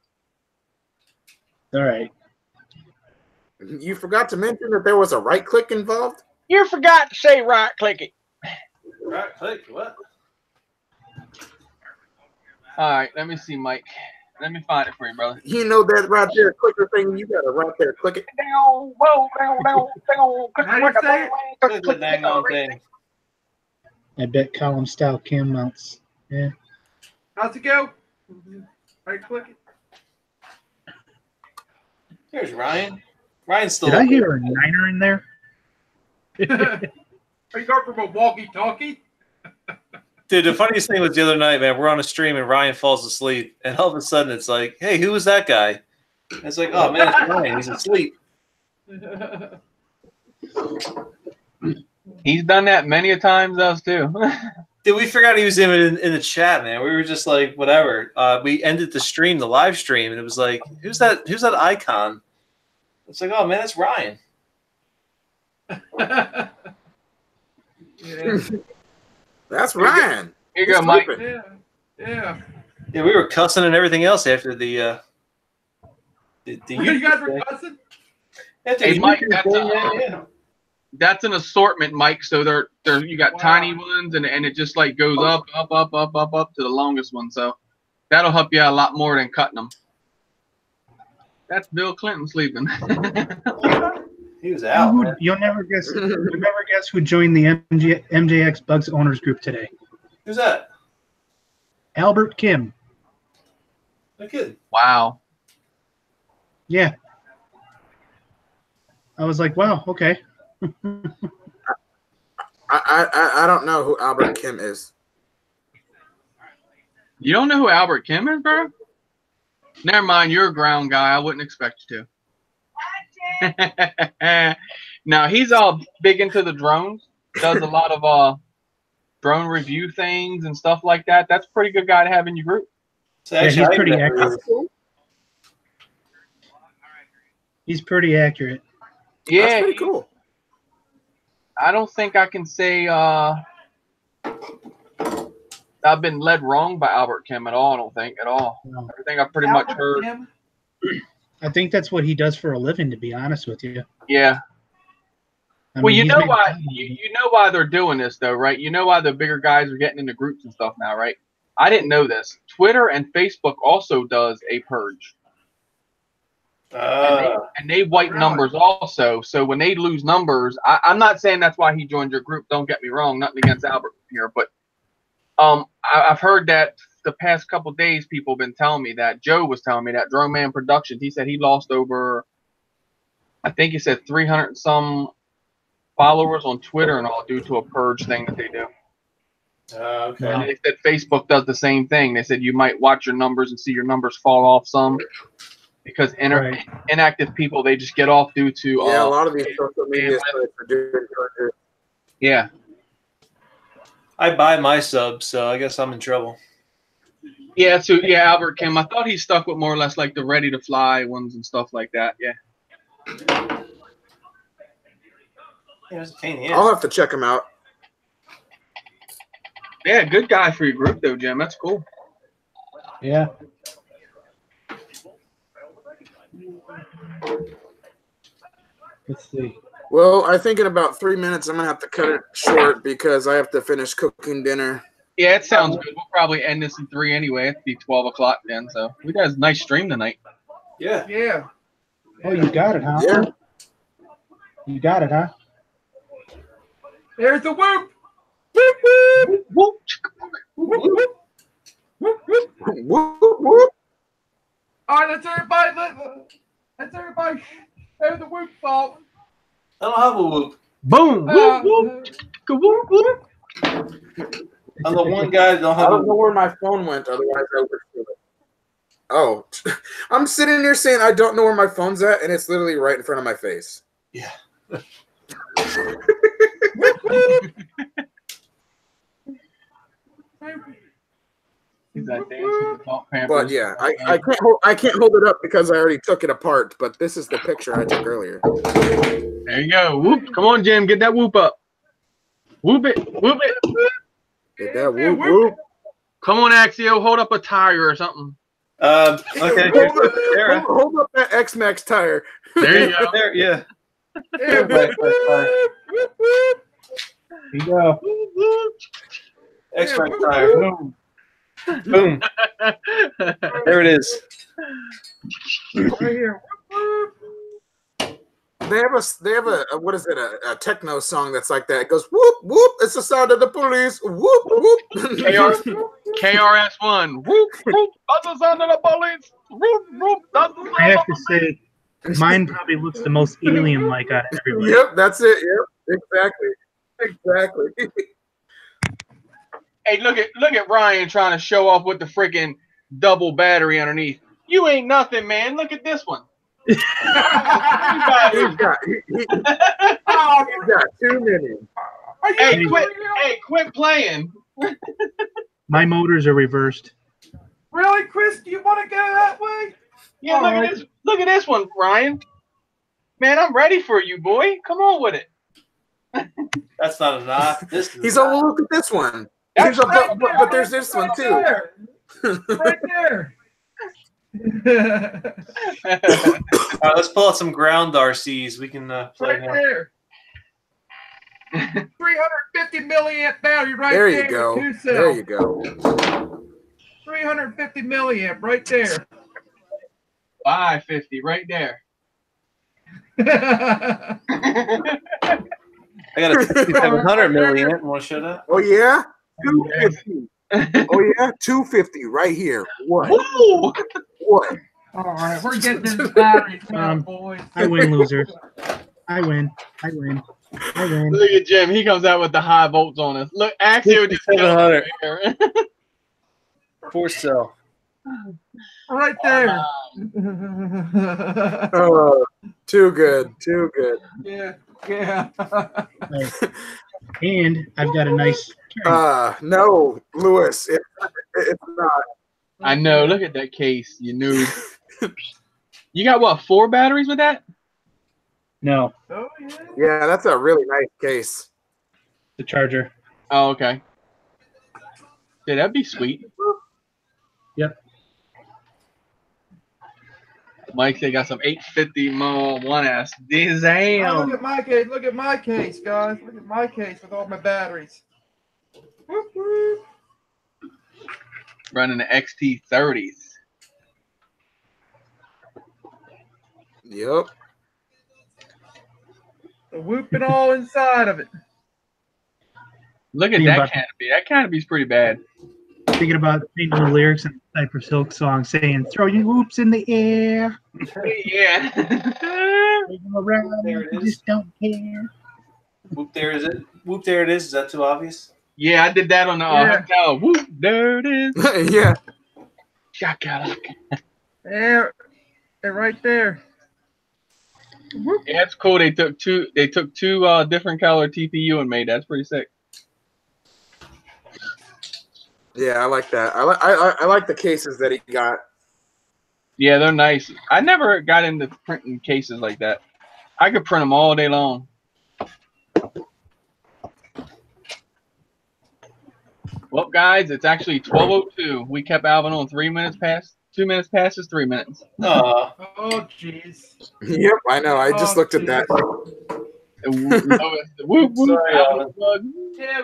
All right. You forgot to mention that there was a right click involved. You forgot to say right click it. Right click, what? All right, let me see, Mike. Let me find it for you, brother. You know that right there clicker thing. You gotta right there click it. How do you say it? Click the dang on thing. I bet column style cam mounts. Yeah. How's it go? Right click it. Here's Ryan. Ryan's still. Did I hear a niner in there? Are you going from a walkie-talkie? Dude, the funniest thing was the other night, man. We're on a stream and Ryan falls asleep, and all of a sudden it's like, "Hey, who was that guy?" And it's like, "Oh man, it's Ryan. He's asleep." He's done that many a times, us too. Dude, we forgot he was in the chat, man. We were just like, whatever. We ended the stream, the live stream, and it was like, "Who's that? Who's that icon?" It's like, "Oh man, that's Ryan." Yeah. That's Ryan. Here you go, Mike. Yeah. Yeah. Yeah, we were cussing and everything else after the You guys were cussing? Hey, Mike, that's an assortment, Mike. So they're you got tiny ones, and it just like goes up to the longest one. So that'll help you out a lot more than cutting them. That's Bill Clinton sleeping. He was out. Man. You'll never guess. You'll never guess who joined the MJX Bugs owners group today. Who's that? Albert Kim. No kidding. Wow. Yeah. I was like, wow, okay. I don't know who Albert Kim is. You don't know who Albert Kim is, bro? Never mind, you're a ground guy. I wouldn't expect you to. Now he's all big into the drones. Does a lot of drone review things and stuff like that. That's a pretty good guy to have in your group. So Yeah, he's actually, pretty accurate. He's pretty accurate. Yeah, That's pretty cool. I don't think I can say I've been led wrong by Albert Kim at all. I don't think at all. No. Everything I've pretty much heard. Kim? I think that's what he does for a living, to be honest with you. Yeah. I Well, mean, you he's know made- why you know why they're doing this though, right? You know why the bigger guys are getting into groups and stuff now, right? I didn't know this. Twitter and Facebook also does a purge. And they wipe numbers also. So when they lose numbers, I'm not saying that's why he joined your group. Don't get me wrong. Nothing against Albert here, but I've heard that the past couple days people have been telling me that Joe was telling me that Drone Man Productions. He said he lost over, I think he said 300 and some followers on Twitter and all due to a purge thing that they do. Okay. And they said Facebook does the same thing. They said you might watch your numbers and see your numbers fall off some because inactive people, they just get off due to Yeah, a lot of these social media sites are doing purges. Yeah. I buy my subs, so I guess I'm in trouble. Yeah, so yeah, Albert Kim. I thought he stuck with more or less like the ready to fly ones and stuff like that. Yeah. I'll have to check him out. Yeah, good guy for your group though, Jim. That's cool. Yeah. Let's see. Well, I think in about 3 minutes I'm gonna have to cut it short because I have to finish cooking dinner. Yeah, it sounds good. We'll probably end this in 3 anyway. It'll be 12 o'clock then. So we got a nice stream tonight. Yeah. Yeah. Oh, you got it, huh? Yeah. You got it, huh? There's the whoop. Whoop, whoop. Whoop, whoop. Whoop, whoop. Whoop, whoop. All right, let's everybody. Let's everybody. There's the whoop ball. I don't have a whoop. Boom. Whoop, whoop. Whoop, whoop. I'm the one guy that don't I have a don't know where my phone went, otherwise I would feel it. Oh, I'm sitting here saying I don't know where my phone's at, and it's literally right in front of my face. Yeah. He's that dance with the salt Pampers. But yeah, I can't hold it up because I already took it apart. But this is the picture I took earlier. There you go. Whoop. Come on, Jim. Get that whoop up. Whoop it. Whoop it. Get that whoop whoop. Come on, Axio. Hold up a tire or something. Okay. Hold up that X-Max tire. There you go. There, yeah. Yeah, whoop, whoop, whoop, whoop. Here you go. X-Max tire. Boom. Boom. There it is. Right here. Whoop, whoop. They have a what is it? A techno song that's like that. It goes whoop whoop. It's the sound of the police. Whoop whoop. KRS-One. Whoop, whoop. That's the sound of the police. Whoop, whoop. That's the sound I have of to say, mine probably looks the most alien-like out of everybody. Yep, that's it. Yep, exactly. Hey, look at Ryan trying to show off with the freaking double battery underneath. You ain't nothing, man. Look at this one. He's got too many. Hey, quit playing. My motors are reversed. Really, Chris? Do you want to go that way? Yeah, look at this one, Ryan. Man, I'm ready for you, boy. Come on with it. That's not enough. He's all, well, look at this one. But there's this one too. Right there. All right, let's pull out some ground RCs. We can play Right more. there. 350 milliamp battery right There there. you go. Two cells. There you go. 350 milliamp right there. 550 right there. I got a 5700 milliamp. Want to show that? Oh yeah, 250. Oh yeah, 250 right here. What? Woo! What? All right, we're getting this battery down, boys. I win, loser. I win. I win. I win. Look at Jim. He comes out with the high volts on us. Look, Axio just 700. here. 4 cell. Right there. Oh, too good. Too good. Yeah. Yeah. And I've got a nice. No, Lewis, it's not. I know. Look at that case, you noob. You got what? 4 batteries with that? No, Oh yeah. Yeah, that's a really nice case. the charger. Oh, okay. Yeah, that'd be sweet. Yep. Mike, they got some 850 Mo 1S. Oh, Damn. look at my case. Look at my case, guys. Look at my case with all my batteries. Whoop, whoop. Running the XT30s. Yep. The whooping all inside of it. Look at Thinking that about- canopy. That canopy's pretty bad. Thinking about changing the lyrics in the Cypress Silk song, saying "Throw your whoops in the air, Yeah. wave 'em around, There it you is. just don't care." Whoop, there is it. Whoop, there it is. Is that too obvious? Yeah, I did that on the Yeah. hotel. Whoop, there it is. Yeah. Shakalaka. There. They're right there. Whoop. Yeah, it's cool. They took two different color TPU and made that. That's pretty sick. Yeah, I like that. I like the cases that he got. Yeah, they're nice. I never got into printing cases like that. I could print them all day long. Well, guys, it's actually 12:02. We kept Alvin on 3 minutes past. 2 minutes past is 3 minutes. Uh, Oh, jeez. Yep, I know. I just looked at that. Whoop, whoop, Sorry, Alvin plug. Yeah.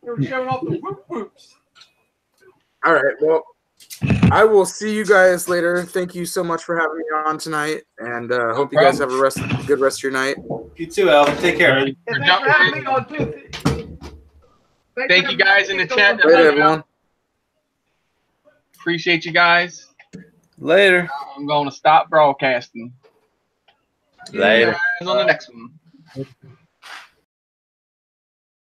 They're showing off the whoop whoops. All right. Well, I will see you guys later. Thank you so much for having me on tonight, and hope you guys have a good rest of your night. You too, Alvin. Take care. And thanks for having me on, too. Thank you guys in the chat. Later, everyone. Appreciate you guys. Later. I'm going to stop broadcasting. Later. See you guys on the next one.